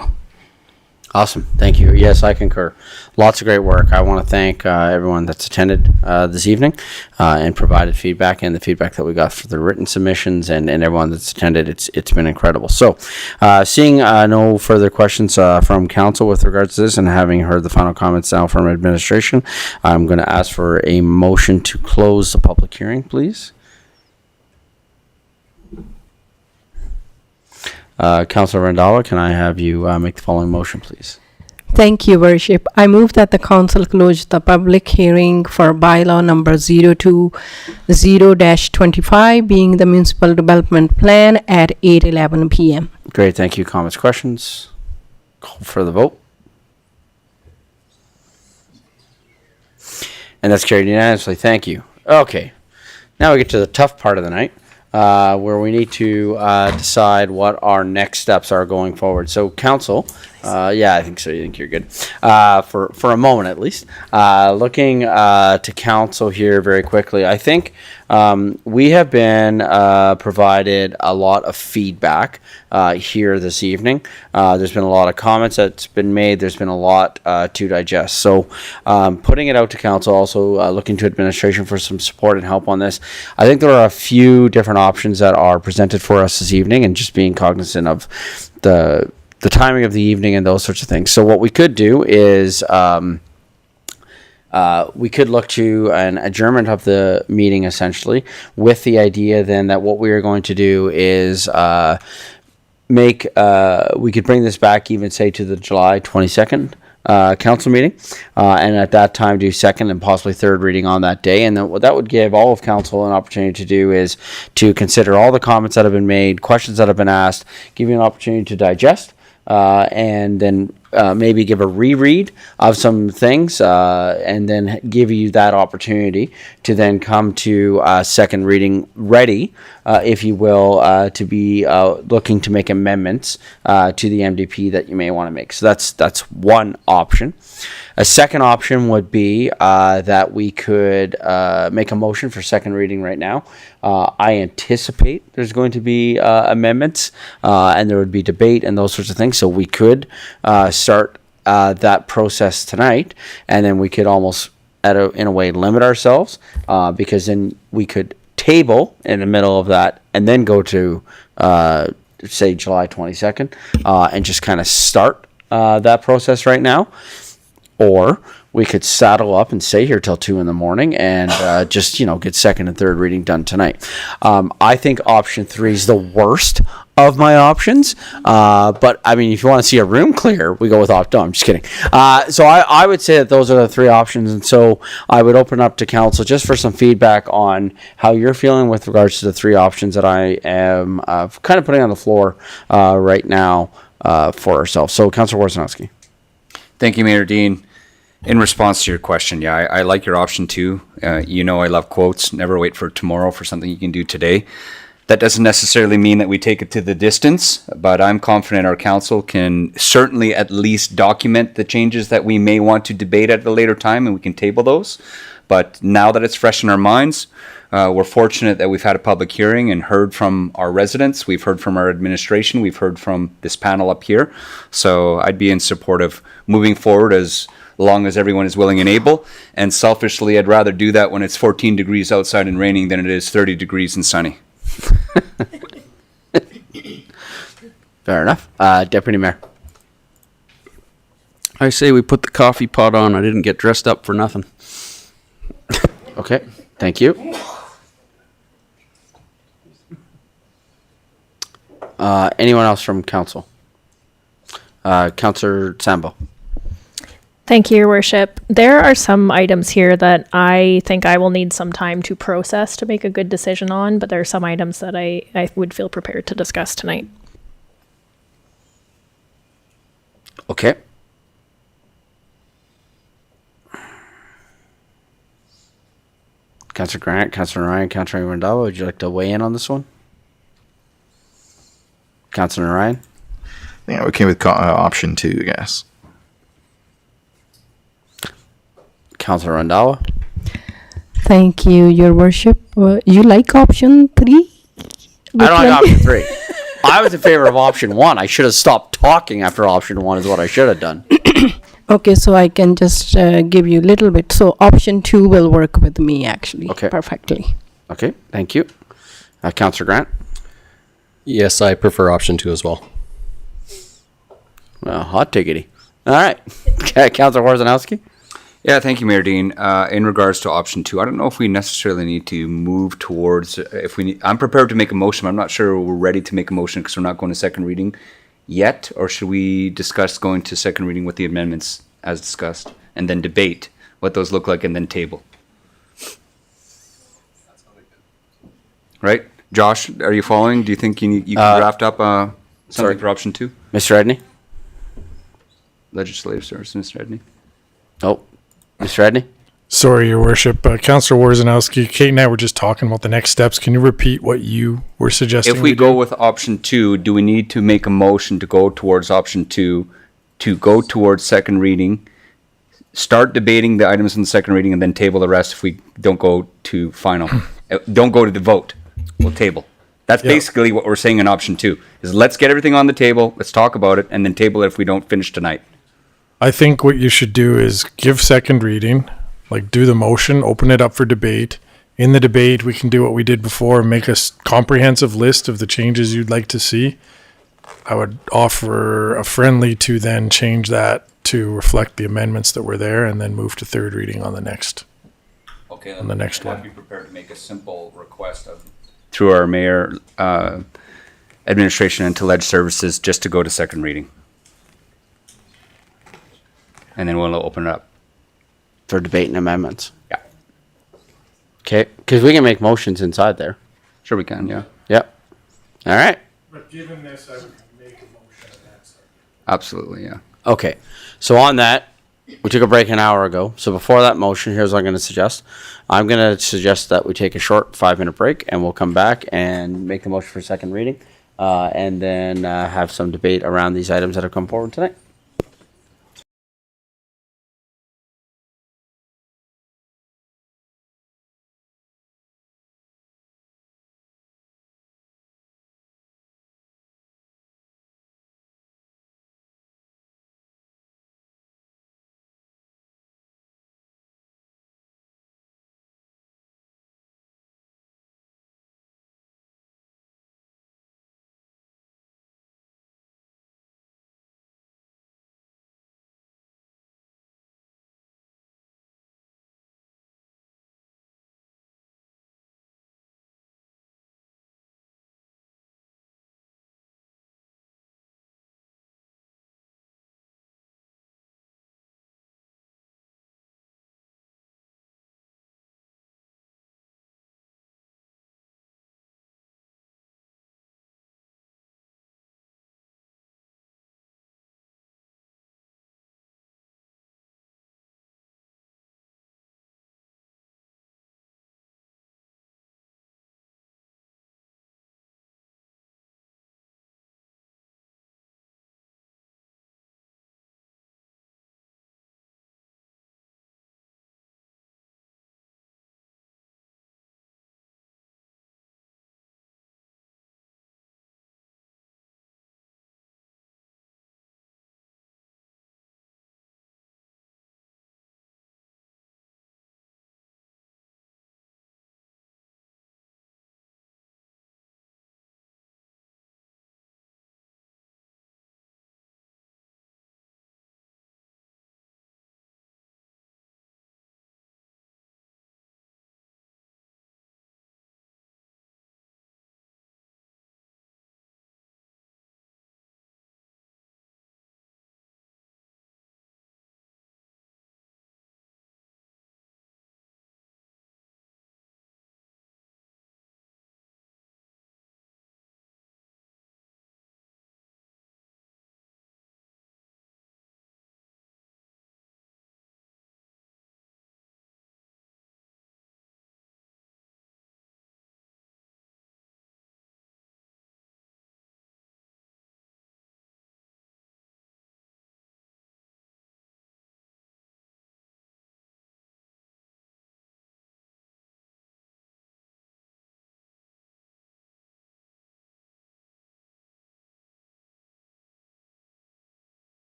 Awesome. Thank you. Yes, I concur. Lots of great work. I want to thank everyone that's attended this evening and provided feedback, and the feedback that we got for the written submissions and everyone that's attended. It's been incredible. So seeing no further questions from council with regards to this, and having heard the final comments now from administration, I'm going to ask for a motion to close the public hearing, please. Councilor Randhawa, can I have you make the following motion, please? Thank you, Worship. I move that the council close the public hearing for bylaw number 020-25, being the municipal development plan, at 8:11 p.m. Great, thank you. Comments, questions? Call for the vote. And that's carried unanimously. Thank you. Okay, now we get to the tough part of the night, where we need to decide what our next steps are going forward. So, council, yeah, I think so. You think you're good for a moment at least. Looking to council here very quickly, I think we have been provided a lot of feedback here this evening. There's been a lot of comments that's been made. There's been a lot to digest. So putting it out to council, also looking to administration for some support and help on this. I think there are a few different options that are presented for us this evening, and just being cognizant of the timing of the evening and those sorts of things. So what we could do is we could look to an adjournment of the meeting, essentially, with the idea then that what we are going to do is we could bring this back, even say, to the July 22nd council meeting, and at that time do second and possibly third reading on that day. And then what that would give all of council an opportunity to do is to consider all the comments that have been made, questions that have been asked, give you an opportunity to digest, and then maybe give a reread of some things, and then give you that opportunity to then come to second reading ready, if you will, to be looking to make amendments to the MDP that you may want to make. So that's one option. A second option would be that we could make a motion for second reading right now. I anticipate there's going to be amendments, and there would be debate and those sorts of things. So we could start that process tonight, and then we could almost, in a way, limit ourselves, because then we could table in the middle of that and then go to, say, July 22nd, and just kind of start that process right now. Or we could saddle up and stay here till 2 a.m. and just, get second and third reading done tonight. I think option 3 is the worst of my options. But I mean, if you want to see a room clear, we go with option. No, I'm just kidding. So I would say that those are the 3 options. And so I would open up to council just for some feedback on how you're feeling with regards to the 3 options that I am kind of putting on the floor right now for ourselves. So Councilor Worzynowski. Thank you, Mayor Dean. In response to your question, yeah, I like your option 2. I love quotes. Never wait for tomorrow for something you can do today. That doesn't necessarily mean that we take it to the distance, but I'm confident our council can certainly at least document the changes that we may want to debate at a later time, and we can table those. But now that it's fresh in our minds, we're fortunate that we've had a public hearing and heard from our residents. We've heard from our administration. We've heard from this panel up here. So I'd be in support of moving forward as long as everyone is willing and able. And selfishly, I'd rather do that when it's 14 degrees outside and raining than it is 30 degrees and sunny. Fair enough. Deputy Mayor. I say we put the coffee pot on. I didn't get dressed up for nothing. Okay, thank you. Anyone else from council? Councillor Sambo. Thank you, Your Worship. There are some items here that I think I will need some time to process to make a good decision on, but there are some items that I would feel prepared to discuss tonight. Okay. Councillor Grant, Councillor Ryan, Councillor Randhawa, would you like to weigh in on this one? Councillor Ryan? think I'm okay with option 2, I guess. Councillor Randhawa? Thank you, Your Worship. You like option 3? I don't like option 3. I was in favor of option 1. I should have stopped talking after option 1 is what I should have done. Okay, so I can just give you a little bit. So option 2 will work with me actually perfectly. Okay, thank you. Councillor Grant? Yes, I prefer option 2 as well. Well, hot tickety. All right. Councillor Warzanowski? Yeah, thank you, Mayor Dean. In regards to option 2, I don't know if we necessarily need to move towards, I'm prepared to make a motion. I'm not sure we're ready to make a motion because we're not going to second reading yet, or should we discuss going to second reading with the amendments as discussed and then debate what those look like and then table? Right? Josh, are you following? Do you think you can draft up something for option 2? Mr. Edney? Legislative Service, Mr. Edney. Oh, Mr. Edney? Sorry, Your Worship. Councillor Warzanowski, Kate and I were just talking about the next steps. Can you repeat what you were suggesting? If we go with option 2, do we need to make a motion to go towards option 2, to go towards second reading, start debating the items in the second reading, and then table the rest if we don't go to final? Don't go to the vote. We'll table. That's basically what we're saying in option 2, is let's get everything on the table, let's talk about it, and then table it if we don't finish tonight. I think what you should do is give second reading, like do the motion, open it up for debate. In the debate, we can do what we did before, make a comprehensive list of the changes you'd like to see. I would offer a friendly to then change that to reflect the amendments that were there and then move to third reading on the next. Okay, on the next one. I'd be prepared to make a simple request through our mayor, administration, and to Ledge Services just to go to second reading. And then we'll open it up. For debate and amendments. Yeah. Okay, because we can make motions inside there. Sure we can, yeah. Yep. All right. But given this, I would make a motion on that side. Absolutely, yeah. Okay, so on that, we took a break an hour ago. So before that motion, here's what I'm going to suggest. I'm going to suggest that we take a short 5-minute break, and we'll come back and make the motion for second reading, and then have some debate around these items that have come forward tonight.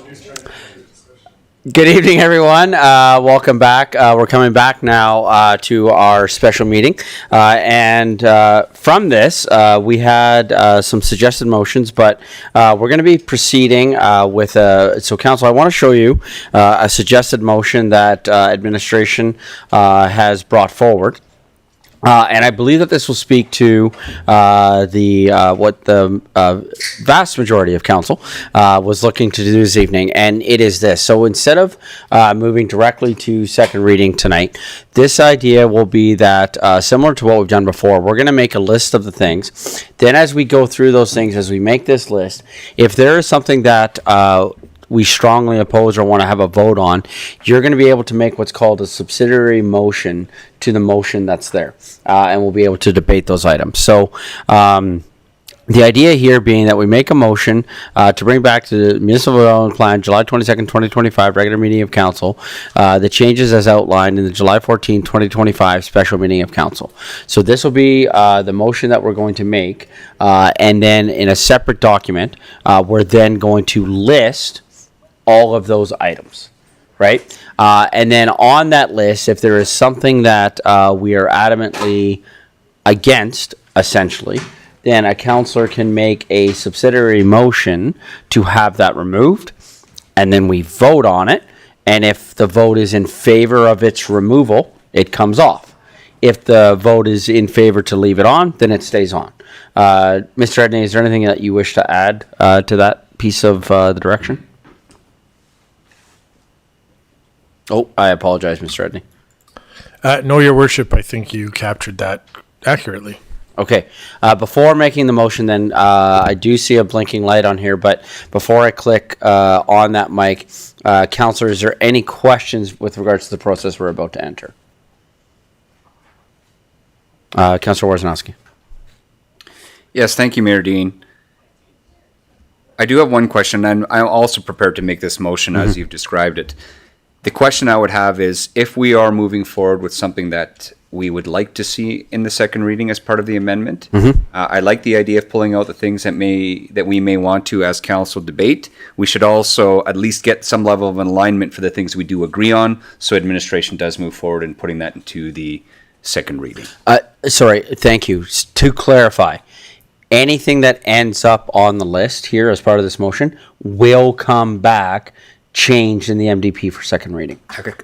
Good evening, everyone. Welcome back. We're coming back now to our special meeting. And from this, we had some suggested motions, but we're going to be proceeding with so council, I want to show you a suggested motion that administration has brought forward. And I believe that this will speak to what the vast majority of council was looking to do this evening, and it is this. So instead of moving directly to second reading tonight, this idea will be that similar to what we've done before, we're going to make a list of the things. Then as we go through those things, as we make this list, if there is something that we strongly oppose or want to have a vote on, you're going to be able to make what's called a subsidiary motion to the motion that's there, and we'll be able to debate those items. So the idea here being that we make a motion to bring back to the Municipal Development Plan, July 22nd, 2025, regular meeting of council, the changes as outlined in the July 14, 2025 special meeting of council. So this will be the motion that we're going to make, and then in a separate document, we're then going to list all of those items, right? And then on that list, if there is something that we are adamantly against, essentially, then a councillor can make a subsidiary motion to have that removed, and then we vote on it. And if the vote is in favor of its removal, it comes off. If the vote is in favor to leave it on, then it stays on. Mr. Edney, is there anything that you wish to add to that piece of the direction? Oh, I apologize, Mr. Edney. No, Your Worship, I think you captured that accurately. Okay. Before making the motion, then, I do see a blinking light on here, but before I click on that mic, Councillor, is there any questions with regards to the process we're about to enter? Councillor Worzanowski. Yes, thank you, Mayor Dean. I do have one question, and I'm also prepared to make this motion as you've described it. The question I would have is, if we are moving forward with something that we would like to see in the second reading as part of the amendment, I like the idea of pulling out the things that we may want to, as council, debate. We should also at least get some level of alignment for the things we do agree on, so administration does move forward in putting that into the second reading. Sorry, thank you. To clarify, anything that ends up on the list here as part of this motion will come back changed in the MDP for second reading.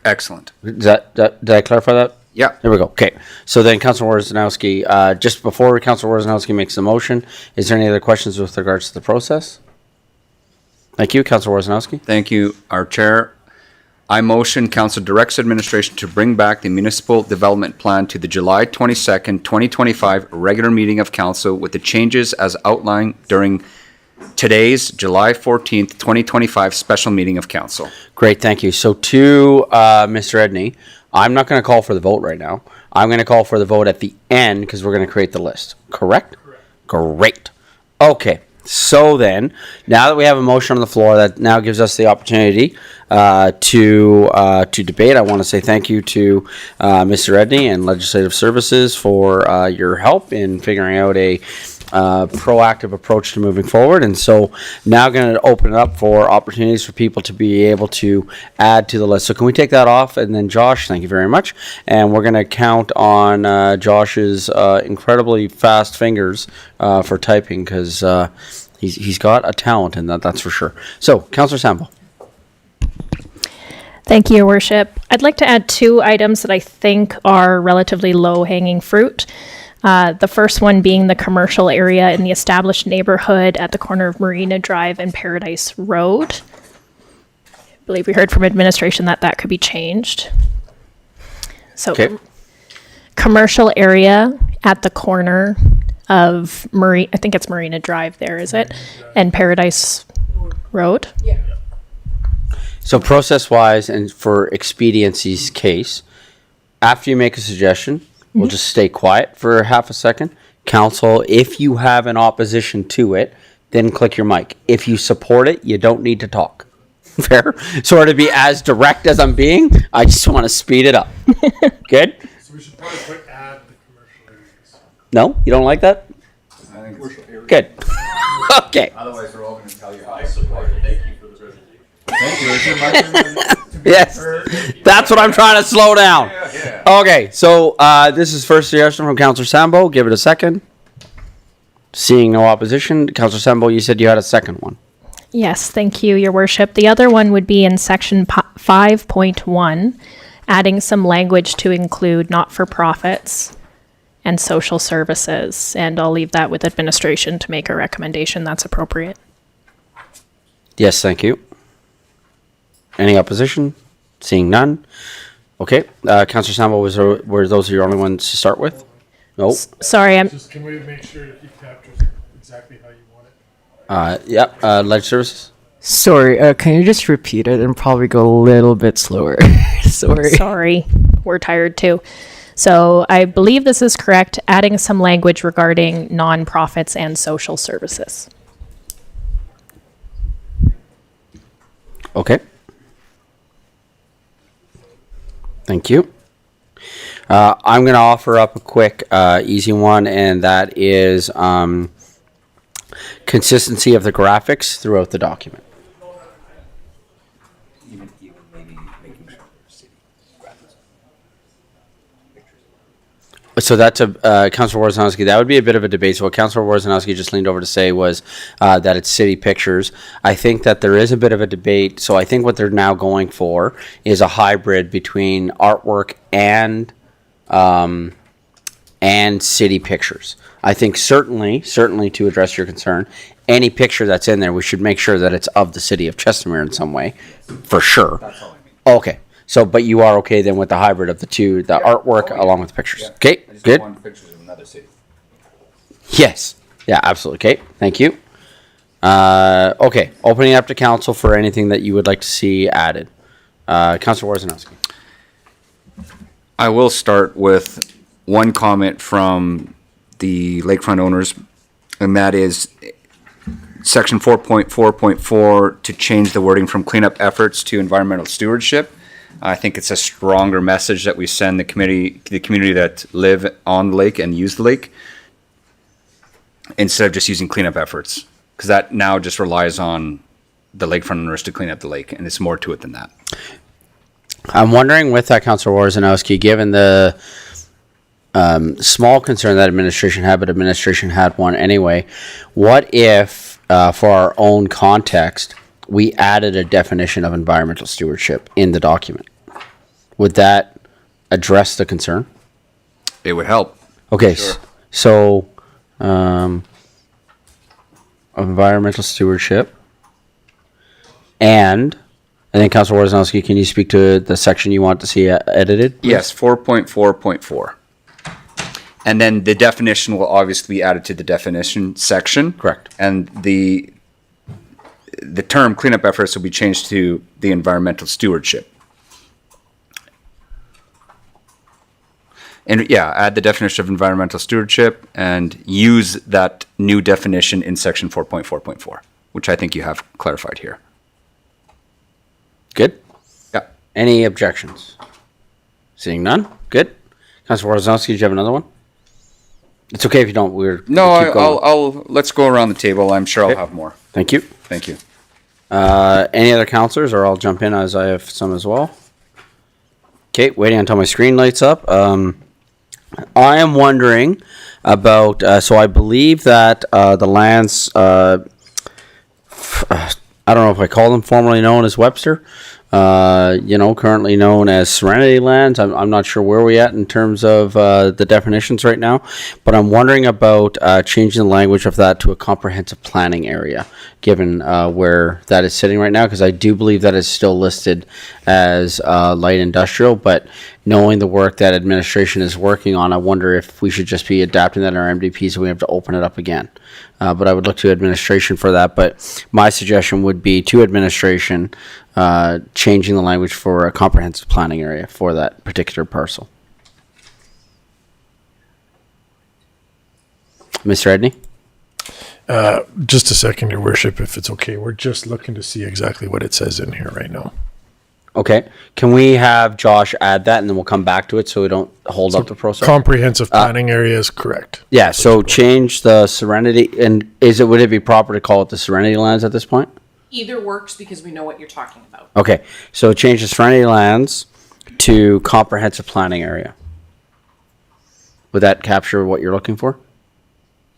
Excellent. Did I clarify that? Yeah. There we go. Okay. So then, Councilor Worzanowski, just before Councilor Worzanowski makes the motion, is there any other questions with regards to the process? Thank you, Councilor Worzanowski. Thank you, our chair. I motion council directs administration to bring back the municipal development plan to the July 22nd, 2025 regular meeting of council with the changes as outlined during today's July 14th, 2025 special meeting of council. Great, thank you. So to Mr. Edney, I'm not going to call for the vote right now. I'm going to call for the vote at the end because we're going to create the list. Correct? Great. Okay. So then, now that we have a motion on the floor, that now gives us the opportunity to debate. I want to say thank you to Mr. Edney and Legislative Services for your help in figuring out a proactive approach to moving forward. And so now going to open it up for opportunities for people to be able to add to the list. So can we take that off? And then Josh, thank you very much. And we're going to count on Josh's incredibly fast fingers for typing, because he's got a talent in that, that's for sure. So, Councillor Sample. Thank you, Your Worship. I'd like to add two items that I think are relatively low-hanging fruit. The first one being the commercial area in the established neighborhood at the corner of Marina Drive and Paradise Road. I believe we heard from administration that that could be changed. So, okay. Commercial area at the corner of I think it's Marina Drive there, is it? And Paradise Road? Yeah. So process-wise and for expediency's case, after you make a suggestion, we'll just stay quiet for half a second. Council, if you have an opposition to it, then click your mic. If you support it, you don't need to talk. Fair? So to be as direct as I'm being, I just want to speed it up. Good? So we should probably put add the commercial areas. No? You don't like that? I think good. Okay. Otherwise, we're all going to tell you how I support it. Thank you for the presentation. Yes, that's what I'm trying to slow down. Okay, so this is first suggestion from Councillor Sambo. Give it a second. Seeing no opposition, Councillor Sambo, you said you had a second one. Yes, thank you, Your Worship. The other one would be in section 5.1, adding some language to include not-for-profits and social services. And I'll leave that with administration to make a recommendation that's appropriate. Yes, thank you. Any opposition? Seeing none. Okay, Councillor Sambo, were those your only ones to start with? No. Sorry, Just can we make sure he captures exactly how you want it? Yep, ledge services. Sorry, can you just repeat it and probably go a little bit slower? Sorry. Sorry, we're tired too. So I believe this is correct, adding some language regarding nonprofits and social services. Okay. Thank you. I'm going to offer up a quick, easy one, and that is consistency of the graphics throughout the document. So that's Councillor Worzanowski. That would be a bit of a debate. So what Councillor Worzanowski just leaned over to say was that it's city pictures. I think that there is a bit of a debate. So I think what they're now going for is a hybrid between artwork and city pictures. I think certainly to address your concern, any picture that's in there, we should make sure that it's of the city of Chestermere in some way, for sure. That's all I mean. Okay. So, but you are okay then with the hybrid of the two, the artwork along with the pictures. Okay, good. Pictures of another city. Yes. Yeah, absolutely. Okay, thank you. Okay, opening up to council for anything that you would like to see added. Councillor Worzanowski. I will start with one comment from the lakefront owners, and that is section 4.4.4 to change the wording from cleanup efforts to environmental stewardship. I think it's a stronger message that we send the community that live on the lake and use the lake, instead of just using cleanup efforts, because that now just relies on the lakefront owners to clean up the lake, and it's more to it than that. I'm wondering with that, Councillor Worzanowski, given the small concern that administration had, but administration had one anyway, what if, for our own context, we added a definition of environmental stewardship in the document? Would that address the concern? It would help. Okay, Sure. So environmental stewardship, and then Councillor Worzanowski, can you speak to the section you want to see edited, please? Yes, 4.4.4. And then the definition will obviously be added to the definition section. Correct. And the term cleanup efforts will be changed to the environmental stewardship. And yeah, add the definition of environmental stewardship and use that new definition in section 4.4.4, which I think you have clarified here. Good? Yeah. Any objections? Seeing none? Good. Councillor Worzanowski, do you have another one? It's okay if you don't. We'll keep going. I'll let's go around the table. I'm sure I'll have more. Thank you. Thank you. Any other councillors, or I'll jump in as I have some as well. Okay, waiting until my screen lights up. I am wondering about, so I believe that the lands, I don't know if I call them formerly known as Webster, currently known as Serenity lands. I'm not sure where we're at in terms of the definitions right now, but I'm wondering about changing the language of that to a comprehensive planning area, given where that is sitting right now, because I do believe that is still listed as light industrial, but knowing the work that administration is working on, I wonder if we should just be adapting that in our MDP so we have to open it up again. But I would look to administration for that. But my suggestion would be to administration changing the language for a comprehensive planning area for that particular parcel. Mr. Edney? Just a second, Your Worship, if it's okay. We're just looking to see exactly what it says in here right now. Okay. Can we have Josh add that, and then we'll come back to it so we don't hold up the process? Comprehensive planning area is correct. Yeah, so change the Serenity, and would it be proper to call it the Serenity lands at this point? Either works because we know what you're talking about. Okay, so change the Serenity Lands to comprehensive planning area. Would that capture what you're looking for?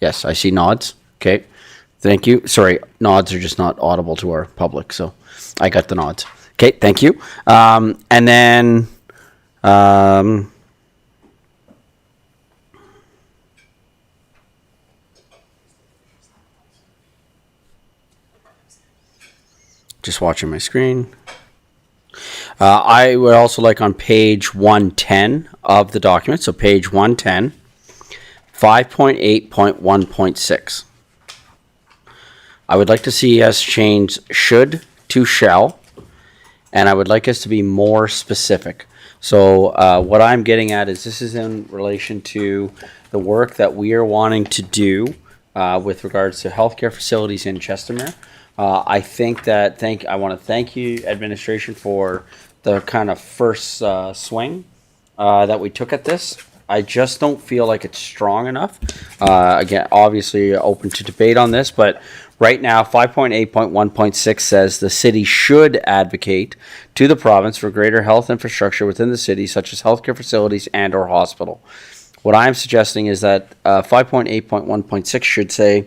Yes, I see nods. Okay, thank you. Sorry, nods are just not audible to our public, so I got the nods. Okay, thank you. And then, just watching my screen. I would also like on page 110 of the document, so page 110, 5.8.1.6. I would like to see us change should to shall, and I would like us to be more specific. So what I'm getting at is this is in relation to the work that we are wanting to do with regards to healthcare facilities in Chestermere. I think that I want to thank you, administration, for the kind of first swing that we took at this. I just don't feel like it's strong enough. Again, obviously open to debate on this, but right now 5.8.1.6 says the city should advocate to the province for greater health infrastructure within the city, such as healthcare facilities and or hospital. What I'm suggesting is that 5.8.1.6 should say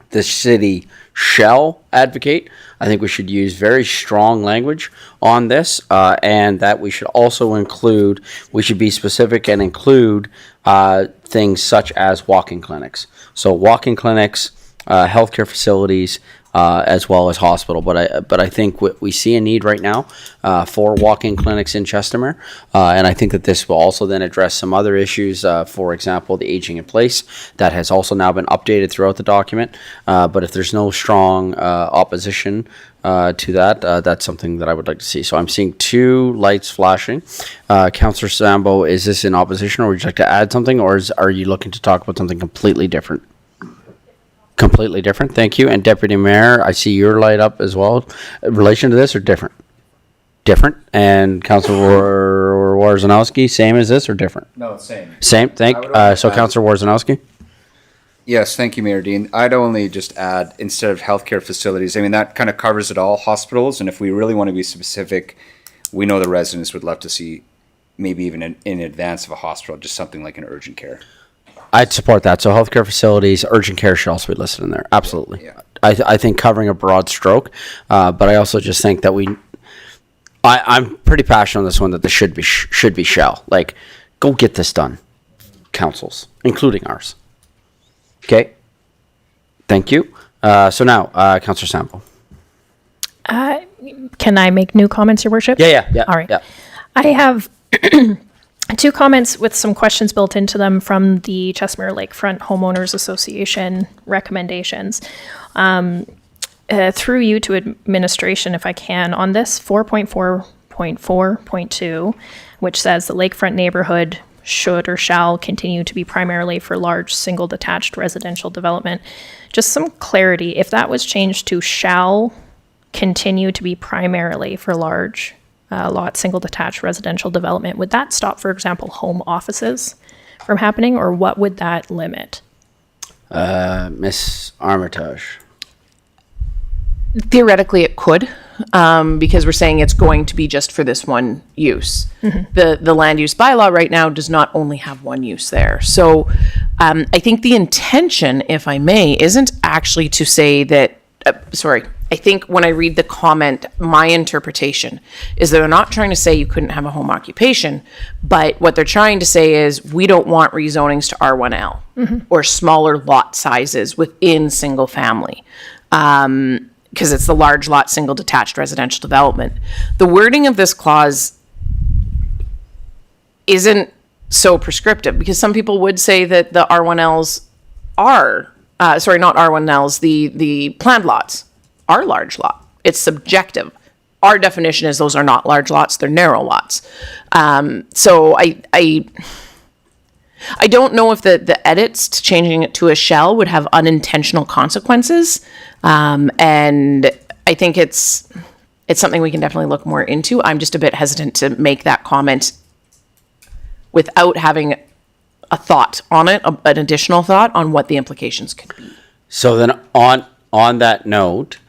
the city shall advocate. I think we should use very strong language on this, and that we should also include, we should be specific and include things such as walk-in clinics. So walk-in clinics, healthcare facilities, as well as hospital. But I think we see a need right now for walk-in clinics in Chestermere, and I think that this will also then address some other issues. For example, the aging in place that has also now been updated throughout the document. But if there's no strong opposition to that, that's something that I would like to see. So I'm seeing two lights flashing. Councillor Sambo, is this in opposition, or would you like to add something, or are you looking to talk about something completely different? Completely different, thank you. And Deputy Mayor, I see your light up as well. In relation to this, or different? Different. And Councillor Warzanowski, same as this or different? No, same. Same, so Councillor Warzanowski? Yes, thank you, Mayor Dean. I'd only just add, instead of healthcare facilities, I mean, that kind of covers it all, hospitals, and if we really want to be specific, we know the residents would love to see, maybe even in advance of a hospital, just something like an urgent care. I'd support that. So healthcare facilities, urgent care should also be listed in there. Absolutely. Yeah. I think covering a broad stroke, but I also just think that I'm pretty passionate on this one, that this should be shall. Like, go get this done, councils, including ours. Okay. Thank you. So now, Councillor Sample. Can I make new comments, Your Worship? Yeah. All right. Yeah. I have two comments with some questions built into them from the Chestermere Lakefront Homeowners Association recommendations. Through you to administration, if I can, on this 4.4.4.2, which says the lakefront neighborhood should or shall continue to be primarily for large single detached residential development. Just some clarity, if that was changed to shall continue to be primarily for large lot single detached residential development, would that stop, for example, home offices from happening, or what would that limit? Miss Armitage. Theoretically, it could, because we're saying it's going to be just for this one use. The land use bylaw right now does not only have one use there. So I think the intention, if I may, isn't actually to say that, I think when I read the comment, my interpretation is that they're not trying to say you couldn't have a home occupation, but what they're trying to say is we don't want rezonings to R1L or smaller lot sizes within single family. Because it's the large lot, single detached residential development. The wording of this clause isn't so prescriptive, because some people would say that the R1Ls are, not R1Ls, the planned lots are large lot. It's subjective. Our definition is those are not large lots, they're narrow lots. So I don't know if the edits to changing it to a shall would have unintentional consequences. And I think it's something we can definitely look more into. I'm just a bit hesitant to make that comment without having a thought on it, an additional thought on what the implications could be. So then on that note,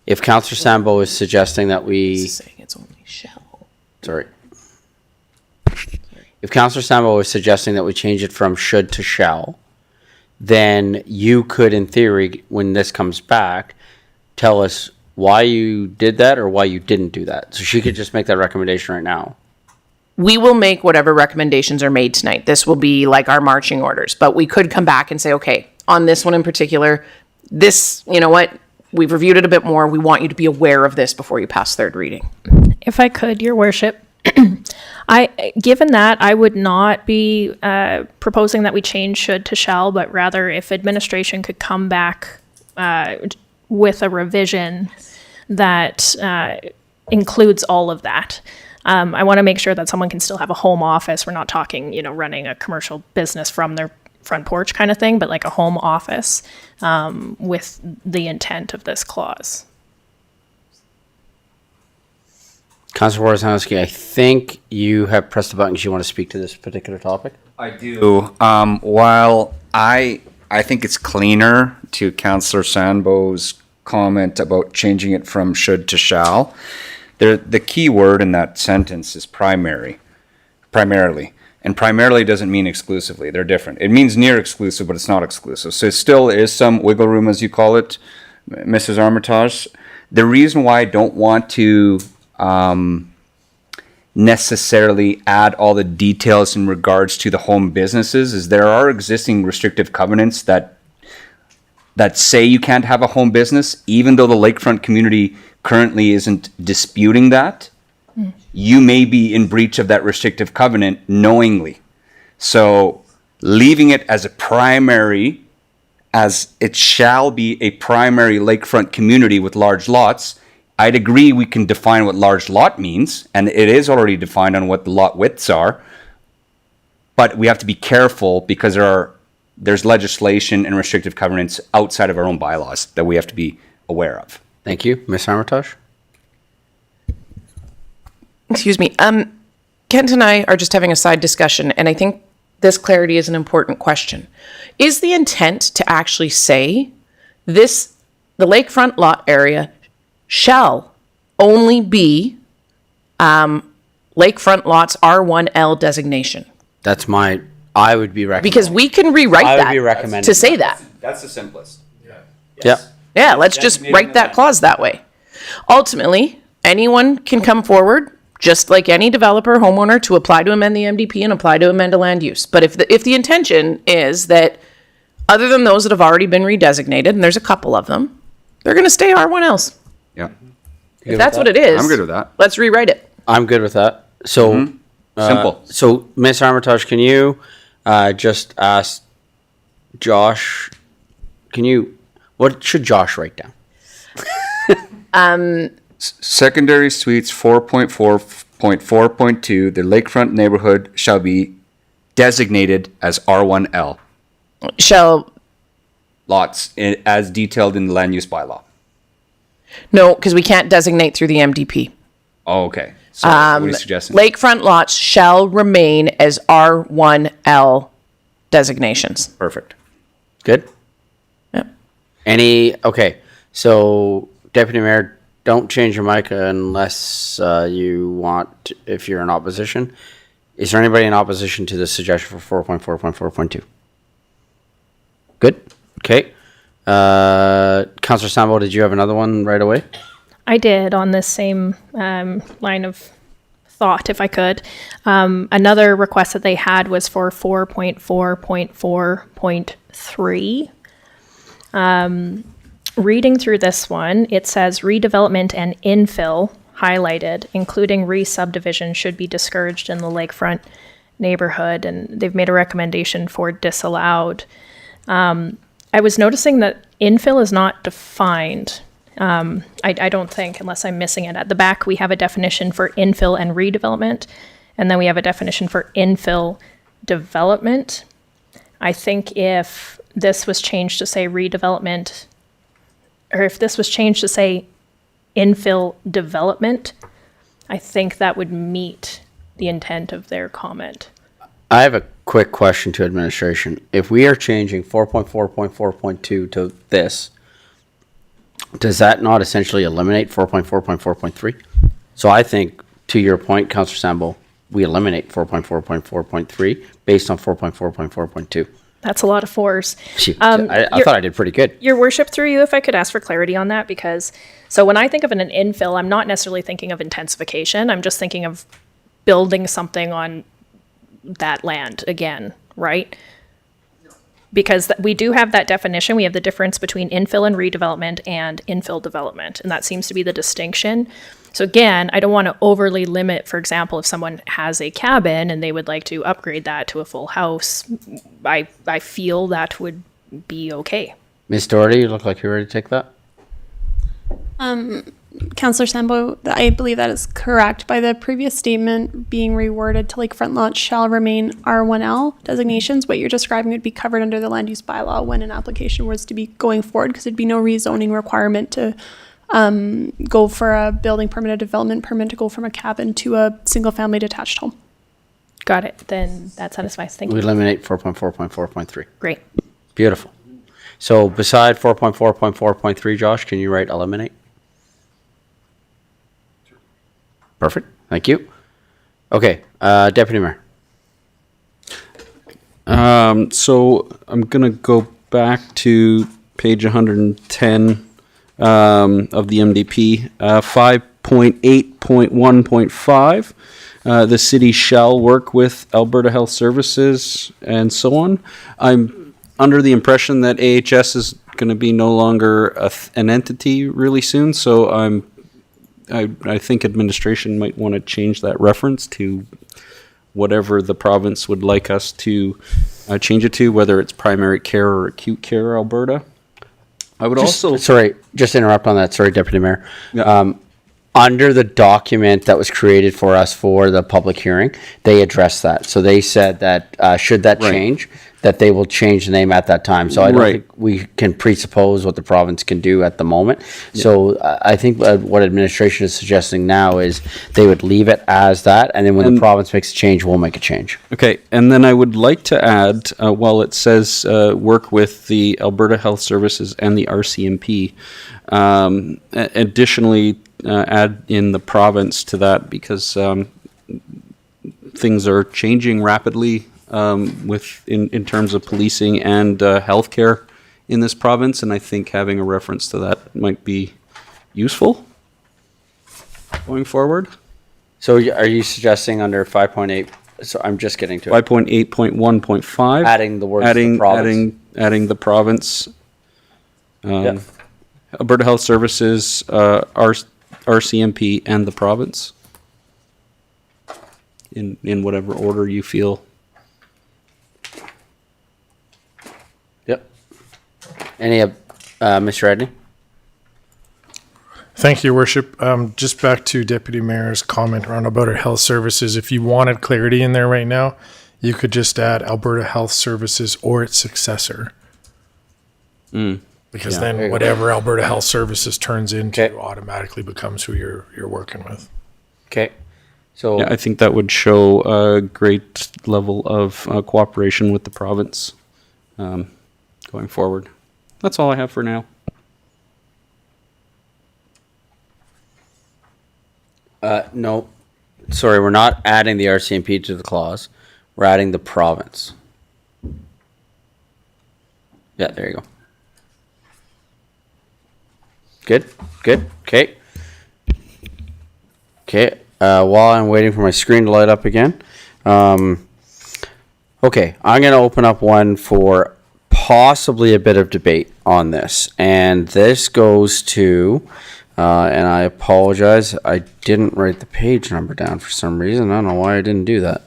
if Councillor Sambo is suggesting that we, saying it's only shall. sorry. If Councillor Sambo is suggesting that we change it from should to shall, then you could, in theory, when this comes back, tell us why you did that or why you didn't do that. So she could just make that recommendation right now. We will make whatever recommendations are made tonight. This will be like our marching orders, but we could come back and say, okay, on this one in particular, this, you know what, we've reviewed it a bit more. We want you to be aware of this before you pass third reading. If I could, Your Worship, given that, I would not be proposing that we change should to shall, but rather if administration could come back with a revision that includes all of that. I want to make sure that someone can still have a home office. We're not talking, running a commercial business from their front porch kind of thing, but like a home office with the intent of this clause. Councillor Worzanowski, I think you have pressed the button because you want to speak to this particular topic. I do. While I think it's cleaner to Councillor Sambo's comment about changing it from should to shall, the key word in that sentence is primarily. And primarily doesn't mean exclusively. They're different. It means near exclusive, but it's not exclusive. So it still is some wiggle room, as you call it, Mrs. Armitage. The reason why I don't want to necessarily add all the details in regards to the home businesses is there are existing restrictive covenants that say you can't have a home business, even though the lakefront community currently isn't disputing that. You may be in breach of that restrictive covenant knowingly. So leaving it as a primary, as it shall be a primary lakefront community with large lots, I'd agree we can define what large lot means, and it is already defined on what the lot widths are. But we have to be careful because there's legislation and restrictive covenants outside of our own bylaws that we have to be aware of. Thank you. Ms. Armitage? Excuse me. Kent and I are just having a side discussion, and I think this clarity is an important question. Is the intent to actually say the lakefront lot area shall only be lakefront lots R1L designation? I would be recommending. Because we can rewrite I would that be recommending to say that. That's the simplest. Yeah. Yeah, let's just write that clause that way. Ultimately, anyone can come forward, just like any developer, homeowner, to apply to amend the MDP and apply to amend a land use. But if the intention is that, other than those that have already been redesignated, and there's a couple of them, they're going to stay R1Ls. Yeah. If that's what it is, I'm good with that. let's rewrite it. I'm good with that. So Simple. So, Ms. Armitage, can you just ask Josh? What should Josh write down? Secondary suites 4.4.4.2, the lakefront neighborhood shall be designated as R1L. Shall lots as detailed in the land use bylaw. No, because we can't designate through the MDP. Oh, okay. So what are you suggesting? Lakefront lots shall remain as R1L designations. Perfect. Good? Yep. Okay, so Deputy Mayor, don't change your mic unless you want, if you're in opposition. Is there anybody in opposition to this suggestion for 4.4.4.2? Good? Okay. Councillor Sambo, did you have another one right away? I did on this same line of thought, if I could. Another request that they had was for 4.4.4.3. Reading through this one, it says redevelopment and infill highlighted, including re-subdivision, should be discouraged in the lakefront neighborhood, and they've made a recommendation for disallowed. I was noticing that infill is not defined. I don't think, unless I'm missing it. At the back, we have a definition for infill and redevelopment, and then we have a definition for infill development. I think if this was changed to say redevelopment, or if this was changed to say infill development, I think that would meet the intent of their comment. I have a quick question to administration. If we are changing 4.4.4.2 to this, does that not essentially eliminate 4.4.4.3? So I think, to your point, Councillor Sambo, we eliminate 4.4.4.3 based on 4.4.4.2. That's a lot of fours. I thought I did pretty good. Your worship, through you, if I could ask for clarity on that, because so when I think of an infill, I'm not necessarily thinking of intensification. I'm just thinking of building something on that land again, right? Because we do have that definition. We have the difference between infill and redevelopment and infill development, and that seems to be the distinction. So again, I don't want to overly limit, for example, if someone has a cabin and they would like to upgrade that to a full house, I feel that would be okay. Ms. Doherty, you look like you're ready to take that. Councillor Sambo, I believe that is correct. By the previous statement being reworded to lakefront lots shall remain R1L designations, what you're describing would be covered under the land use bylaw when an application was to be going forward, because there'd be no rezoning requirement to go for a building permit, a development permit to go from a cabin to a single family detached home. Got it. Then that satisfies. Thank We you. eliminate 4.4.4.3. Great. Beautiful. So beside 4.4.4.3, Josh, can you write eliminate? Perfect. Thank you. Okay, Deputy Mayor. So I'm going to go back to page 110 of the MDP, 5.8.1.5. The city shall work with Alberta Health Services and so on. I'm under the impression that AHS is going to be no longer an entity really soon, so I think administration might want to change that reference to whatever the province would like us to change it to, whether it's primary care or acute care Alberta. I would also... Sorry, just to interrupt on that. Sorry, Deputy Mayor. Yeah. Under the document that was created for us for the public hearing, they addressed that. So they said that should that change, that they will change the name at that time. So I don't think we can presuppose what the province can do at the moment. Yeah. So I think what administration is suggesting now is they would leave it as that, and then when the province makes a change, we'll make a change. Okay, and then I would like to add, while it says work with the Alberta Health Services and the RCMP, additionally add in the province to that, because things are changing rapidly in terms of policing and healthcare in this province, and I think having a reference to that might be useful going forward. So are you suggesting under 5.8? So I'm just getting to it. 5.8.1.5. Adding the words the province. Adding the province. Yeah. Alberta Health Services, RCMP, and the province. In whatever order you feel. Yep. Any, Mr. Edney? Thank you, Your Worship. Just back to Deputy Mayor's comment around Alberta Health Services. If you wanted clarity in there right now, you could just add Alberta Health Services or its successor. Because then whatever Alberta Health Services turns into automatically becomes who you're working with. Okay. So yeah, I think that would show a great level of cooperation with the province going forward. That's all I have for now. No, sorry, we're not adding the RCMP to the clause. We're adding the province. Yeah, there you go. Good, good, okay. Okay, while I'm waiting for my screen to light up again. Okay, I'm going to open up one for possibly a bit of debate on this. And this goes to, and I apologize, I didn't write the page number down for some reason. I don't know why I didn't do that.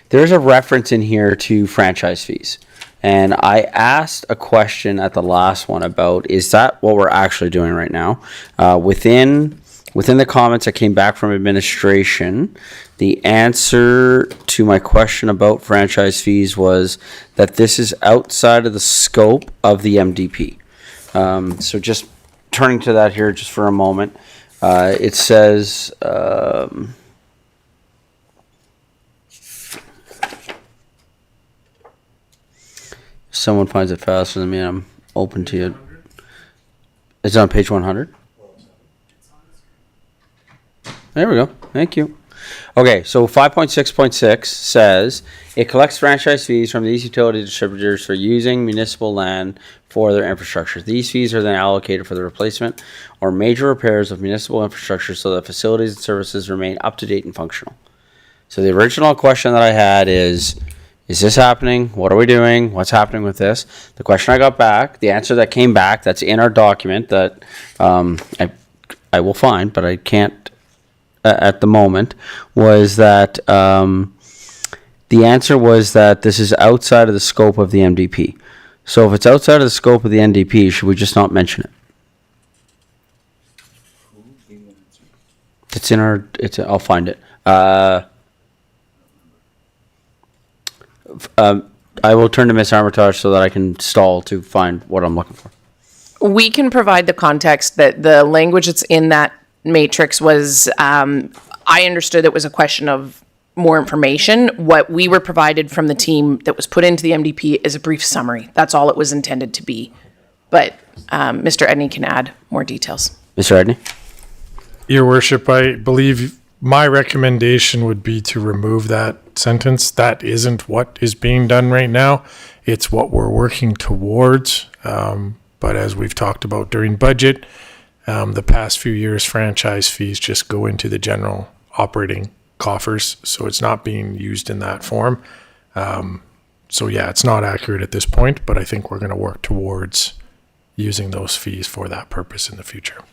There's a reference in here to franchise fees. And I asked a question at the last one about, is that what we're actually doing right now? Within the comments that came back from administration, the answer to my question about franchise fees was that this is outside of the scope of the MDP. So just turning to that here just for a moment, it says... someone finds it faster than me, I'm open to it. Is it on page 100? There we go. Thank you. Okay, so 5.6.6 says it collects franchise fees from these utility distributors for using municipal land for their infrastructure. These fees are then allocated for the replacement or major repairs of municipal infrastructure so that facilities and services remain up to date and functional. So the original question that I had is this happening? What are we doing? What's happening with this? The question I got back, the answer that came back, that's in our document that I will find, but I can't at the moment, was that the answer was that this is outside of the scope of the MDP. So if it's outside of the scope of the NDP, should we just not mention it? It's in our, I'll find it. I will turn to Ms. Armitage so that I can stall to find what I'm looking for. We can provide the context that the language that's in that matrix was, I understood it was a question of more information. What we were provided from the team that was put into the MDP is a brief summary. That's all it was intended to be. But Mr. Edney can add more details. Mr. Edney? Your Worship, I believe my recommendation would be to remove that sentence. That isn't what is being done right now. It's what we're working towards. But as we've talked about during budget, the past few years, franchise fees just go into the general operating coffers, so it's not being used in that form. So yeah, it's not accurate at this point, but I think we're going to work towards using those fees for that purpose in the future.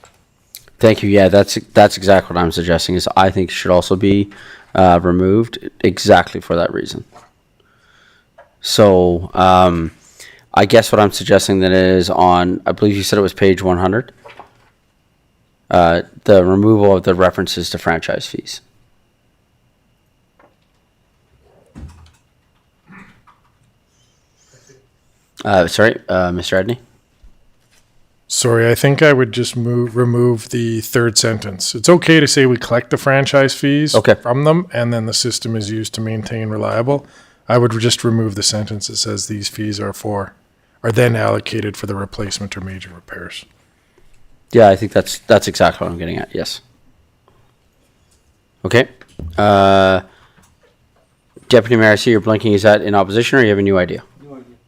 Thank you. Yeah, that's exactly what I'm suggesting. Is I think it should also be removed exactly for that reason. So I guess what I'm suggesting then is on, I believe you said it was page 100. The removal of the references to franchise fees. Sorry, Mr. Edney? Sorry, I think I would just remove the third sentence. It's okay to say we collect the franchise fees from them, and then the system is used to maintain reliable. I would just remove the sentence that says these fees are then allocated for the replacement or major repairs. Yeah, I think that's exactly what I'm getting at. Yes. Okay. Deputy Mayor, I see you're blinking. Is that in opposition or you have a new idea?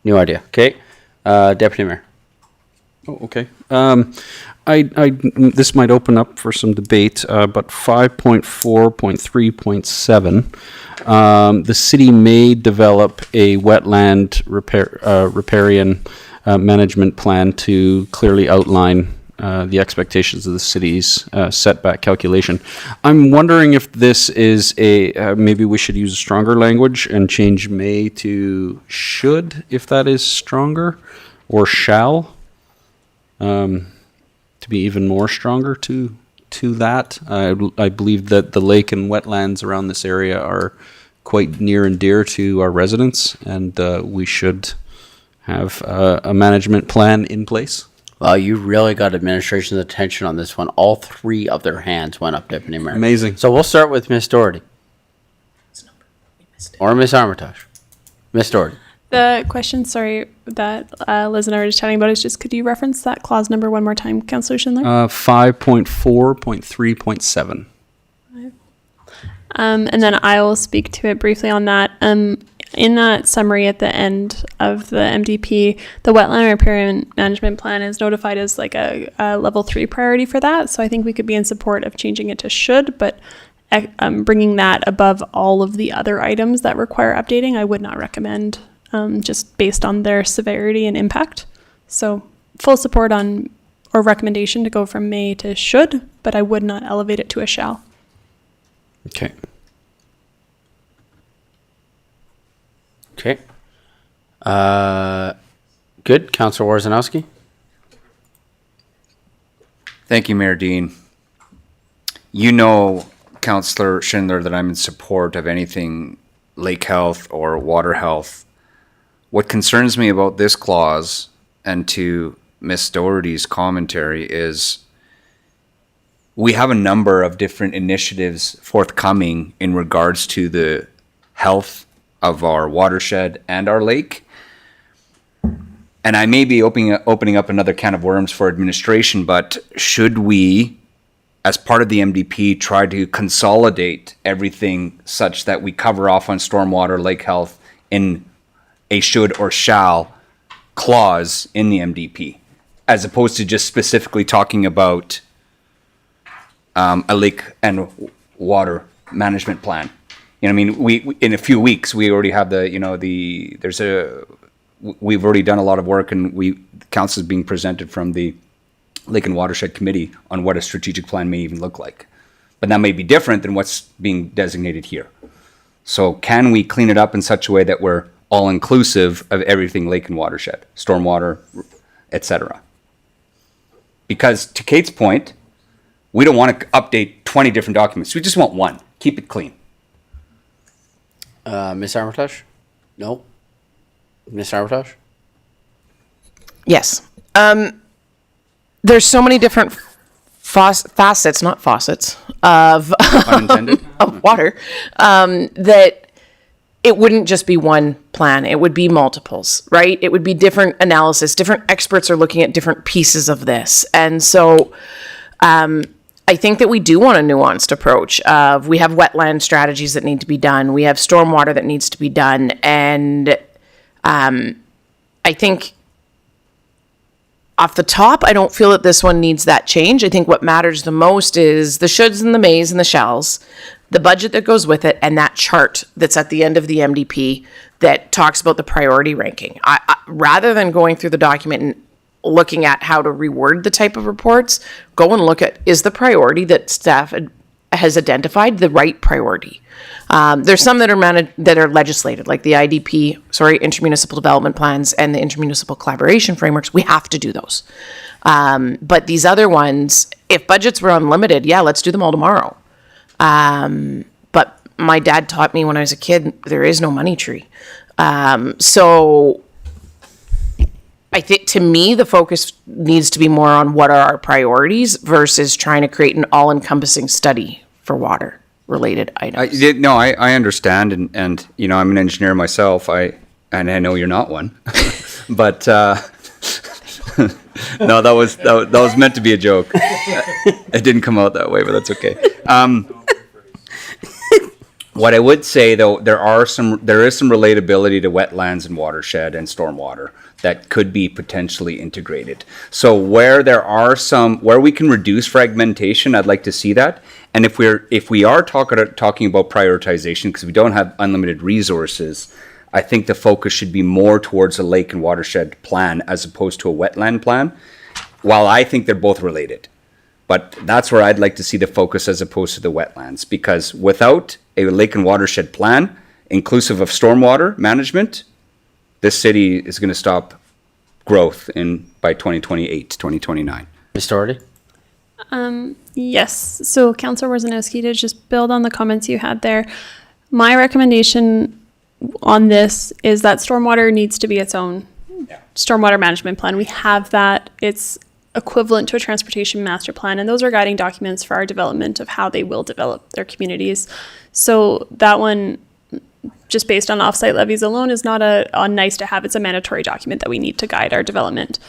New idea. Okay. Deputy Mayor. Oh, okay. This might open up for some debate, but 5.4.3.7, the city may develop a wetland riparian management plan to clearly outline the expectations of the city's setback calculation. I'm wondering if this is maybe we should use a stronger language and change may to should, if that is stronger, or shall, to be even more stronger to that. I believe that the lake and wetlands around this area are quite near and dear to our residents, and we should have a management plan in place. Well, you really got administration's attention on this one. All three of their hands went up, Deputy Mayor. Amazing. So we'll start with Miss Doherty. Or Miss Armitage. Miss Doherty. The question, sorry, that Liz and I were just chatting about is just, could you reference that clause number one more time, Councillor Schindler? 5.4.3.7. And then I will speak to it briefly on that. In that summary at the end of the MDP, the wetland riparian management plan is notified as like a level 3 priority for that. So I think we could be in support of changing it to should, but bringing that above all of the other items that require updating, I would not recommend, just based on their severity and impact. So full support on, or recommendation to go from may to should, but I would not elevate it to a shall. Okay. Okay. Good. Councillor Warzanowski. Thank you, Mayor Dean. You know, Councillor Schindler, that I'm in support of anything lake health or water health. What concerns me about this clause, and to Ms. Doherty's commentary, is we have a number of different initiatives forthcoming in regards to the health of our watershed and our lake. and I may be opening up another can of worms for administration, but should we, as part of the MDP, try to consolidate everything such that we cover off on stormwater, lake health in a should or shall clause in the MDP, as opposed to just specifically talking about a lake and water management plan? You know, I mean, we in a few weeks we already have we've already done a lot of work, and council is being presented from the Lake and Watershed Committee on what a strategic plan may even look like. But that may be different than what's being designated here. So can we clean it up in such a way that we're all inclusive of everything lake and watershed, stormwater, etc.? Because to Kate's point, we don't want to update 20 different documents. We just want one. Keep it clean. Ms. Armitage? No? Ms. Armitage? Yes. There's so many different facets, not faucets, of of water, that it wouldn't just be one plan. It would be multiples, right? It would be different analysis. Different experts are looking at different pieces of this. And so I think that we do want a nuanced approach of, we have wetland strategies that need to be done. We have stormwater that needs to be done. And I think off the top, I don't feel that this one needs that change. I think what matters the most is the shoulds and the mays and the shalls, the budget that goes with it, and that chart that's at the end of the MDP that talks about the priority ranking. I rather than going through the document and looking at how to reword the type of reports, go and look at, is the priority that staff has identified the right priority? There's some that are legislated, like the intermunicipal development plans and the intermunicipal collaboration frameworks. We have to do those. But these other ones, if budgets were unlimited, yeah, let's do them all tomorrow. But my dad taught me when I was a kid, there is no money tree. So I think, to me, the focus needs to be more on what are our priorities versus trying to create an all-encompassing study for water-related items. I understand, and you know, I'm an engineer myself. And I know you're not one, but no, that was meant to be a joke. It didn't come out that way, but that's okay. What I would say, though, there is some relatability to wetlands and watershed and stormwater that could be potentially integrated. So where we can reduce fragmentation, I'd like to see that. And if we are talking about prioritization, because we don't have unlimited resources, I think the focus should be more towards a lake and watershed plan as opposed to a wetland plan. While I think they're both related. But that's where I'd like to see the focus as opposed to the wetlands, because without a lake and watershed plan, inclusive of stormwater management, this city is going to stop growth by 2028, 2029. Ms. Doherty? Yes. So, Councillor Worzanowski, to just build on the comments you had there, my recommendation on this is that stormwater needs to be its own stormwater management plan. We have that. It's equivalent to a transportation master plan, and those are guiding documents for our development of how they will develop their communities. So that one, just based on offsite levies alone, is not a nice to have. It's a mandatory document that we need to guide our development.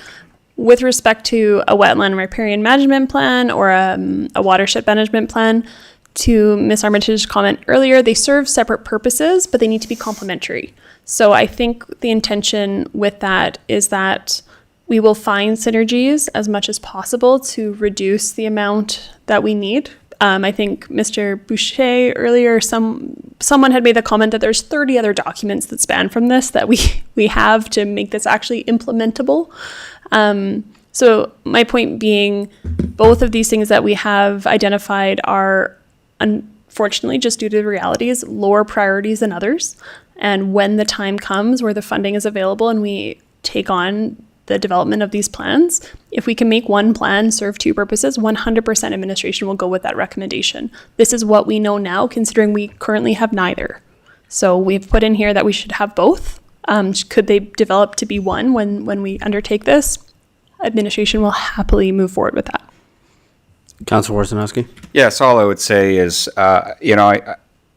With respect to a wetland riparian management plan or a watershed management plan, to Ms. Armitage's comment earlier, they serve separate purposes, but they need to be complementary. So I think the intention with that is that we will find synergies as much as possible to reduce the amount that we need. I think Mr. Boucher earlier, someone had made the comment that there's 30 other documents that span from this that we have to make this actually implementable. So my point being, both of these things that we have identified are, unfortunately, just due to the realities, lower priorities than others. And when the time comes where the funding is available and we take on the development of these plans, if we can make one plan serve two purposes, 100% administration will go with that recommendation. This is what we know now, considering we currently have neither. So we've put in here that we should have both. Could they develop to be one when we undertake this? Administration will happily move forward with that. Councilor Worzanowski? Yes, all I would say is,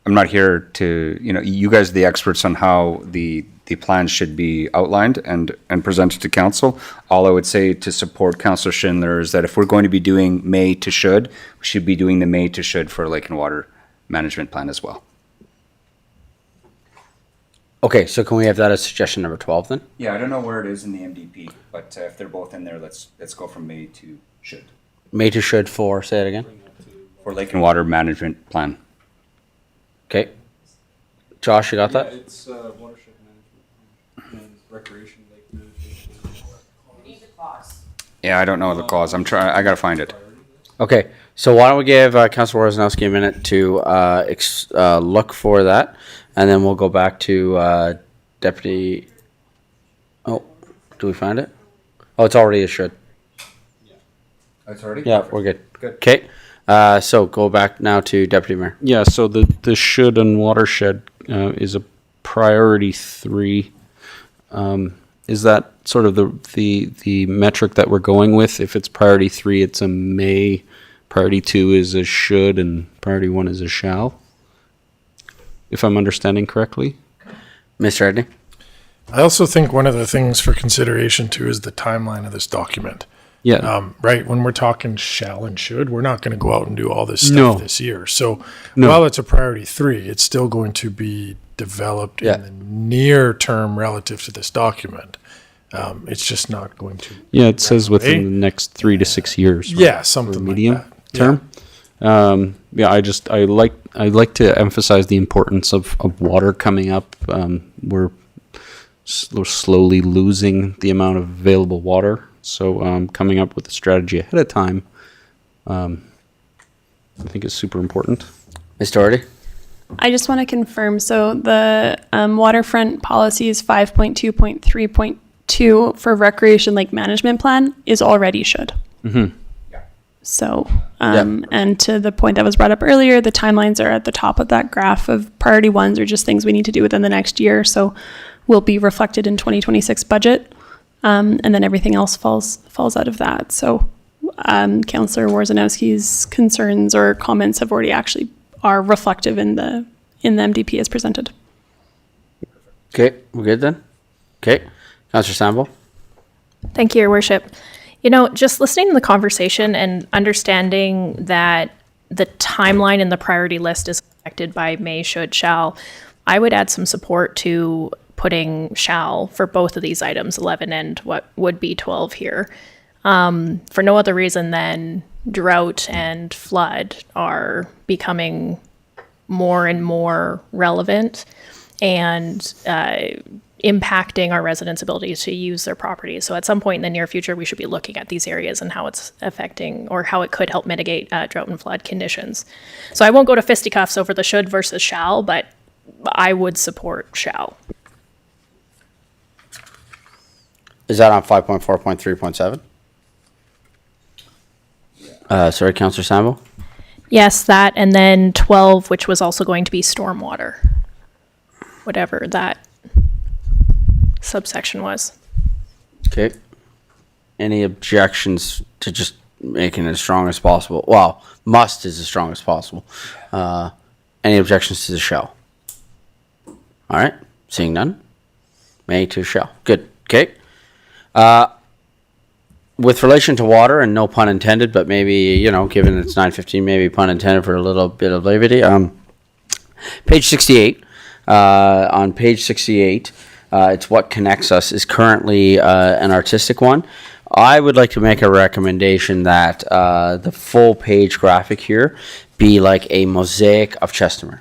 I'm not here to, you guys are the experts on how the plans should be outlined and presented to council. All I would say to support Councillor Schindler is that if we're going to be doing may to should, we should be doing the may to should for lake and water management plan as well. Okay, so can we have that as suggestion number 12 then? Yeah, I don't know where it is in the MDP, but if they're both in there, let's go from may to should. May to should for, say it again? For lake and water management plan. Okay. Josh, you got that? It's watershed management and recreation lake management. Yeah, I don't know the clause. I gotta find it. Okay, so why don't we give Councilor Worzanowski a minute to look for that, and then we'll go back to Deputy. Oh, do we find it? Oh, it's already a should. It's already? Yeah, we're good. Good. Okay, so go back now to Deputy Mayor. Yeah, so the should and watershed is a priority 3. Is that sort of the metric that we're going with? If it's priority 3, it's a may, priority 2 is a should, and priority 1 is a shall? If I'm understanding correctly? Mr. Edney? I also think one of the things for consideration too is the timeline of this document. Yeah. Right. When we're talking shall and should, we're not going to go out and do all this stuff No. this year. So No. while it's a priority 3, it's still going to be developed Yeah. in the near term relative to this document. It's just not going to. Yeah, it says within Right? the next 3 to 6 years. Yeah, for something like medium that. term. Yeah, I like to emphasize the importance of water coming up. We're slowly losing the amount of available water. So coming up with a strategy ahead of time, I think is super important. Ms. Doherty? I just want to confirm, so the waterfront policy is 5.2.3.2 for recreation lake management plan is already should. Mm-hmm. So, and to the point that was brought up earlier, the timelines are at the top of that graph of priority 1s are just things we need to do within the next year. So will be reflected in 2026 budget. And then everything else falls out of that. So Councillor Worzanowski's concerns or comments have already actually are reflective in the MDP as presented. Okay, we're good then? Okay. Councillor Sample? Thank you, Your Worship. Just listening to the conversation and understanding that the timeline in the priority list is affected by may, should, shall, I would add some support to putting shall for both of these items, 11 and what would be 12 here, for no other reason than drought and flood are becoming more and more relevant and impacting our residents' ability to use their properties. So at some point in the near future, we should be looking at these areas and how it's affecting or how it could help mitigate drought and flood conditions. So I won't go to fisticuffs over the should versus shall, but I would support shall. Is that on 5.4.3.7? Sorry, Councillor Sample? Yes, that, and then 12, which was also going to be stormwater, whatever that subsection was. Okay. Any objections to just making it as strong as possible? Well, must is as strong as possible. Any objections to the shall? All right. Seeing none. May to shall. Good. Okay. With relation to water, and no pun intended, but maybe, given it's 9:15, maybe pun intended for a little bit of levity. Page 68. On page 68, it's what connects us is currently an artistic one. I would like to make a recommendation that the full page graphic here be like a mosaic of Chestermere.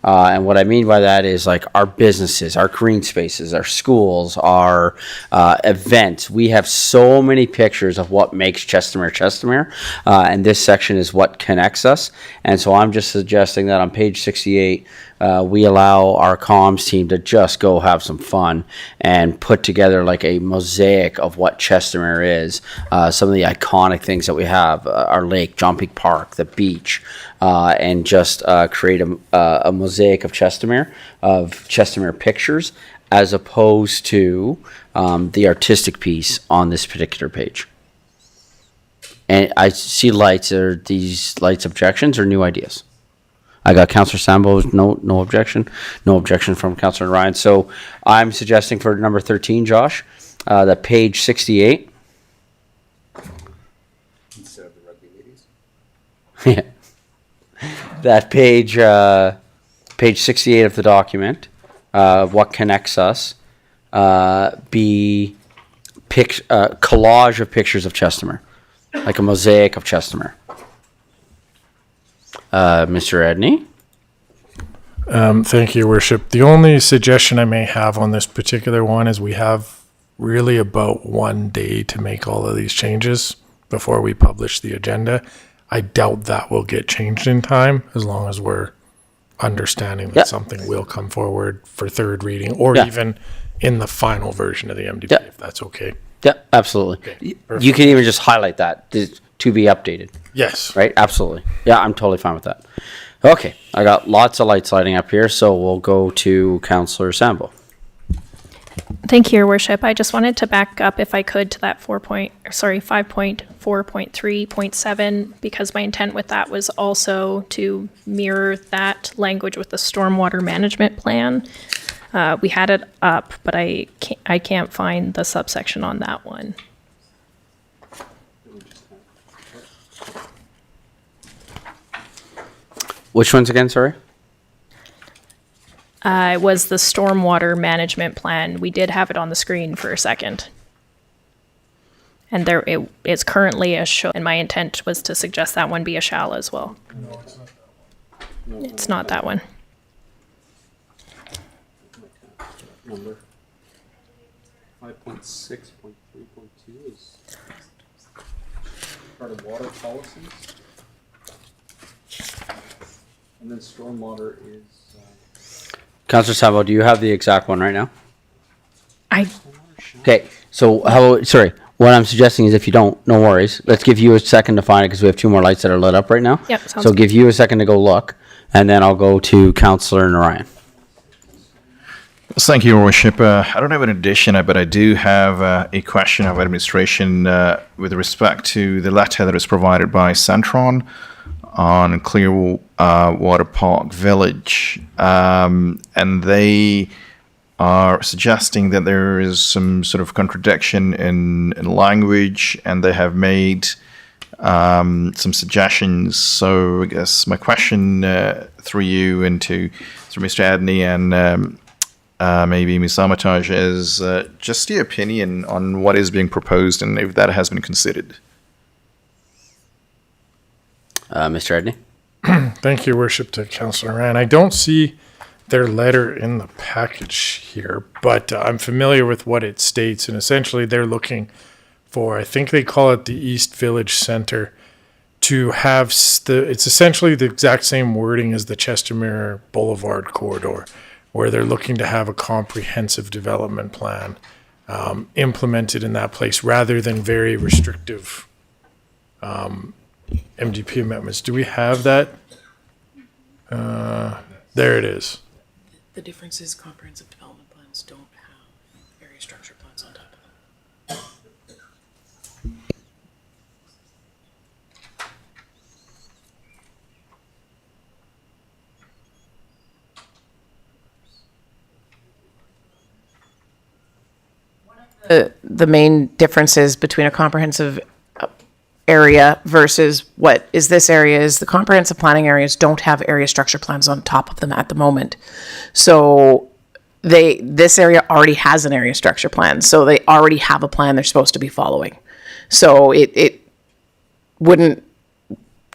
And what I mean by that is like our businesses, our green spaces, our schools, our events. We have so many pictures of what makes Chestermere, and this section is what connects us. And so I'm just suggesting that on page 68, we allow our comms team to just go have some fun and put together like a mosaic of what Chestermere is. Some of the iconic things that we have, our lake, John Peak Park, the beach, and just create a mosaic of Chestermere pictures, as opposed to the artistic piece on this particular page. And I see lights. Are these lights objections or new ideas? I got Councillor Sambo, no objection. No objection from Councillor Ryan. So I'm suggesting for number 13, Josh, that page 68. Instead of the rugby ladies. Yeah. That page 68 of the document, what connects us, be collage of pictures of Chestermere, like a mosaic of Chestermere. Mr. Edney? Thank you, Your Worship. The only suggestion I may have on this particular one is we have really about 1 day to make all of these changes before we publish the agenda. I doubt that will get changed in time, as long as we're understanding that something will come forward for third reading, or even in the final version of the MDP, if that's okay. Yeah, absolutely. Okay, You can even just highlight that to be updated. Yes. Right? Absolutely. Yeah, I'm totally fine with that. Okay, I got lots of lights lighting up here, so we'll go to Councillor Sambo. Thank you, Your Worship. I just wanted to back up, if I could, to that 5.4.3.7, because my intent with that was also to mirror that language with the stormwater management plan. We had it up, but I can't find the subsection on that one. Which ones again, sorry? It was the stormwater management plan. We did have it on the screen for a second. And there it is currently a shall, and my intent was to suggest that one be a shall as well. No, it's not that one. It's not that one. Number 5.6.3.2 is part of water policies. And then stormwater is... Councillor Sambo, do you have the exact one right now? I... Okay, so what I'm suggesting is if you don't, no worries. Let's give you a second to find it because we have 2 more lights that are lit up right now. Yep, sounds So good. give you a second to go look, and then I'll go to Councillor Narayan. Thank you, Your Worship. I don't have an addition, but I do have a question of administration with respect to the letter that was provided by Centron on Clearwater Park Village. And they are suggesting that there is some sort of contradiction in language, and they have made some suggestions. So I guess my question through you and through Mr. Adney and maybe Ms. Armitage is just your opinion on what is being proposed and if that has been considered. Mr. Edney? Thank you, Worship, to Councillor Ryan. I don't see their letter in the package here, but I'm familiar with what it states, and essentially they're looking for, I think they call it the East Village Center, to have it's essentially the exact same wording as the Chestermere Boulevard corridor, where they're looking to have a comprehensive development plan implemented in that place rather than very restrictive MDP amendments. Do we have that? There it is. The difference is comprehensive development plans don't have area structure plans on top of them. The main differences between a comprehensive area versus what is this area is the comprehensive planning areas don't have area structure plans on top of them at the moment. So this area already has an area structure plan. So they already have a plan they're supposed to be following. So it wouldn't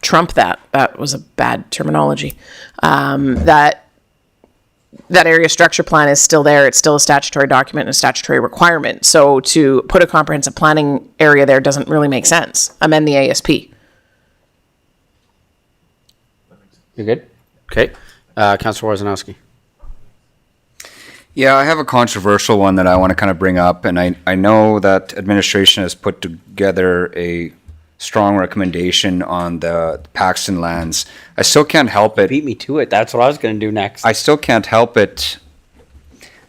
trump that. That was a bad terminology. That area structure plan is still there. It's still a statutory document and a statutory requirement. So to put a comprehensive planning area there doesn't really make sense. Amend the ASP. You're good? Okay. Councillor Wozzanowski. Yeah, I have a controversial one that I want to kind of bring up, and I know that administration has put together a strong recommendation on the Paxton lands. I still can't help it. Beat me to it. That's what I was going to do next. I still can't help it.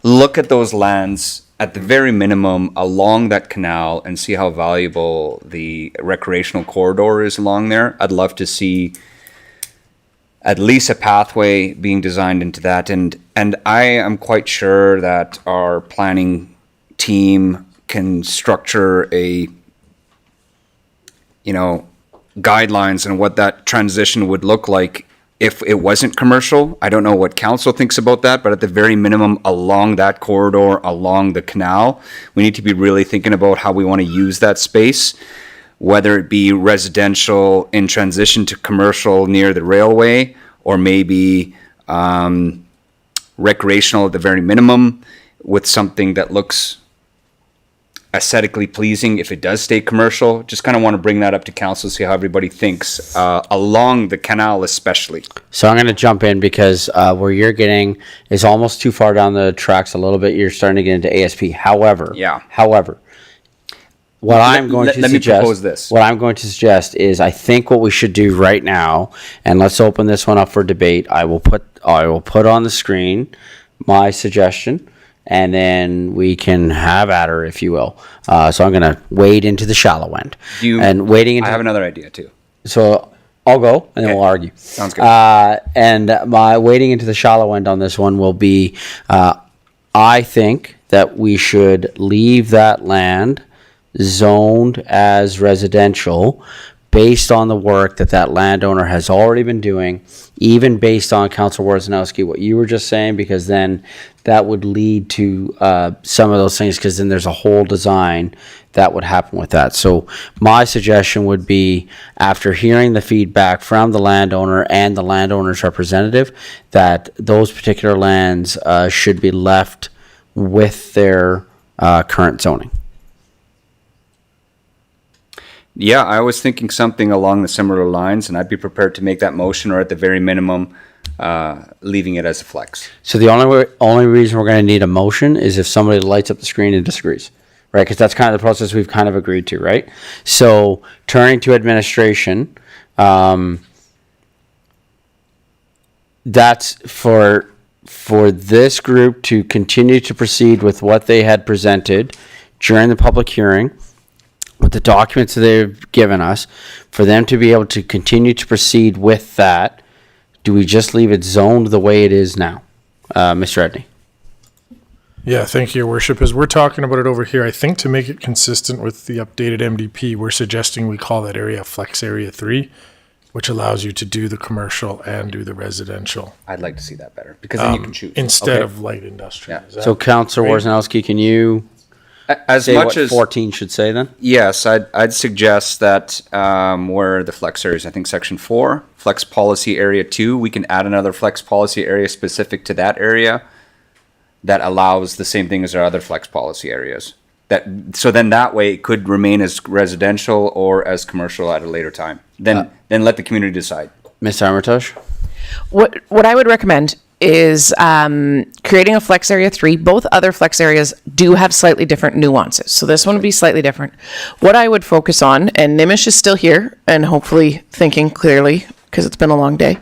Look at those lands at the very minimum along that canal and see how valuable the recreational corridor is along there. I'd love to see at least a pathway being designed into that. And I am quite sure that our planning team can structure a, guidelines and what that transition would look like if it wasn't commercial. I don't know what council thinks about that, but at the very minimum, along that corridor, along the canal, we need to be really thinking about how we want to use that space, whether it be residential in transition to commercial near the railway, or maybe recreational at the very minimum, with something that looks aesthetically pleasing if it does stay commercial. Just kind of want to bring that up to council, see how everybody thinks along the canal especially. So I'm going to jump in because where you're getting is almost too far down the tracks a little bit. You're starting to get into ASP. However, what I'm going to suggest, what I'm going to suggest is, I think what we should do right now, and let's open this one up for debate. I will put on the screen my suggestion, and then we can have at her, if you will. So I'm going to wade into the shallow end. I have another idea too. So I'll go, and then we'll argue. Sounds good. And my wading into the shallow end on this one will be, I think that we should leave that land zoned as residential based on the work that landowner has already been doing, even based on Councilor Worzanowski, what you were just saying, because then that would lead to some of those things, because then there's a whole design that would happen with that. So my suggestion would be, after hearing the feedback from the landowner and the landowner's representative, that those particular lands should be left with their current zoning. Yeah, I was thinking something along the similar lines, and I'd be prepared to make that motion, or at the very minimum, leaving it as a flex. So the only reason we're going to need a motion is if somebody lights up the screen and disagrees, right? Because that's kind of the process we've kind of agreed to, right? So turning to administration, that's for this group to continue to proceed with what they had presented during the public hearing, with the documents that they've given us, for them to be able to continue to proceed with that. Do we just leave it zoned the way it is now? Mr. Edney? Yeah, thank you, Your Worship. As we're talking about it over here, I think to make it consistent with the updated MDP, we're suggesting we call that area Flex Area 3, which allows you to do the commercial and do the residential. I'd like to see that better, because then you can choose. Instead of light industrial. Yeah. So Councilor Worzanowski, can you as say much what as 14 should say then? Yes, I'd suggest that where the flex areas, I think section 4, flex policy area 2, we can add another flex policy area specific to that area that allows the same thing as our other flex policy areas. So then that way it could remain as residential or as commercial at a later time. Then let the community decide. Ms. Armitage? What I would recommend is creating a flex area 3. Both other flex areas do have slightly different nuances, so this one would be slightly different. What I would focus on, and Nimish is still here and hopefully thinking clearly because it's been a long day,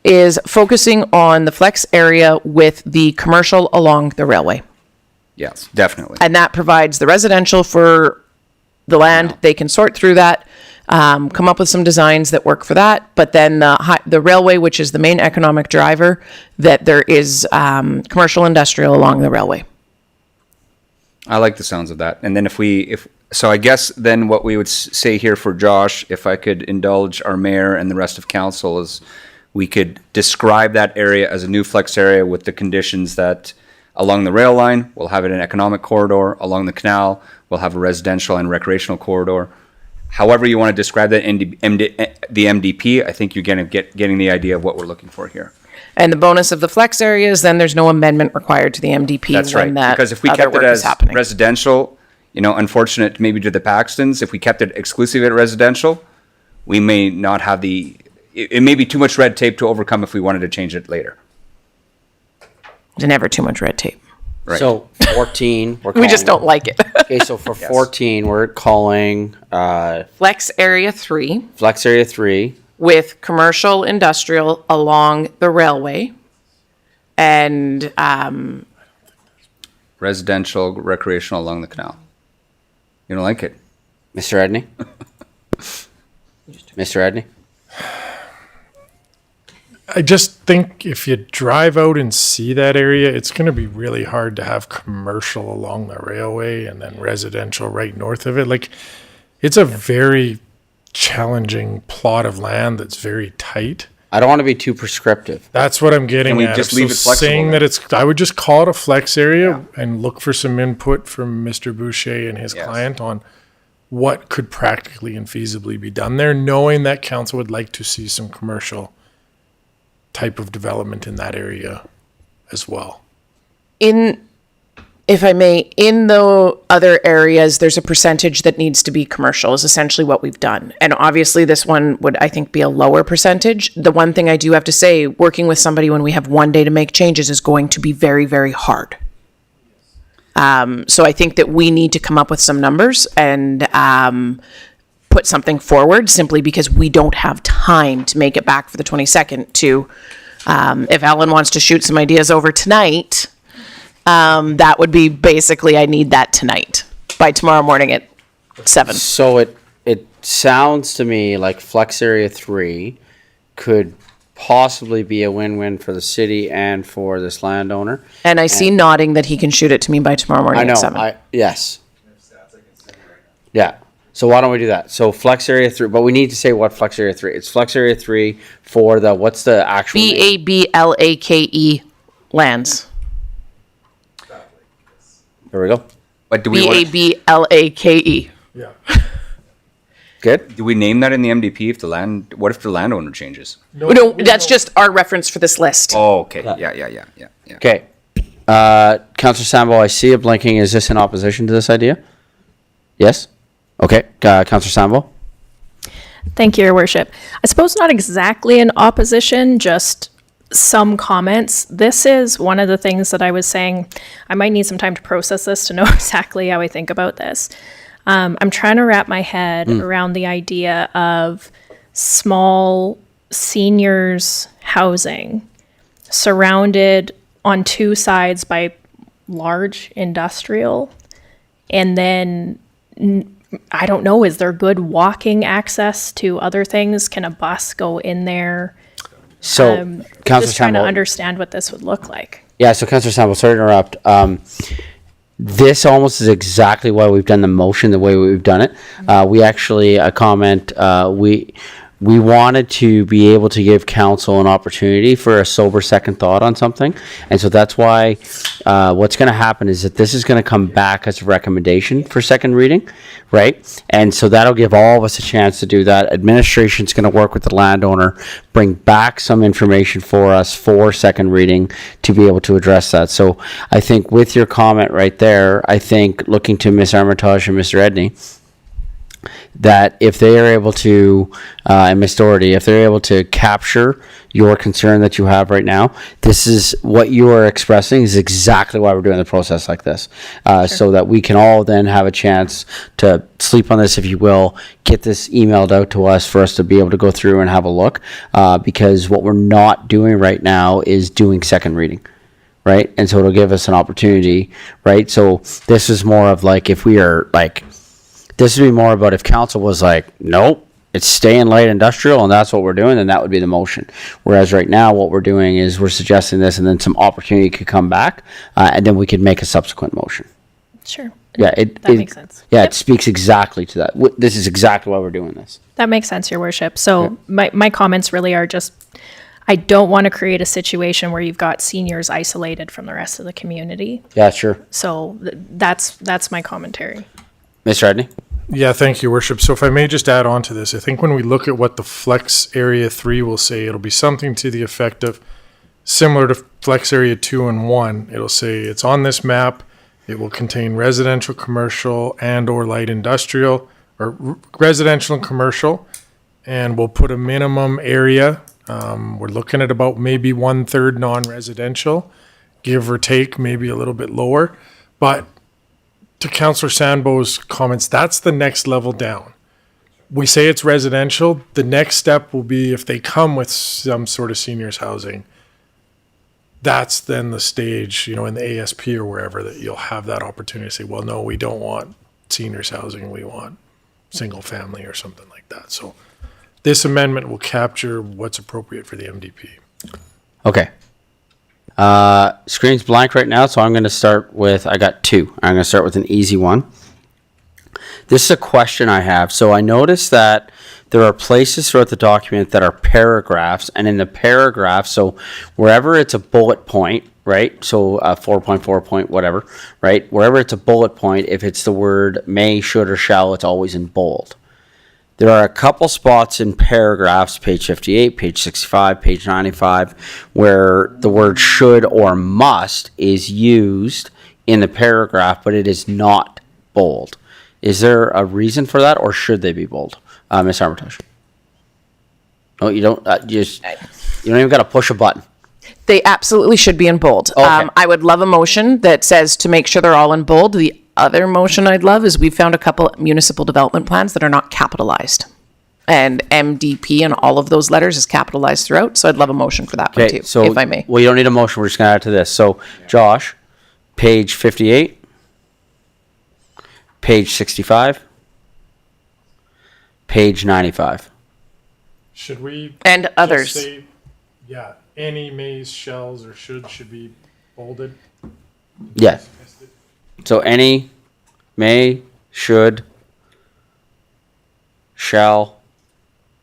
is focusing on the flex area with the commercial along the railway. Yes, definitely. And that provides the residential for the land. They can sort through that, come up with some designs that work for that. But then the railway, which is the main economic driver, that there is commercial industrial along the railway. I like the sounds of that. And then so I guess then what we would say here for Josh, if I could indulge our mayor and the rest of council, is we could describe that area as a new flex area with the conditions that along the rail line, we'll have it an economic corridor. Along the canal, we'll have a residential and recreational corridor. However you want to describe that in the MDP, I think you're getting the idea of what we're looking for here. And the bonus of the flex area is then there's no amendment required to the MDP. That's right. Because if we kept it as residential, unfortunate maybe to the Paxtons, if we kept it exclusive at residential, we may not have it may be too much red tape to overcome if we wanted to change it later. There's never too much red tape. Right. So 14, we just don't like it. Okay, so for 14, we're calling Flex Area 3 Flex Area 3 with commercial industrial along the railway and residential, recreational along the canal. You don't like it? Mr. Edney? Mr. Edney? I just think if you drive out and see that area, it's going to be really hard to have commercial along the railway and then residential right north of it. Like, it's a very challenging plot of land that's very tight. I don't want to be too prescriptive. That's what I'm getting Can we at. just leave it flexible Saying then? that it's, I would just call it a flex area and look for some input from Mr. Boucher and his client on what could practically and feasibly be done there, knowing that council would like to see some commercial type of development in that area as well. If I may, in the other areas, there's a percentage that needs to be commercial is essentially what we've done. And obviously this one would, I think, be a lower percentage. The one thing I do have to say, working with somebody when we have one day to make changes is going to be very, very hard. So I think that we need to come up with some numbers and put something forward simply because we don't have time to make it back for the 22nd to, if Ellen wants to shoot some ideas over tonight, that would be basically, I need that tonight by tomorrow morning at 7. So it sounds to me like Flex Area 3 could possibly be a win-win for the city and for this landowner. And I see nodding that he can shoot it to me by tomorrow morning I know, at 7. yes. Yeah. So why don't we do that? So Flex Area 3, but we need to say what Flex Area 3. It's Flex Area 3 for the, what's the actual name? BABLAKE lands. There we go. But do we want BABLAKE. Yeah. Good. do we name that in the MDP if the land? What if the landowner changes? No, that's just our reference for this list. Oh, okay. Yeah. Okay. Councillor Sambo, I see you blinking. Is this in opposition to this idea? Yes? Okay. Councillor Sambo? Thank you, Your Worship. I suppose not exactly in opposition, just some comments. This is one of the things that I was saying, I might need some time to process this to know exactly how I think about this. I'm trying to wrap my head around the idea of small seniors housing surrounded on two sides by large industrial. And then, I don't know, is there good walking access to other things? Can a bus go in there? So, Councillor Just trying to Sambo. understand what this would look like. Yeah, so Councillor Sambo, sorry to interrupt. This almost is exactly why we've done the motion the way we've done it. We actually, a comment, we wanted to be able to give council an opportunity for a sober second thought on something. And so that's why what's going to happen is that this is going to come back as a recommendation for second reading, right? And so that'll give all of us a chance to do that. Administration's going to work with the landowner, bring back some information for us for second reading to be able to address that. So I think with your comment right there, I think looking to Ms. Armitage and Mr. Edney, that if they are able to, and Ms. Doherty, if they're able to capture your concern that you have right now, this is what you are expressing is exactly why we're doing the process like this. So that we can all then have a chance to sleep on this, if you will, get this emailed out to us for us to be able to go through and have a look. Because what we're not doing right now is doing second reading. Right? And so it'll give us an opportunity, right? So this is more of like, if we are like, this would be more about if council was like, nope, it's staying light industrial and that's what we're doing, then that would be the motion. Whereas right now what we're doing is we're suggesting this and then some opportunity could come back and then we could make a subsequent motion. Sure. Yeah, that makes sense. Yeah, it speaks exactly to that. This is exactly why we're doing this. That makes sense, Your Worship. So my comments really are just, I don't want to create a situation where you've got seniors isolated from the rest of the community. Yeah, sure. So that's my commentary. Mr. Edney? Yeah, thank you, Worship. So if I may just add on to this, I think when we look at what the Flex Area 3 will say, it'll be something to the effect of similar to Flex Area 2 and 1. It'll say it's on this map. It will contain residential, commercial, and or light industrial, or residential and commercial, and we'll put a minimum area. We're looking at about maybe 1/3 non-residential, give or take, maybe a little bit lower. But to Councillor Sandbo's comments, that's the next level down. We say it's residential. The next step will be if they come with some sort of seniors housing, that's then the stage, in the ASP or wherever, that you'll have that opportunity to say, well, no, we don't want seniors housing. We want single family or something like that. So this amendment will capture what's appropriate for the MDP. Okay. Screen's blank right now, so I'm going to start with, I got two. I'm going to start with an easy one. This is a question I have. So I noticed that there are places throughout the document that are paragraphs, and in the paragraph, so wherever it's a bullet point, right? So 4.4 point, whatever, right? Wherever it's a bullet point, if it's the word may, should, or shall, it's always in bold. There are a couple spots in paragraphs, page 58, page 65, page 95, where the word should or must is used in the paragraph, but it is not bold. Is there a reason for that, or should they be bold? Ms. Armitage? No, you don't. You don't even got to push a button. They absolutely should be in bold. Okay. I would love a motion that says to make sure they're all in bold. The other motion I'd love is we've found a couple municipal development plans that are not capitalized. And MDP and all of those letters is capitalized throughout. So I'd love a motion for that one Okay, too, so if I may. well, you don't need a motion. We're just going to add to this. So, Josh, page 58, page 65, page 95. Should we? And just others. say, yeah, any mays, shells, or should be bolded? Yeah. So any, may, should, shall,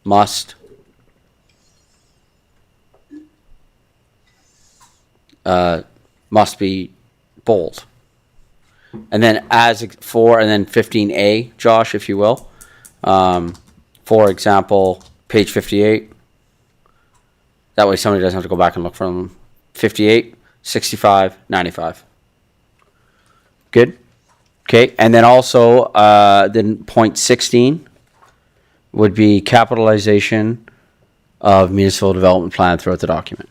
must, must be bold. And then and then 15A, Josh, if you will. For example, page 58. That way somebody doesn't have to go back and look for them. 58, 65, 95. Good? Okay, and then also, then point 16 would be capitalization of municipal development plan throughout the document.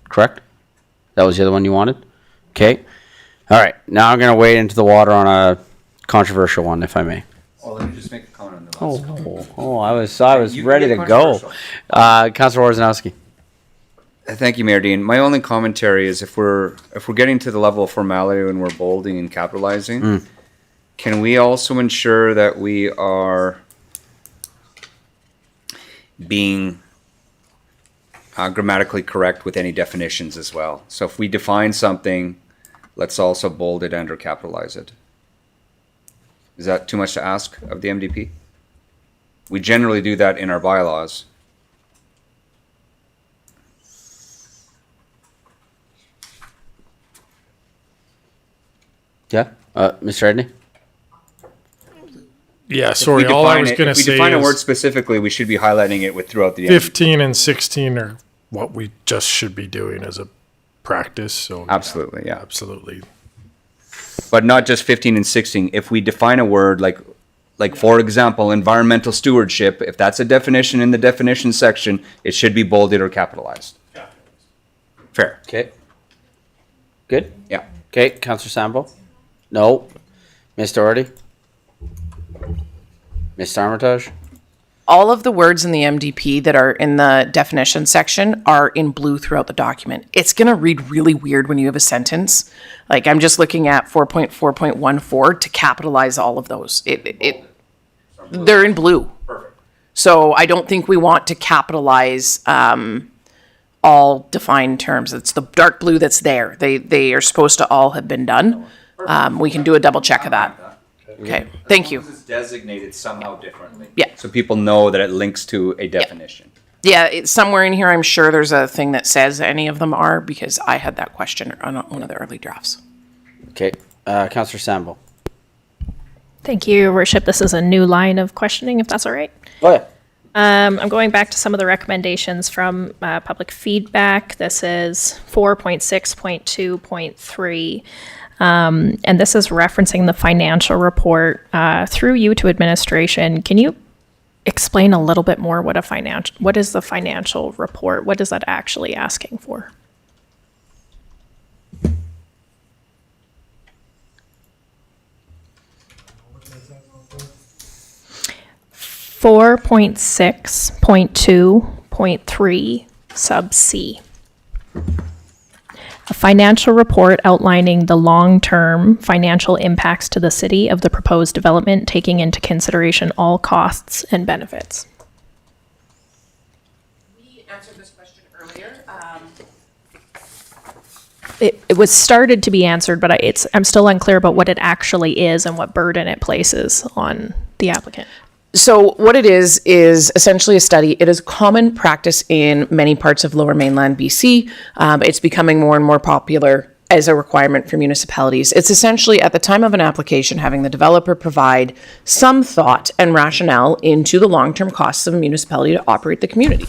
Correct? That was the other one you wanted? Okay. All right, now I'm going to wade into the water on a controversial one, if I may. Well, let me just make a comment on the last I was You can ready get to go. controversial. Councilor Worzanowski. Thank you, Mayor Dean. My only commentary is if we're getting to the level of formality when we're bolding and capitalizing, can we also ensure that we are being grammatically correct with any definitions as well? So if we define something, let's also bold it and or capitalize it. Is that too much to ask of the MDP? We generally do that in our bylaws. Yeah, Mr. Edney? Yeah, sorry. All I was going to If we say define a word is specifically, we should be highlighting it with throughout the 15 and 16 are what we just should be doing as a practice. So Absolutely, yeah. absolutely. But not just 15 and 16. If we define a word like for example, environmental stewardship, if that's a definition in the definition section, it should be bolded or capitalized. Fair. Okay. Good? Yeah. Okay, Councilor Sambo? No. Ms. Doherty? Ms. Armitage? All of the words in the MDP that are in the definition section are in blue throughout the document. It's going to read really weird when you have a sentence. Like I'm just looking at 4.4.14 to capitalize all of those. They're in blue. Perfect. So I don't think we want to capitalize all defined terms. It's the dark blue that's there. They are supposed to all have been done. We can do a double check of that. Okay, thank you. It's designated somehow differently. Yeah. So people know that it links to a definition. Yeah, it's somewhere in here. I'm sure there's a thing that says any of them are because I had that question on one of the early drafts. Okay, Councilor Sambo? Thank you, Your Worship. This is a new line of questioning, if that's all right. Oh, yeah. I'm going back to some of the recommendations from public feedback. This is 4.6.2.3. And this is referencing the financial report through you to administration. Can you explain a little bit more what is the financial report? What is that actually asking for? Four 4.6.2.3 sub C. A financial report outlining the long-term financial impacts to the city of the proposed development, taking into consideration all costs and benefits. We answered this question earlier. it was started to be answered, but I'm still unclear about what it actually is and what burden it places on the applicant. So what it is essentially a study. It is common practice in many parts of Lower Mainland BC. It's becoming more and more popular as a requirement for municipalities. It's essentially at the time of an application having the developer provide some thought and rationale into the long-term costs of a municipality to operate the community.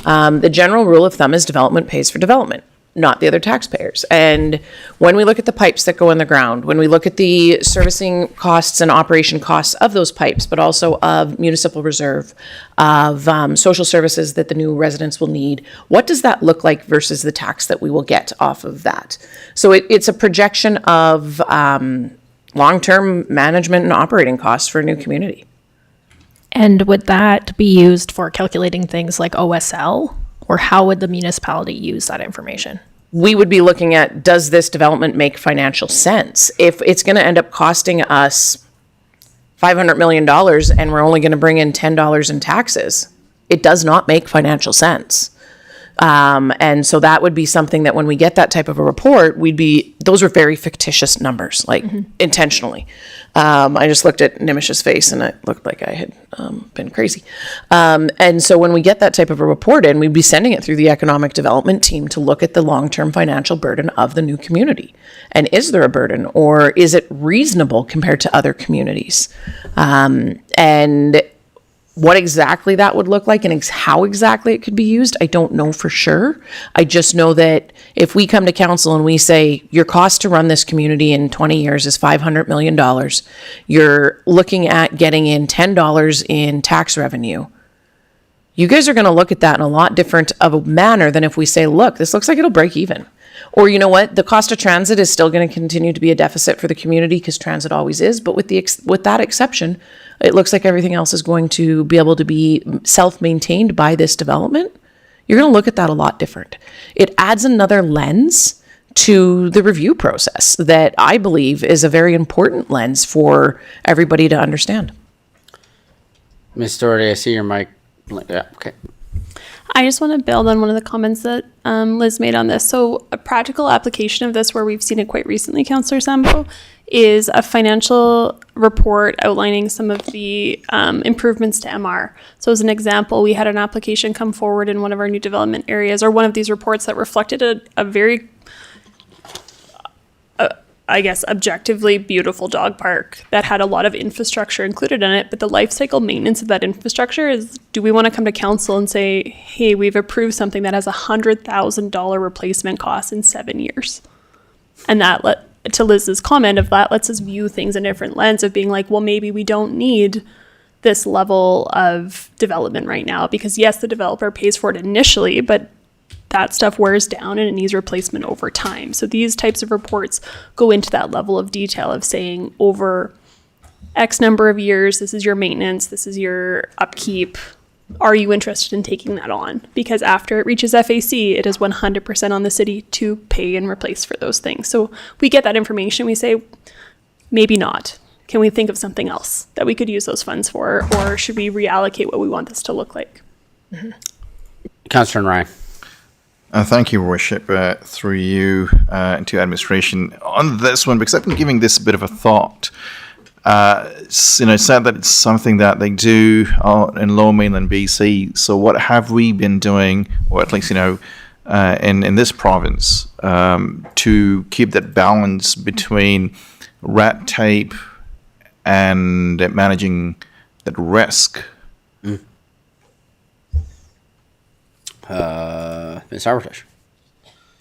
The general rule of thumb is development pays for development, not the other taxpayers. And when we look at the pipes that go in the ground, when we look at the servicing costs and operation costs of those pipes, but also of municipal reserve, of social services that the new residents will need, what does that look like versus the tax that we will get off of that? So it's a projection of long-term management and operating costs for a new community. And would that be used for calculating things like OSL? Or how would the municipality use that information? We would be looking at, does this development make financial sense? If it's going to end up costing us $500 million and we're only going to bring in $10 in taxes, it does not make financial sense. And so that would be something that when we get that type of a report, those are very fictitious numbers, like intentionally. I just looked at Nimish's face and it looked like I had been crazy. And so when we get that type of a report in, we'd be sending it through the economic development team to look at the long-term financial burden of the new community. And is there a burden, or is it reasonable compared to other communities? And what exactly that would look like and how exactly it could be used, I don't know for sure. I just know that if we come to council and we say your cost to run this community in 20 years is $500 million, you're looking at getting in $10 in tax revenue, you guys are going to look at that in a lot different of a manner than if we say, look, this looks like it'll break even. Or you know what, the cost of transit is still going to continue to be a deficit for the community because transit always is, but with that exception, it looks like everything else is going to be able to be self-maintained by this development. You're going to look at that a lot different. It adds another lens to the review process that I believe is a very important lens for everybody to understand. Ms. Doherty, I see your mic. Yeah, okay. I just want to build on one of the comments that Liz made on this. So a practical application of this, where we've seen it quite recently, Councillor Sambo, is a financial report outlining some of the improvements to MR. So as an example, we had an application come forward in one of our new development areas, or one of these reports that reflected a very I guess, objectively beautiful dog park that had a lot of infrastructure included in it, but the life cycle maintenance of that infrastructure is, do we want to come to council and say, hey, we've approved something that has $100,000 replacement cost in 7 years? And that, to Liz's comment of that, lets us view things in a different lens of being like, well, maybe we don't need this level of development right now, because yes, the developer pays for it initially, but that stuff wears down and it needs replacement over time. So these types of reports go into that level of detail of saying, over X number of years, this is your maintenance, this is your upkeep. Are you interested in taking that on? Because after it reaches FAC, it is 100% on the city to pay and replace for those things. So we get that information, we say, maybe not. Can we think of something else that we could use those funds for? Or should we reallocate what we want this to look like? Mm-hmm. Councillor Ryan. Thank you, Worship, through you to administration on this one, because I've been giving this a bit of a thought. Said that it's something that they do in Lower Mainland BC. So what have we been doing, or at least, in this province, to keep that balance between red tape and managing that risk? Ms. Armitage.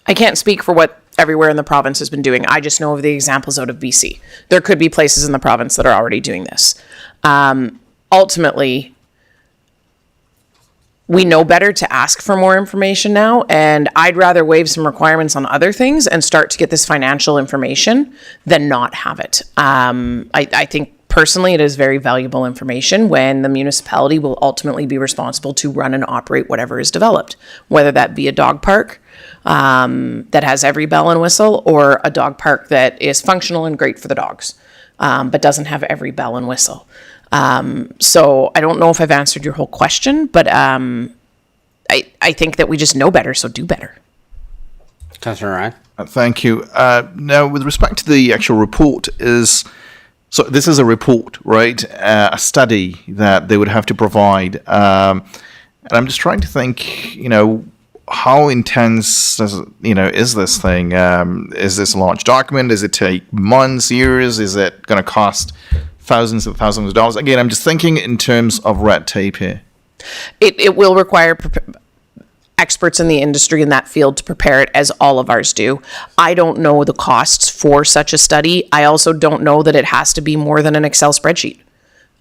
I can't speak for what everywhere in the province has been doing. I just know of the examples out of BC. There could be places in the province that are already doing this. Ultimately, we know better to ask for more information now, and I'd rather waive some requirements on other things and start to get this financial information than not have it. I think personally, it is very valuable information when the municipality will ultimately be responsible to run and operate whatever is developed, whether that be a dog park that has every bell and whistle, or a dog park that is functional and great for the dogs, but doesn't have every bell and whistle. So I don't know if I've answered your whole question, but I think that we just know better, so do better. Councillor Ryan. Thank you. Now, with respect to the actual report, so this is a report, right? A study that they would have to provide. And I'm just trying to think, how intense is this thing? Is this a large document? Does it take months, years? Is it going to cost thousands of dollars? Again, I'm just thinking in terms of red tape here. It will require experts in the industry in that field to prepare it, as all of ours do. I don't know the costs for such a study. I also don't know that it has to be more than an Excel spreadsheet.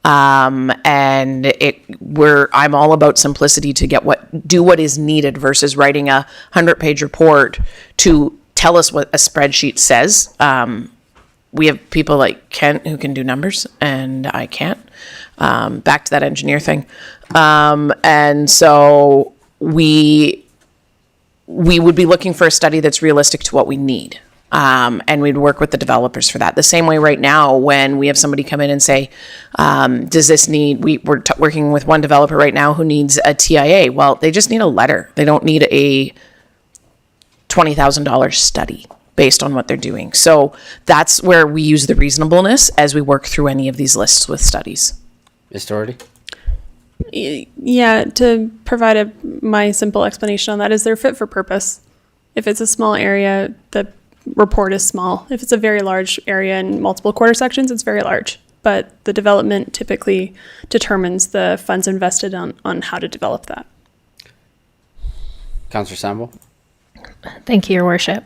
I'm all about simplicity to do what is needed versus writing a 100-page report to tell us what a spreadsheet says. We have people like Kent who can do numbers, and I can't. Back to that engineer thing. And so we would be looking for a study that's realistic to what we need. And we'd work with the developers for that. The same way right now, when we have somebody come in and say, does this need, we're working with one developer right now who needs a TIA. Well, they just need a letter. They don't need a $20,000 study based on what they're doing. So that's where we use the reasonableness as we work through any of these lists with studies. Ms. Doherty? Yeah, to provide my simple explanation on that is they're fit for purpose. If it's a small area, the report is small. If it's a very large area in multiple quarter sections, it's very large. But the development typically determines the funds invested on how to develop that. Councillor Sample? Thank you, Your Worship.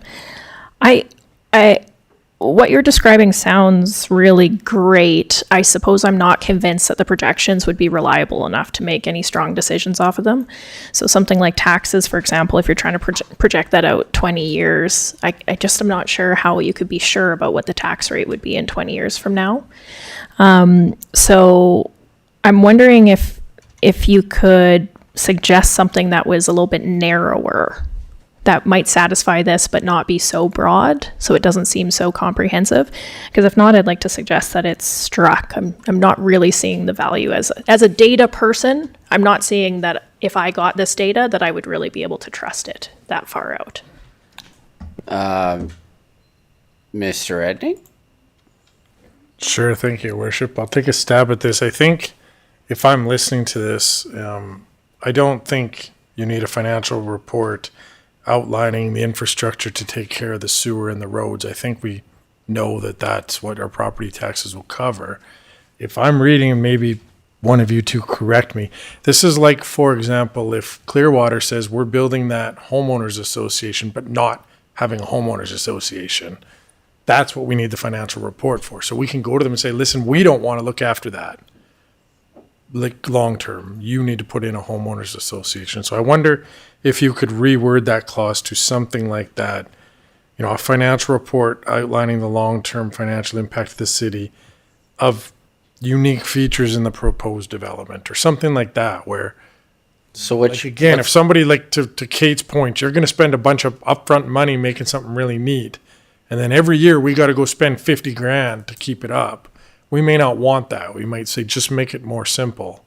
What you're describing sounds really great. I suppose I'm not convinced that the projections would be reliable enough to make any strong decisions off of them. So something like taxes, for example, if you're trying to project that out 20 years, I just am not sure how you could be sure about what the tax rate would be in 20 years from now. So I'm wondering if you could suggest something that was a little bit narrower, that might satisfy this but not be so broad, so it doesn't seem so comprehensive. Because if not, I'd like to suggest that it's struck. I'm not really seeing the value as a data person. I'm not seeing that if I got this data that I would really be able to trust it that far out. Mr. Edney? Sure, thank you, Your Worship. I'll take a stab at this. I think if I'm listening to this, I don't think you need a financial report outlining the infrastructure to take care of the sewer and the roads. I think we know that that's what our property taxes will cover. If I'm reading, and maybe one of you two correct me, this is like, for example, if Clearwater says we're building that homeowners association but not having a homeowners association, that's what we need the financial report for. So we can go to them and say, listen, we don't want to look after that. Like long term, you need to put in a homeowners association. So I wonder if you could reword that clause to something like that, a financial report outlining the long-term financial impact of the city of unique features in the proposed development or something like that, where, so which, like again, if somebody, like to Kate's point, you're going to spend a bunch of upfront money making something really neat, and then every year we got to go spend $50,000 to keep it up. We may not want that. We might say just make it more simple,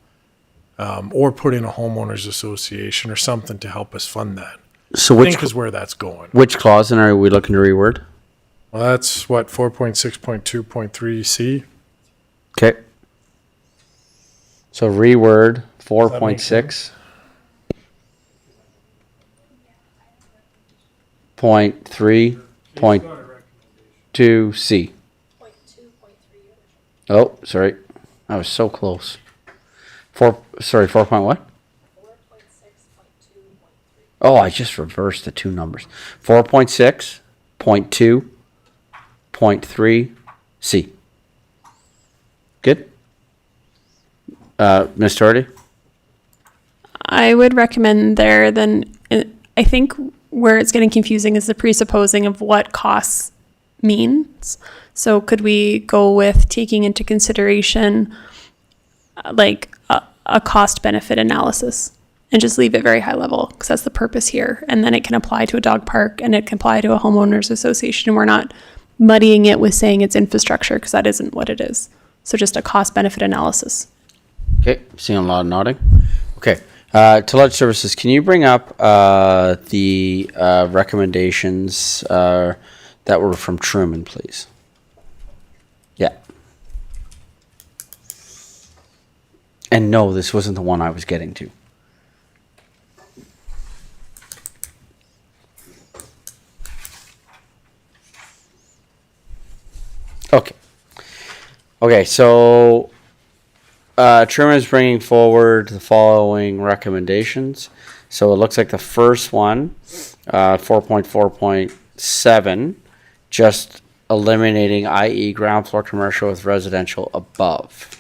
or put in a homeowners association or something to help us fund that. So I think is where that's going. Which clause then are we looking to reword? Well, that's what 4.6.2.3C. Okay. So reword 4.6. .3.2C. Oh, sorry. I was so close. 4 point what? 4.6.2.3. Oh, I just reversed the two numbers. 4.6.2.3C. Good. Ms. Doherty? I would recommend there then, I think where it's getting confusing is the presupposing of what costs means. So could we go with taking into consideration like a cost benefit analysis and just leave it very high level, because that's the purpose here. And then it can apply to a dog park and it can apply to a homeowners association. And we're not muddying it with saying it's infrastructure, because that isn't what it is. So just a cost benefit analysis. Okay, seeing a lot of nodding. Okay, To Ledge Services, can you bring up the recommendations that were from Truman, please? Yeah. And no, this wasn't the one I was getting to. Okay. Okay, so Truman is bringing forward the following recommendations. So it looks like the first one, 4.4.7, just eliminating, i.e., ground floor commercial with residential above.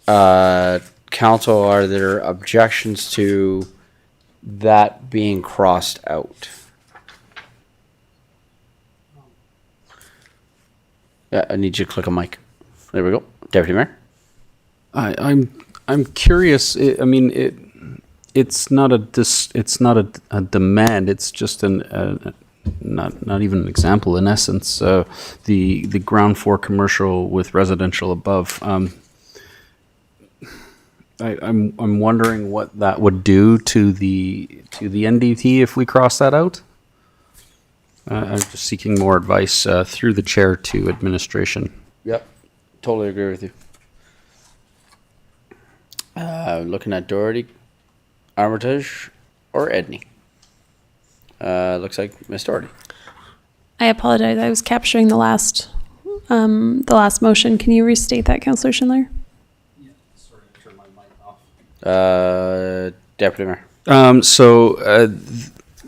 Council, are there objections to that being crossed out? Yeah, I need you to click a mic. There we go. Deputy Mayor. I'm curious. It's not a demand. It's just not even an example. In essence, the ground floor commercial with residential above. I'm wondering what that would do to the NDT if we cross that out. I'm just seeking more advice through the chair to administration. Yep, totally agree with you. Looking at Doherty, Armitage, or Edney. Looks like Miss Doherty. I apologize. I was capturing the last motion. Can you restate that, Councillor Schindler? Deputy Mayor.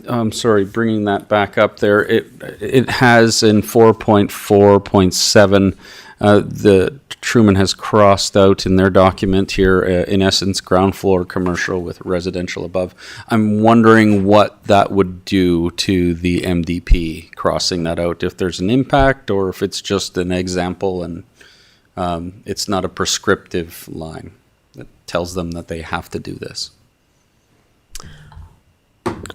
I'm sorry, bringing that back up there. It has in 4.4.7, the Truman has crossed out in their document here, in essence, ground floor commercial with residential above. I'm wondering what that would do to the MDP crossing that out, if there's an impact or if it's just an example and it's not a prescriptive line that tells them that they have to do this.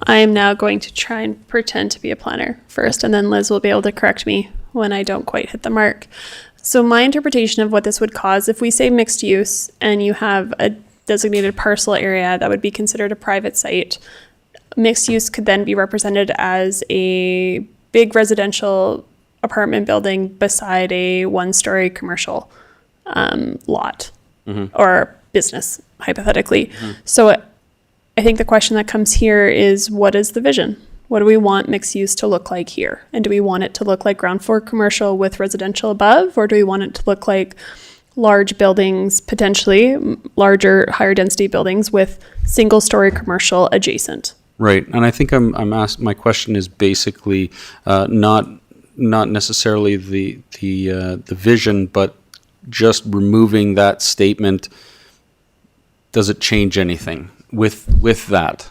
I am now going to try and pretend to be a planner first, and then Liz will be able to correct me when I don't quite hit the mark. So my interpretation of what this would cause, if we say mixed use and you have a designated parcel area that would be considered a private site, mixed use could then be represented as a big residential apartment building beside a one-story commercial lot or business, hypothetically. So I think the question that comes here is, what is the vision? What do we want mixed use to look like here? And do we want it to look like ground floor commercial with residential above? Or do we want it to look like large buildings, potentially larger, higher density buildings with single story commercial adjacent? Right. And I think I'm asked, my question is basically not necessarily the vision, but just removing that statement. Does it change anything with that?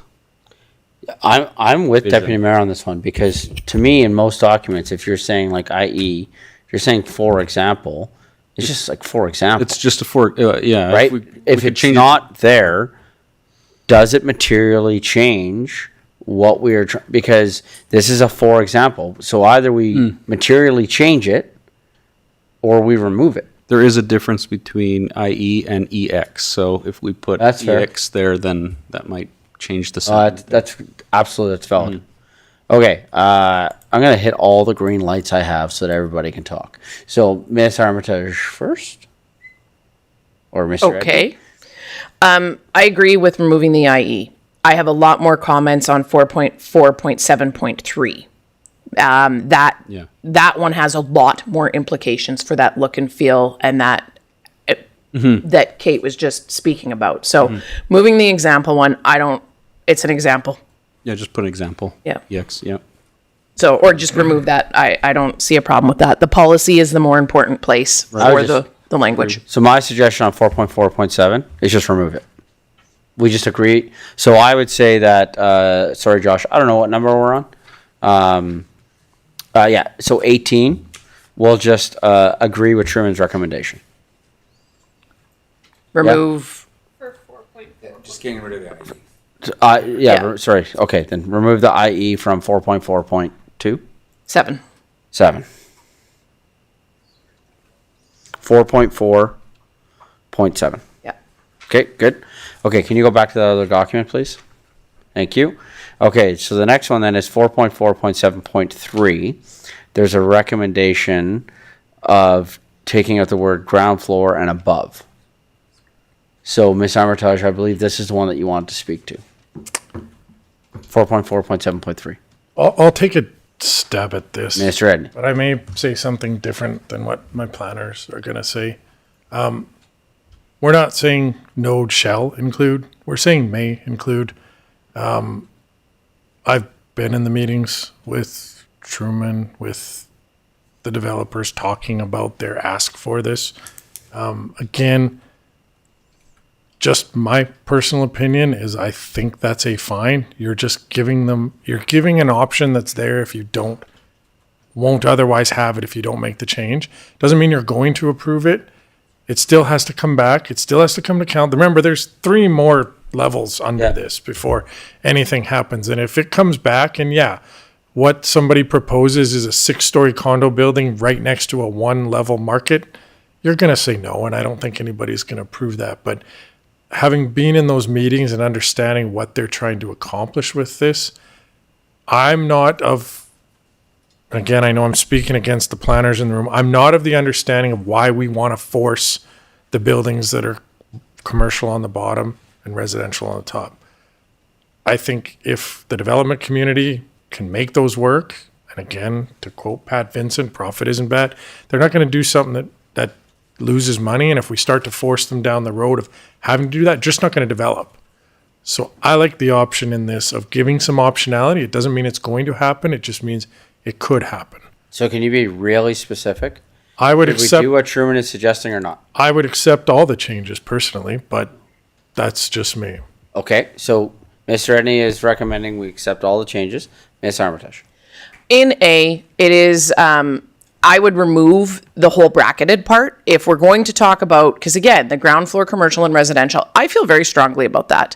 I'm with Vision. Deputy Mayor on this one, because to me, in most documents, if you're saying like i.e., if you're saying for example, it's just like for example. It's just a yeah. Right? If it's not there, does it materially change what we are because this is a for example. So either we materially change it or we remove it. There is a difference between IE and EX. So if we put That's fair. EX there, then that might change the sign. That's absolutely, that's valid. Okay, I'm gonna hit all the green lights I have so that everybody can talk. So Miss Armitage first, or Mr. Okay. I agree with removing the IE. I have a lot more comments on 4.4.7.3. That one has a lot more implications for that look and feel and that that Kate was just speaking about. So moving the example one, it's an example. Yeah, just put an example. Yeah. EX, yeah. So, or just remove that. I don't see a problem with that. The policy is the more important place for the language. So my suggestion on 4.4.7 is just remove it. We just agree. So I would say that, sorry, Josh, I don't know what number we're on. Yeah, so 18, we'll just agree with Truman's recommendation. Remove. Just getting rid of the Yeah. Sorry. Okay, then remove the IE from 4.4.2. 7. 4.4.7. 0.7. Yeah. Okay, good. Okay, can you go back to the other document, please? Thank you. Okay, so the next one then is 4.4.7.3. There's a recommendation of taking out the word ground floor and above. So, Ms. Armitage, I believe this is the one that you wanted to speak to. 4.4.7.3. I'll take a stab at this. Mr. Edney. But I may say something different than what my planners are going to say. We're not saying node shall include. We're saying may include. I've been in the meetings with Truman, with the developers talking about their ask for this. Again, just my personal opinion is I think that's a fine. You're just giving an option that's there if you won't otherwise have it if you don't make the change. Doesn't mean you're going to approve it. It still has to come back. It still has to come to council. Remember, there's 3 more levels under this before anything happens. And if it comes back and what somebody proposes is a 6-story condo building right next to a 1-level market, you're going to say no. And I don't think anybody's going to approve that. But having been in those meetings and understanding what they're trying to accomplish with this, I'm not of, again, I know I'm speaking against the planners in the room. I'm not of the understanding of why we want to force the buildings that are commercial on the bottom and residential on the top. I think if the development community can make those work, and again, to quote Pat Vincent, profit isn't bad, they're not going to do something that loses money. And if we start to force them down the road of having to do that, just not going to develop. So I like the option in this of giving some optionality. It doesn't mean it's going to happen. It just means it could happen. So can you be really specific? I would Did accept. we do what Truman is suggesting or not? I would accept all the changes personally, but that's just me. Okay, so Mr. Edney is recommending we accept all the changes. Ms. Armitage. In A, it is, I would remove the whole bracketed part if we're going to talk about, because again, the ground floor commercial and residential, I feel very strongly about that.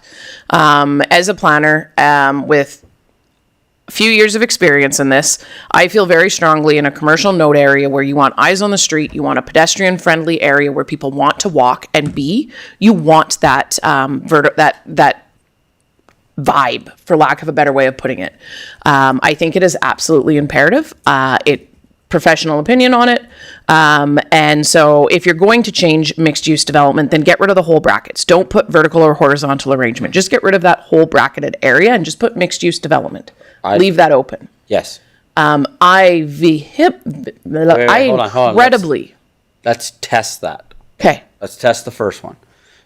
As a planner with a few years of experience in this, I feel very strongly in a commercial node area where you want eyes on the street, you want a pedestrian friendly area where people want to walk and be, you want that that vibe, for lack of a better way of putting it. I think it is absolutely imperative. Professional opinion on it. And so if you're going to change mixed use development, then get rid of the whole brackets. Don't put vertical or horizontal arrangement. Just get rid of that whole bracketed area and just put mixed use development. Leave that open. Yes. Incredibly. Let's test that. Okay. Let's test the first one.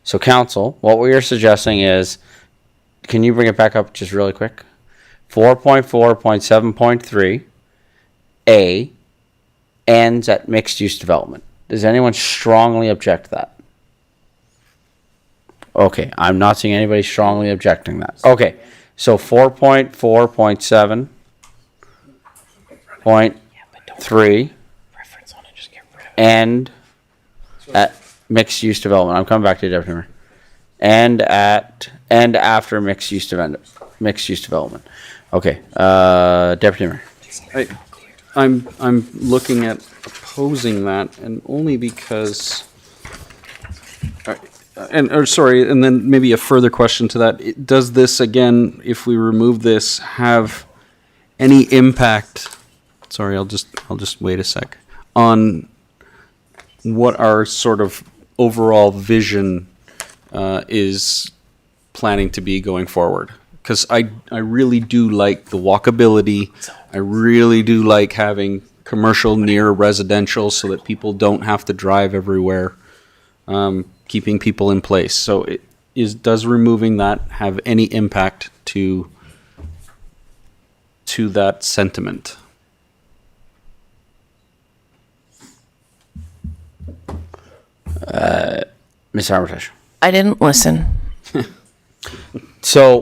So council, what we are suggesting is, can you bring it back up just really quick? 4.4.7.3 A ends at mixed use development. Does anyone strongly object to that? Okay, I'm not seeing anybody strongly objecting that. Okay, so 4.4.7.3 end at mixed use development. I'm coming back to you, Deputy Mayor. And after mixed use development. Okay, Deputy Mayor. I'm looking at opposing that, and only because, and then maybe a further question to that. Does this, again, if we remove this, have any impact? Sorry, I'll just wait a sec on what our sort of overall vision is planning to be going forward. Because I really do like the walkability. I really do like having commercial near residential so that people don't have to drive everywhere, keeping people in place. So does removing that have any impact to that sentiment? Ms. Armitage. I didn't listen. So,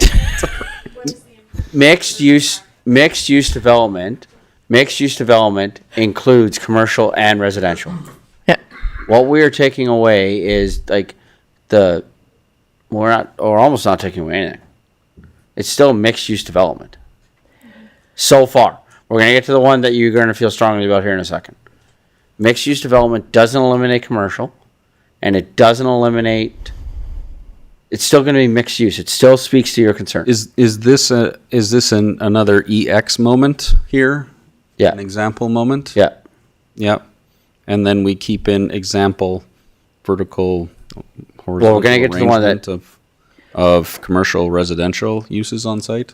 mixed use development includes commercial and residential. Yeah. What we are taking away is we're almost not taking away anything. It's still mixed use development. So far, we're going to get to the one that you're going to feel strongly about here in a second. Mixed use development doesn't eliminate commercial, and it doesn't eliminate, it's still going to be mixed use. It still speaks to your concern. Is this another EX moment here? Yeah. An example moment? Yeah. Yeah. And then we keep in example vertical, horizontal Well, we're gonna get to the one that- arrangement of commercial residential uses on site.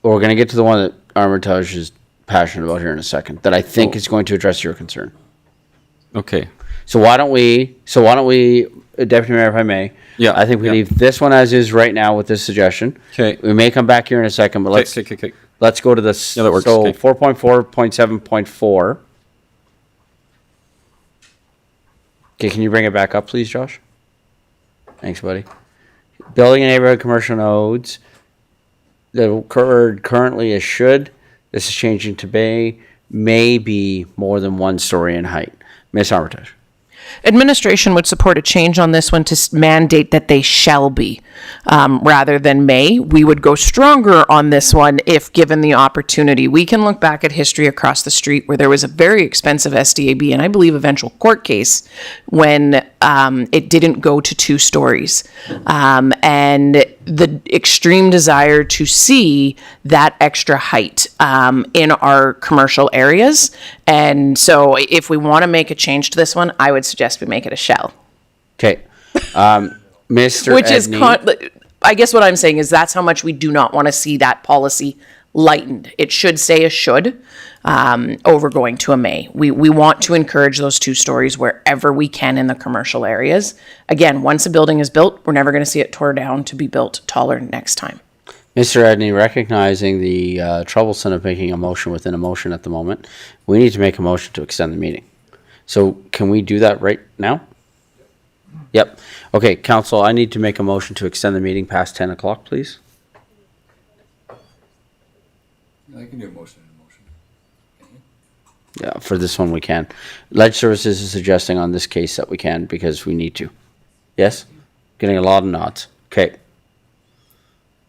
Well, we're going to get to the one that Armitage is passionate about here in a second, that I think is going to address your concern. Okay. So why don't we, Deputy Mayor, if I may? Yeah. I think we leave this one as is right now with this suggestion. Okay. We may come back here in a second, but let's let's go to this. Yeah, that works. So Okay. 4.4.7.4. Okay, can you bring it back up, please, Josh? Thanks, buddy. Building a neighborhood commercial nodes. The word currently is should. This is changing to may be more than 1 story in height. Miss Armitage. Administration would support a change on this one to mandate that they shall be, rather than may. We would go stronger on this one if given the opportunity. We can look back at history across the street where there was a very expensive SDAB and I believe eventual court case when it didn't go to 2 stories. And the extreme desire to see that extra height in our commercial areas. And so if we want to make a change to this one, I would suggest we make it a shall. Okay. Mr. Which is, Edney. I guess what I'm saying is that's how much we do not want to see that policy lightened. It should say a should over going to a may. We want to encourage those 2 stories wherever we can in the commercial areas. Again, once a building is built, we're never going to see it tore down to be built taller next time. Mr. Edney, recognizing the troublesome of making a motion within a motion at the moment, we need to make a motion to extend the meeting. So can we do that right now? Yep. Okay, council, I need to make a motion to extend the meeting past 10 o'clock, please. I can do a motion. Yeah, for this one we can. Ledge Services is suggesting on this case that we can because we need to. Yes? Getting a lot of nods. Okay.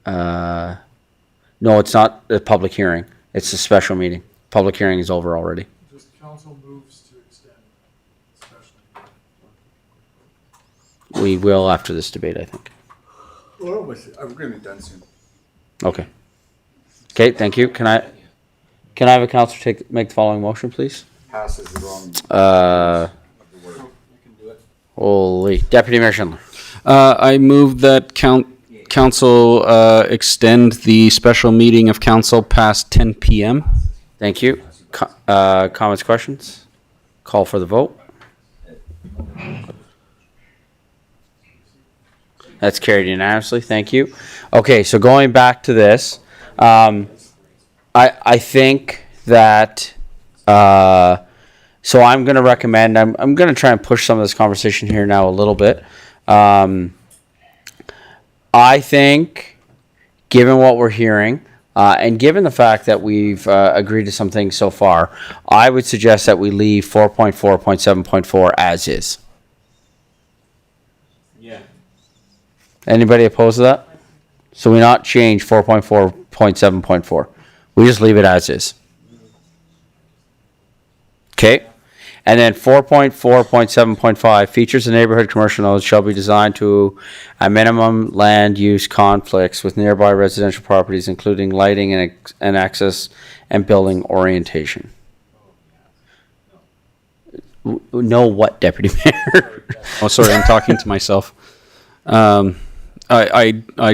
No, it's not a public hearing. It's a special meeting. Public hearing is over already. Just council moves to extend special. We will after this debate, I think. Well, we're going to be done soon. Okay. Okay, thank you. Can I have a councillor make the following motion, please? Passes the wrong. Holy. Deputy Mayor Schindler. I move that council extend the special meeting of council past 10 p.m. Thank you. Comments, questions? Call for the vote. That's carried unanimously. Thank you. Okay, so going back to this, I think that so I'm going to recommend. I'm going to try and push some of this conversation here now a little bit. I think, given what we're hearing, and given the fact that we've agreed to some things so far, I would suggest that we leave 4.4.7.4 as is. Yeah. Anybody opposed to that? So we not change 4.4.7.4. We just leave it as is. Okay. And then 4.4.7.5, features of neighborhood commercial nodes shall be designed to a minimum land use conflicts with nearby residential properties, including lighting and access and building orientation. No what, Deputy Mayor? Oh, sorry, I'm talking to myself. I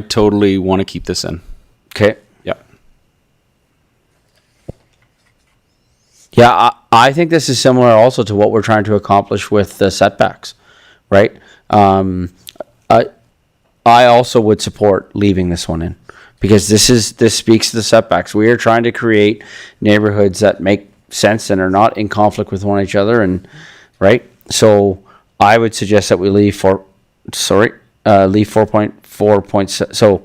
totally want to keep this in. Okay. Yeah. Yeah, I think this is similar also to what we're trying to accomplish with the setbacks, right? I also would support leaving this one in because this speaks to the setbacks. We are trying to create neighborhoods that make sense and are not in conflict with one each other, and right. So I would suggest that we leave 4.4.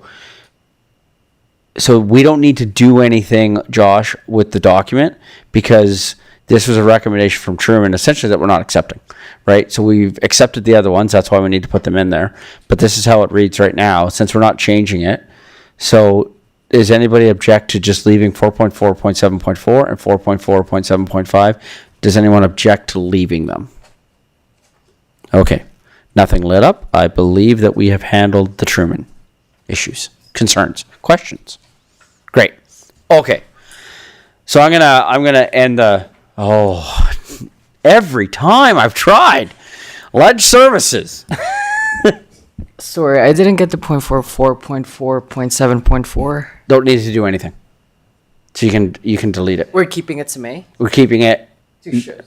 So we don't need to do anything, Josh, with the document because this was a recommendation from Truman, essentially that we're not accepting, right? So we've accepted the other ones. That's why we need to put them in there. But this is how it reads right now, since we're not changing it. So does anybody object to just leaving 4.4.7.4 and 4.4.7.5? Does anyone object to leaving them? Okay. Nothing lit up. I believe that we have handled the Truman issues, concerns, questions. Great. Okay. So I'm gonna end the every time I've tried. Ledge services. Sorry, I didn't get the point for 4.4.7.4. Don't need to do anything. So you can delete it. We're keeping it to May? We're keeping it. To should.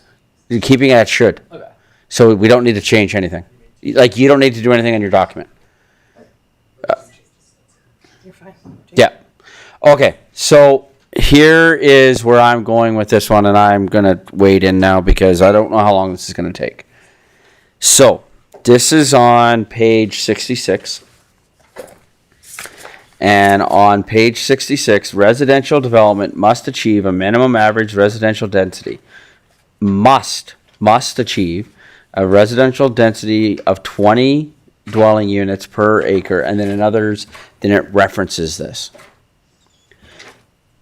You're keeping it at should. Okay. So we don't need to change anything. Like, you don't need to do anything in your document. You're fine. Yeah. Okay. So here is where I'm going with this one, and I'm going to wade in now because I don't know how long this is going to take. So this is on page 66. And on page 66, residential development must achieve a minimum average residential density. Must achieve a residential density of 20 dwelling units per acre, and then in others, then it references this.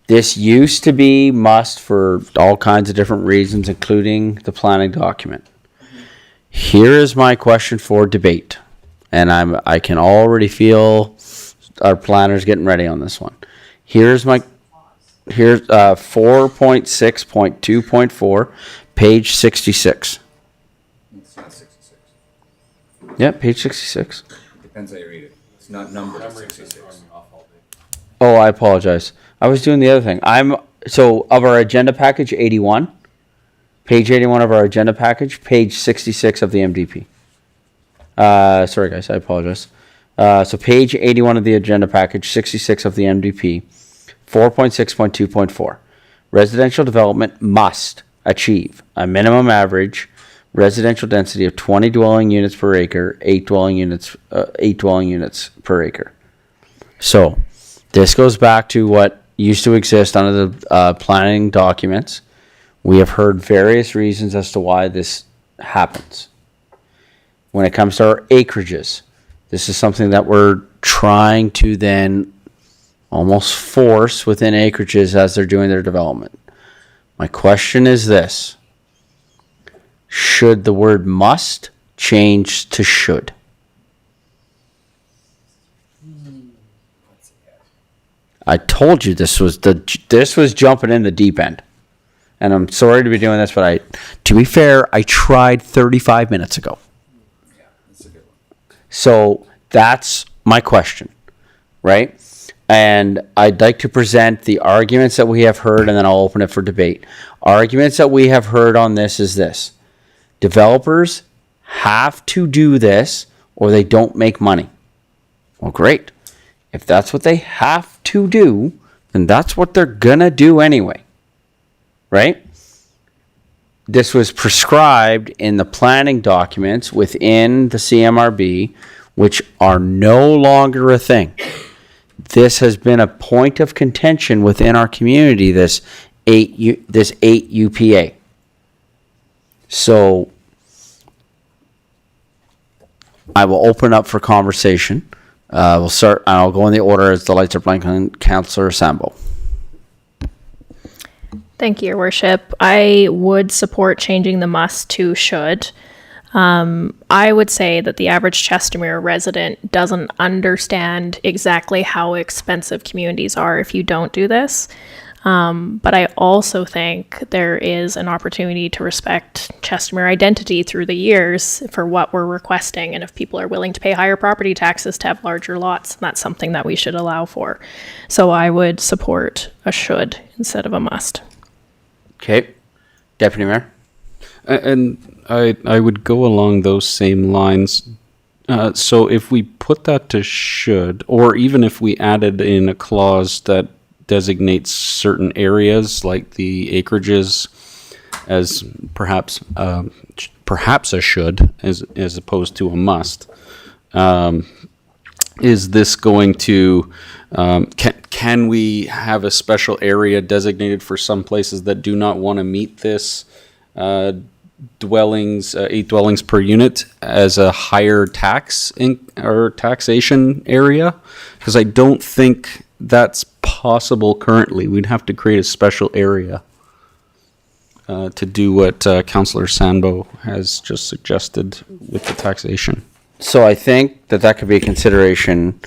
This used to be must for all kinds of different reasons, including the planning document. Here is my question for debate, and I can already feel our planners getting ready on this one. Here's 4.6.2.4, page 66. It's not 66. Yeah, page 66. Depends how you read it. It's not numbered 66. Oh, I apologize. I was doing the other thing. So of our agenda package 81, page 81 of our agenda package, page 66 of the MDP. Sorry guys, I apologize. So page 81 of the agenda package, 66 of the MDP, 4.6.2.4. Residential development must achieve a minimum average residential density of 20 dwelling units per acre, 8 dwelling units per acre. So this goes back to what used to exist under the planning documents. We have heard various reasons as to why this happens. When it comes to our acreages, this is something that we're trying to then almost force within acreages as they're doing their development. My question is this: should the word must change to should? I told you this was jumping in the deep end. And I'm sorry to be doing this, but to be fair, I tried 35 minutes ago. So that's my question, right? And I'd like to present the arguments that we have heard, and then I'll open it for debate. Arguments that we have heard on this is this: developers have to do this or they don't make money. Well, great. If that's what they have to do, then that's what they're gonna do anyway, right? This was prescribed in the planning documents within the CMRB, which are no longer a thing. This has been a point of contention within our community, this 8 UPA. So I will open up for conversation. We'll start, and I'll go in the order as the lights are blinking. Councillor Sambo. Thank you, Your Worship. I would support changing the must to should. I would say that the average Chestermere resident doesn't understand exactly how expensive communities are if you don't do this. But I also think there is an opportunity to respect Chestermere identity through the years for what we're requesting. And if people are willing to pay higher property taxes to have larger lots, that's something that we should allow for. So I would support a should instead of a must. Okay. Deputy Mayor? And I would go along those same lines. So if we put that to should, or even if we added in a clause that designates certain areas like the acreages as perhaps a should as opposed to a must, is this going to can we have a special area designated for some places that do not want to meet this 8 dwellings per unit as a higher taxation area? Because I don't think that's possible currently. We'd have to create a special area to do what Councillor Sambo has just suggested with the taxation. So I think that could be a consideration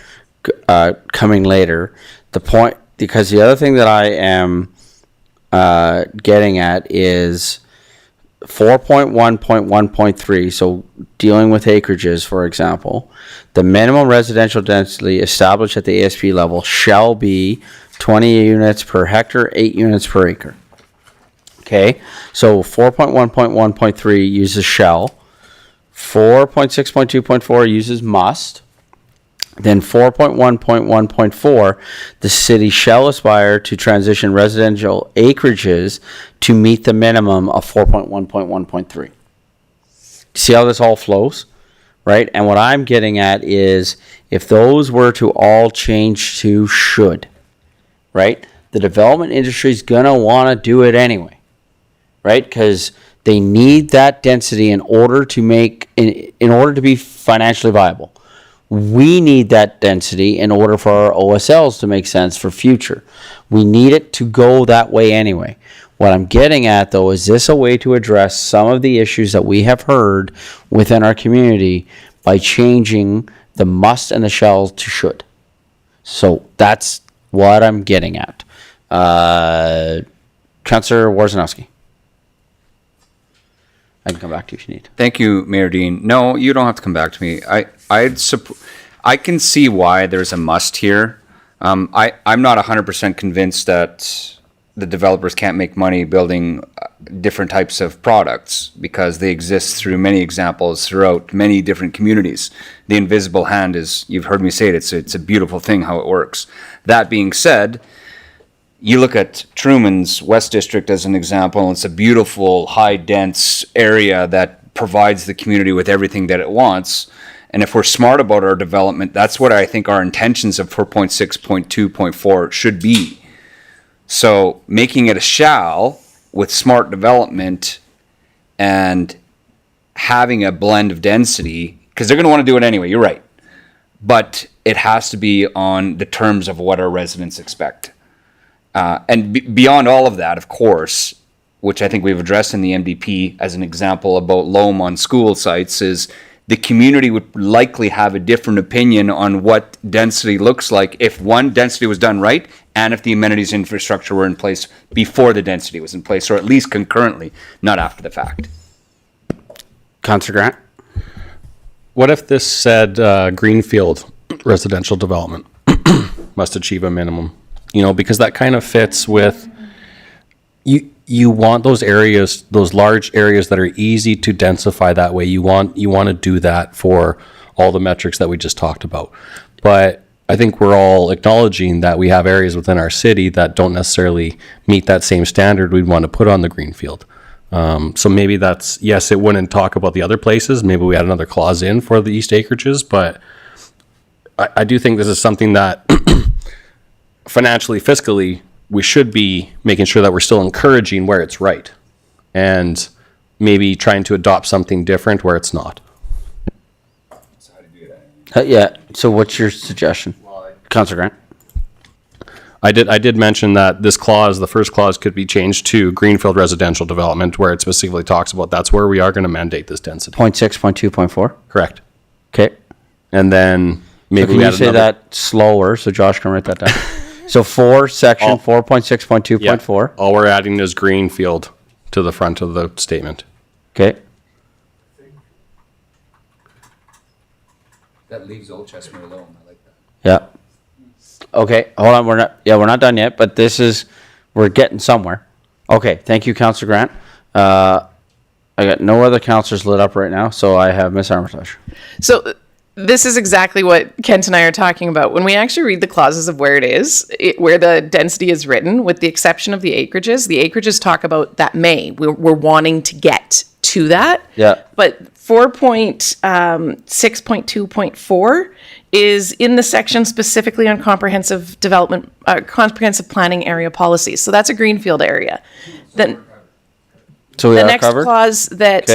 coming later. The point, because the other thing that I am getting at is 4.1.1.3, so dealing with acreages, for example, the minimum residential density established at the ASP level shall be 20 units per hectare, 8 units per acre. Okay, so 4.1.1.3 uses shall, 4.6.2.4 uses must, then 4.1.1.4, the city shall aspire to transition residential acreages to meet the minimum of 4.1.1.3. See how this all flows, right? And what I'm getting at is if those were to all change to should, right? The development industry is going to want to do it anyway, right? Because they need that density in order to make, in order to be financially viable. We need that density in order for our OSLs to make sense for future. We need it to go that way anyway. What I'm getting at, though, is this a way to address some of the issues that we have heard within our community by changing the must and the shall to should? So that's what I'm getting at. Councillor Warzanowski. I can come back to you if you need. Thank you, Mayor Dean. No, you don't have to come back to me. I can see why there's a must here. I'm not 100% convinced that the developers can't make money building different types of products because they exist through many examples throughout many different communities. The invisible hand is, you've heard me say it, it's a beautiful thing how it works. That being said, you look at Truman's West District as an example, and it's a beautiful, high-dense area that provides the community with everything that it wants. And if we're smart about our development, that's what I think our intentions of 4.6.2.4 should be. So making it a shall with smart development and having a blend of density, because they're going to want to do it anyway, you're right. But it has to be on the terms of what our residents expect. And beyond all of that, of course, which I think we've addressed in the MDP as an example about loam on school sites, is the community would likely have a different opinion on what density looks like if one, density was done right, and if the amenities infrastructure were in place before the density was in place, or at least concurrently, not after the fact. Councillor Grant? What if this said greenfield residential development must achieve a minimum? You know, because that kind of fits with, you want those areas, those large areas that are easy to densify that way. You want to do that for all the metrics that we just talked about. But I think we're all acknowledging that we have areas within our city that don't necessarily meet that same standard we'd want to put on the greenfield. So maybe that's, yes, it wouldn't talk about the other places. Maybe we had another clause in for the east acreages, but I do think this is something that financially, fiscally, we should be making sure that we're still encouraging where it's right and maybe trying to adopt something different where it's not. Yeah, so what's your suggestion? Councillor Grant? I did mention that this clause, the first clause, could be changed to greenfield residential development where it specifically talks about that's where we are going to mandate this density. 0.6.2.4? Correct. Okay. And then maybe can you say that slower so Josh can write that down? So section 4.6.2.4. All we're adding is greenfield to the front of the statement. Okay. That leaves Old Chestermere alone. I like that. Yeah. Okay, hold on. We're not done yet, but we're getting somewhere. Okay, thank you, Councillor Grant. I got no other councillors lit up right now, so I have Ms. Armitage. So this is exactly what Kent and I are talking about. When we actually read the clauses of where it is, where the density is written, with the exception of the acreages talk about that we're wanting to get to that. Yeah. But 4.6.2.4 is in the section specifically on comprehensive development, comprehensive planning area policies. So that's a greenfield area. Then so we the are next covered? clause that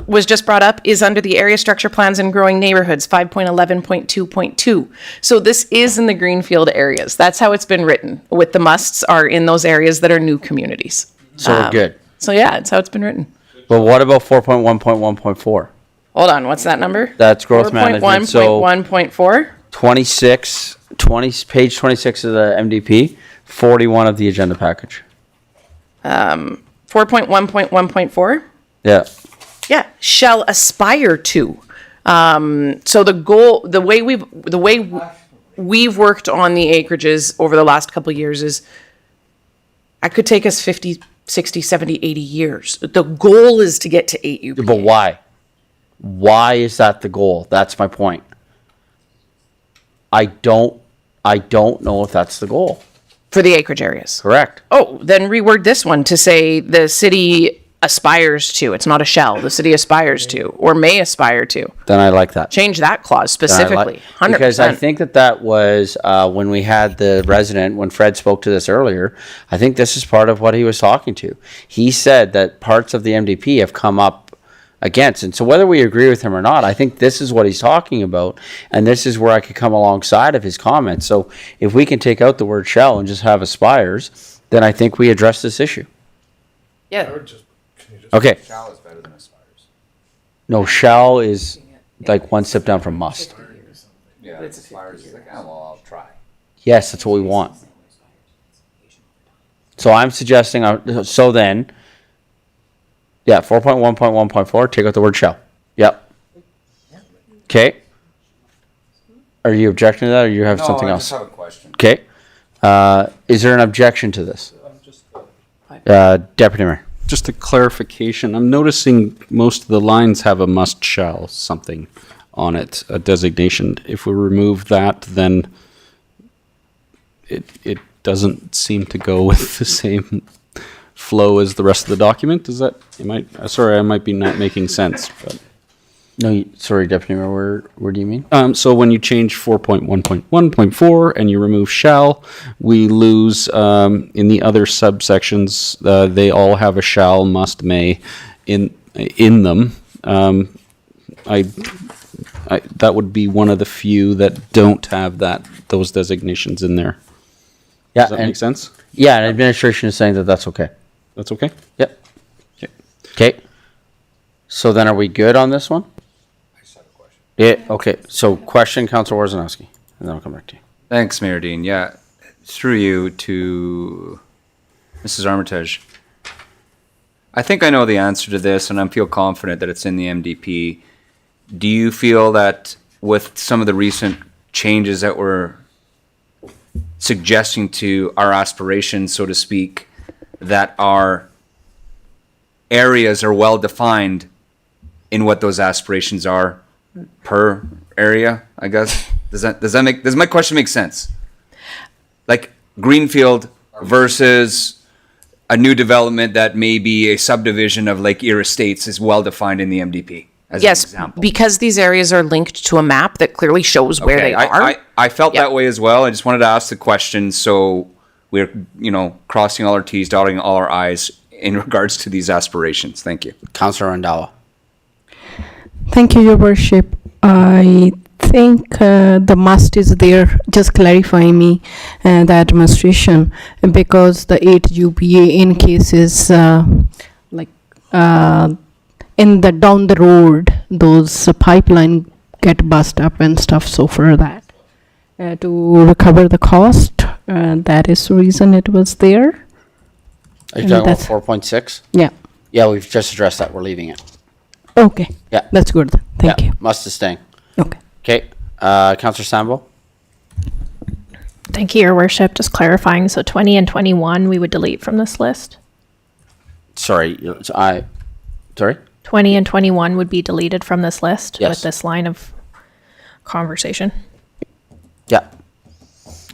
was just brought up is under the area structure plans in growing neighborhoods, 5.11.2.2. So this is in the greenfield areas. That's how it's been written, with the musts are in those areas that are new communities. So we're good. So yeah, it's how it's been written. But what about 4.1.1.4? Hold on, what's that number? That's growth management. So 4.1.1.4? page 26 of the MDP, 41 of the agenda package. 4.1.1.4? Yeah. Yeah, shall aspire to. So the goal, the way we've worked on the acreages over the last couple of years is, I could take us 50, 60, 70, 80 years. The goal is to get to 8 UP. But why? Why is that the goal? That's my point. I don't know if that's the goal. For the acreage areas. Correct. Oh, then reword this one to say the city aspires to. It's not a shall. The city aspires to or may aspire to. Then I like that. Change that clause specifically. 100%. Because I think that was when we had the resident, when Fred spoke to this earlier, I think this is part of what he was talking to. He said that parts of the MDP have come up against. And so whether we agree with him or not, I think this is what he's talking about. And this is where I could come alongside of his comments. So if we can take out the word shall and just have aspires, then I think we address this issue. Yeah. Okay. Shall is better than aspires. No, shall is like one step down from must. Yeah, aspires is like, oh, well, I'll try. Yes, that's what we want. So I'm suggesting, so then, yeah, 4.1.1.4, take out the word shall. Yep. Okay. Are you objecting to that, or you have something else? I just have a question. Okay. Is there an objection to this? Deputy Mayor. Just a clarification, I'm noticing most of the lines have a must shall something on it, a designation. If we remove that, then it doesn't seem to go with the same flow as the rest of the document. Is that, sorry, I might be not making sense, but. No, sorry, Deputy Mayor, where do you mean? So when you change 4.1.1.4 and you remove shall, we lose in the other subsections. They all have a shall, must, may in them. That would be one of the few that don't have those designations in there. Yeah, Does that make sense? Yeah, and administration is saying that that's okay. That's okay? Yep. Okay. So then are we good on this one? Yeah, okay. So question, Councilor Worzanowski, and then I'll come back to you. Thanks, Mayor Dean. Yeah, through you to Mrs. Armitage. I think I know the answer to this, and I feel confident that it's in the MDP. Do you feel that with some of the recent changes that we're suggesting to our aspirations, so to speak, that our areas are well defined in what those aspirations are per area, I guess? Does my question make sense? Like Greenfield versus a new development that may be a subdivision of Lake Erie Estates is well defined in the MDP, as an example. Because these areas are linked to a map that clearly shows where they are. I felt that way as well. I just wanted to ask the question so we're, crossing all our T's, dotting all our I's in regards to these aspirations. Thank you. Councilor Randhawa. Thank you, Your Worship. I think the must is there, just clarifying me, the administration, because the 8 UPA in cases like in the down the road, those pipeline get bust up and stuff, so for that. To recover the cost, that is the reason it was there. Are you talking about 4.6? Yeah. Yeah, we've just addressed that. We're leaving it. Okay. Yeah. That's good. Thank you. Must sustain. Okay. Okay. Councilor Sambo? Thank you, Your Worship. Just clarifying, so 20 and 21 we would delete from this list? Sorry, sorry? 20 and 21 would be deleted from this list Yes. with this line of conversation? Yeah.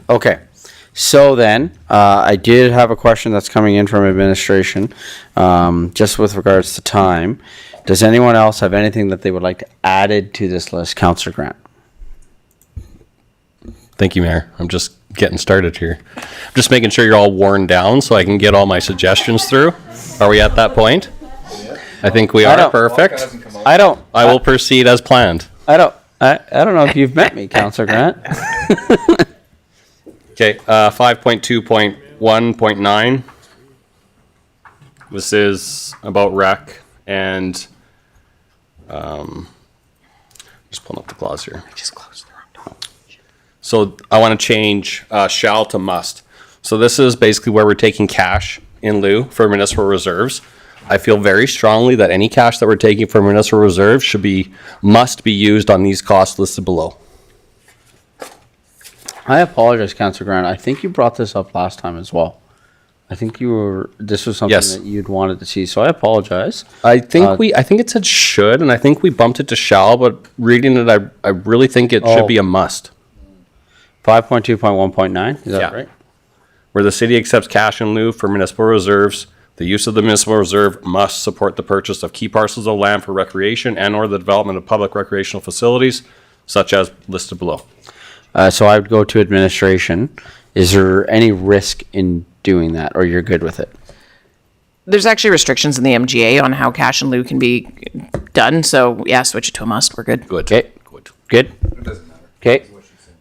Okay. So then, I did have a question that's coming in from administration, just with regards to time. Does anyone else have anything that they would like to added to this list? Councillor Grant. Thank you, Mayor. I'm just getting started here. I'm just making sure you're all worn down so I can get all my suggestions through. Are we at that point? I think we are. Perfect. I will proceed as planned. I don't know if you've met me, Councillor Grant. Okay, 5.2.1.9. This is about rec and Just pulling up the clause here. Just close the room. So I want to change shall to must. So this is basically where we're taking cash in lieu for municipal reserves. I feel very strongly that any cash that we're taking for municipal reserves must be used on these costs listed below. I apologize, Councillor Grant. I think you brought this up last time as well. I think this was something Yes. that you'd wanted to see, so I apologize. I think it said should, and I think we bumped it to shall, but reading it, I really think it should be a must. 5.2.1.9, is that right? Where the city accepts cash in lieu for municipal reserves, the use of the municipal reserve must support the purchase of key parcels of land for recreation and or the development of public recreational facilities, such as listed below. So I would go to administration. Is there any risk in doing that, or you're good with it? There's actually restrictions in the MGA on how cash in lieu can be done. So yeah, switch it to a must. We're good. Good. Okay. Good. Okay.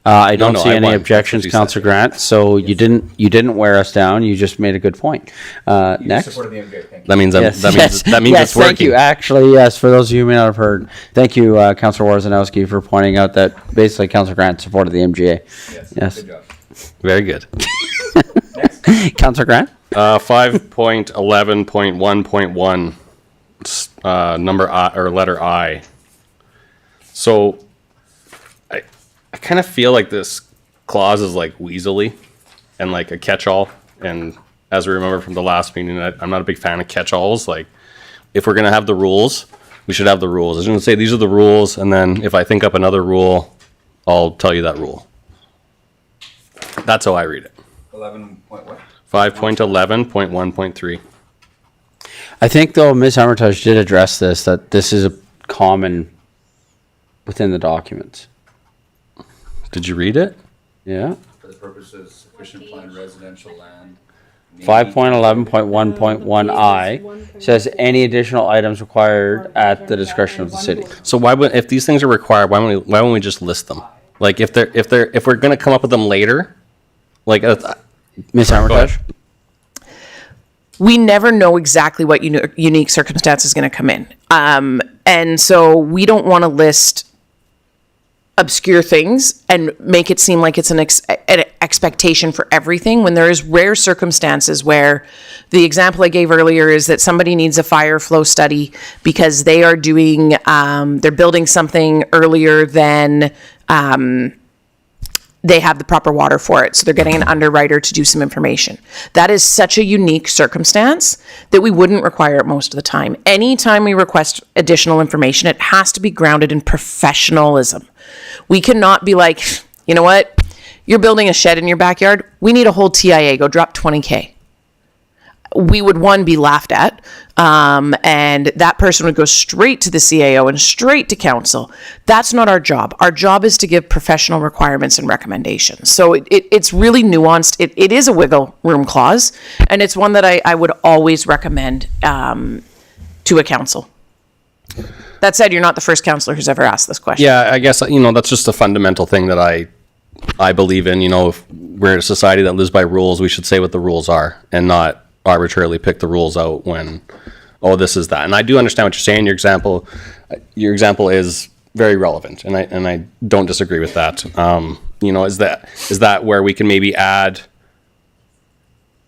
I don't see any objections, Councillor Grant. So you didn't wear us down. You just made a good point. Next. That means Yes, it's Thank working. you. Actually, yes. For those of you who may not have heard, thank you, Councillor Warzanowski, for pointing out that basically Councillor Grant supported the MGA. Yes. Good job. Very good. Councillor Grant. 5.11.1.1 number I, or letter I. So I kind of feel like this clause is like weaselly and like a catch-all. And as we remember from the last meeting, I'm not a big fan of catch-alls. Like, if we're going to have the rules, we should have the rules. I shouldn't say these are the rules, and then if I think up another rule, I'll tell you that rule. That's how I read it. 5.11.1.3. I think, though, Ms. Armitage did address this, that this is a common within the documents. Did you read it? Yeah. For the purpose of sufficient planned residential land. 5.11.1.1I says any additional items required at the discretion of the city. So if these things are required, why won't we just list them? Like if we're gonna come up with them later, like Ms. Armitage? We never know exactly what unique circumstance is going to come in. And so we don't want to list obscure things and make it seem like it's an expectation for everything when there is rare circumstances where the example I gave earlier is that somebody needs a fire flow study because they are doing, they're building something earlier than they have the proper water for it. So they're getting an underwriter to do some information. That is such a unique circumstance that we wouldn't require it most of the time. Anytime we request additional information, it has to be grounded in professionalism. We cannot be like, you know what? You're building a shed in your backyard. We need a whole TIA. Go drop 20K. We would, one, be laughed at, and that person would go straight to the CAO and straight to council. That's not our job. Our job is to give professional requirements and recommendations. So it's really nuanced. It is a wiggle room clause, and it's one that I would always recommend to a council. That said, you're not the first councillor who's ever asked this question. Yeah, I guess, that's just a fundamental thing that I believe in. If we're in a society that lives by rules, we should say what the rules are and not arbitrarily pick the rules out when, this is that. And I do understand what you're saying. Your example is very relevant, and I don't disagree with that. Is that where we can maybe add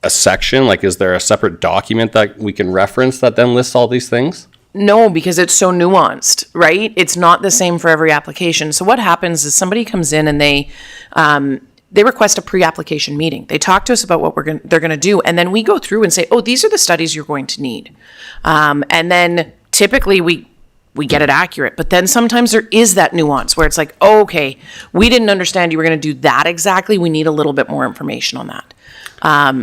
a section? Like, is there a separate document that we can reference that then lists all these things? No, because it's so nuanced, right? It's not the same for every application. So what happens is somebody comes in and they request a pre-application meeting. They talk to us about what they're going to do, and then we go through and say, these are the studies you're going to need. And then typically we get it accurate, but then sometimes there is that nuance where it's like, okay, we didn't understand you were going to do that exactly. We need a little bit more information on that.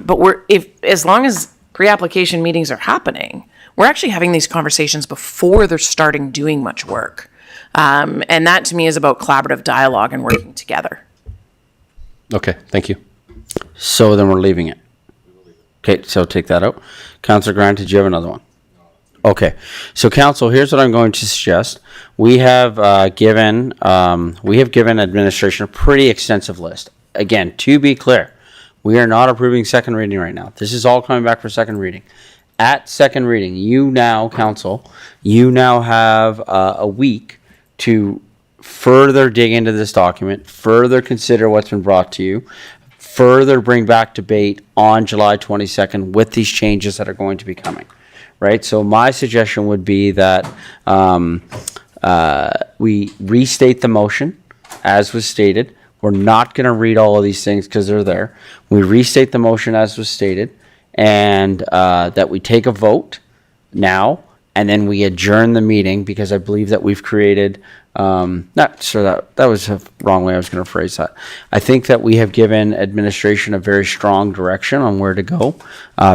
But as long as pre-application meetings are happening, we're actually having these conversations before they're starting doing much work. And that to me is about collaborative dialogue and working together. Okay, thank you. So then we're leaving it. Okay, so take that out. Councillor Grant, did you have another one? Okay, so council, here's what I'm going to suggest. We have given administration a pretty extensive list. Again, to be clear, we are not approving second reading right now. This is all coming back for second reading. At second reading, council, you now have a week to further dig into this document, further consider what's been brought to you, further bring back debate on July 22nd with these changes that are going to be coming, right? So my suggestion would be that we restate the motion as was stated. We're not going to read all of these things because they're there. We restate the motion as was stated, and that we take a vote now, and then we adjourn the meeting, because I believe that we've created, that was a wrong way I was going to phrase that. I think that we have given administration a very strong direction on where to go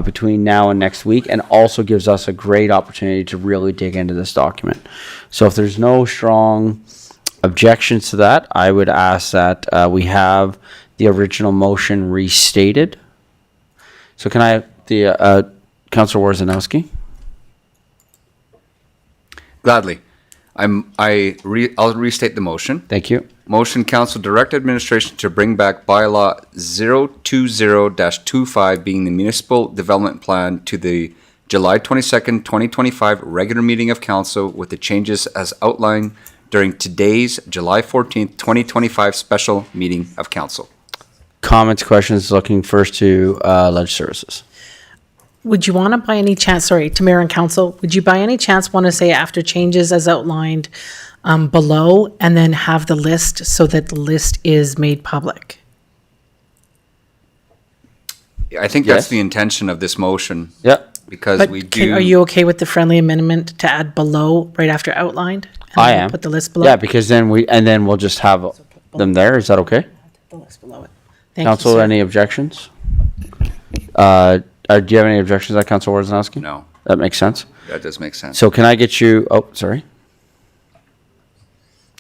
between now and next week, and also gives us a great opportunity to really dig into this document. So if there's no strong objections to that, I would ask that we have the original motion restated. So can I have the Councillor Warzanowski? Gladly. I'll restate the motion. Thank you. Motion, council direct administration to bring back bylaw 020-25 being the municipal development plan to the July 22nd, 2025 regular meeting of council with the changes as outlined during today's July 14th, 2025 special meeting of council. Comments, questions, looking first to Ledge Services. Would you want to, by any chance, sorry, to Mayor and Council, would you by any chance want to say after changes as outlined below, and then have the list so that the list is made public? I think that's the intention of this motion. Yeah. Because But we do. are you okay with the friendly amendment to add below right after outlined? And I then am. Put the list below? Yeah, because then we'll just have them there. Is that okay? The list below it. Thank you, Council, sir. any objections? Do you have any objections to that, Councilor Warzanowski? No. That makes sense. That does make sense. So can I get you, oh, sorry.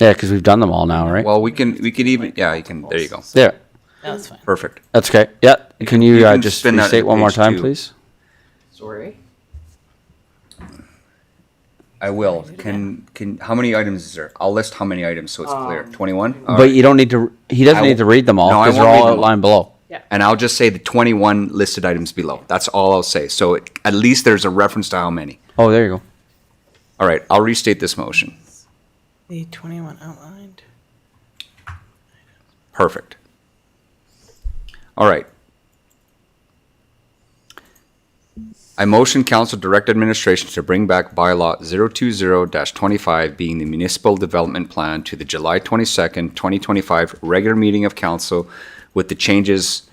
Yeah, because we've done them all now, right? Well, we can even, yeah, you can, there you go. Yeah. That's fine. Perfect. That's okay. Yeah. Can you can just spin that restate to one more page time, 2. please? Sorry. I will. How many items is there? I'll list how many items so it's clear. 21? But you don't need to, he doesn't need to read them all No, I because they're won't read all them all. outlined below. And I'll just say the 21 listed items below. That's all I'll say. So at least there's a reference to how many. Oh, there you go. All right, I'll restate this motion. The 21 outlined. Perfect. All right. I motion council direct administration to bring back bylaw 020-25 being the municipal development plan to the July 22nd, 2025 regular meeting of council with the changes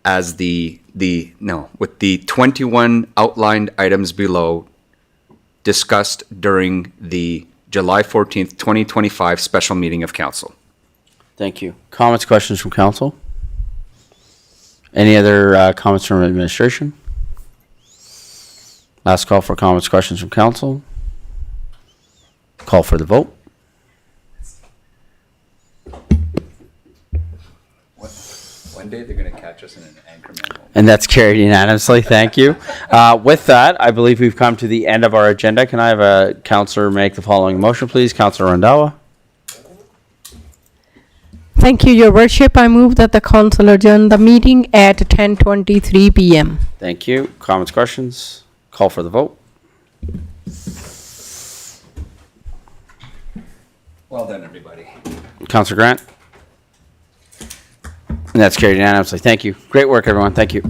as with the 21 outlined items below discussed during the July 14th, 2025 special meeting of council. Thank you. Comments, questions from council? Any other comments from administration? Last call for comments, questions from council. Call for the vote. One day they're going to catch us in an incremental. And that's carried unanimously. Thank you. With that, I believe we've come to the end of our agenda. Can I have a councillor make the following motion, please? Councillor Randawa. Thank you, Your Worship. I move that the council adjourn the meeting at 10:23 p.m. Thank you. Comments, questions? Call for the vote. Well done, everybody. Councillor Grant. And that's carried unanimously. Thank you. Great work, everyone. Thank you.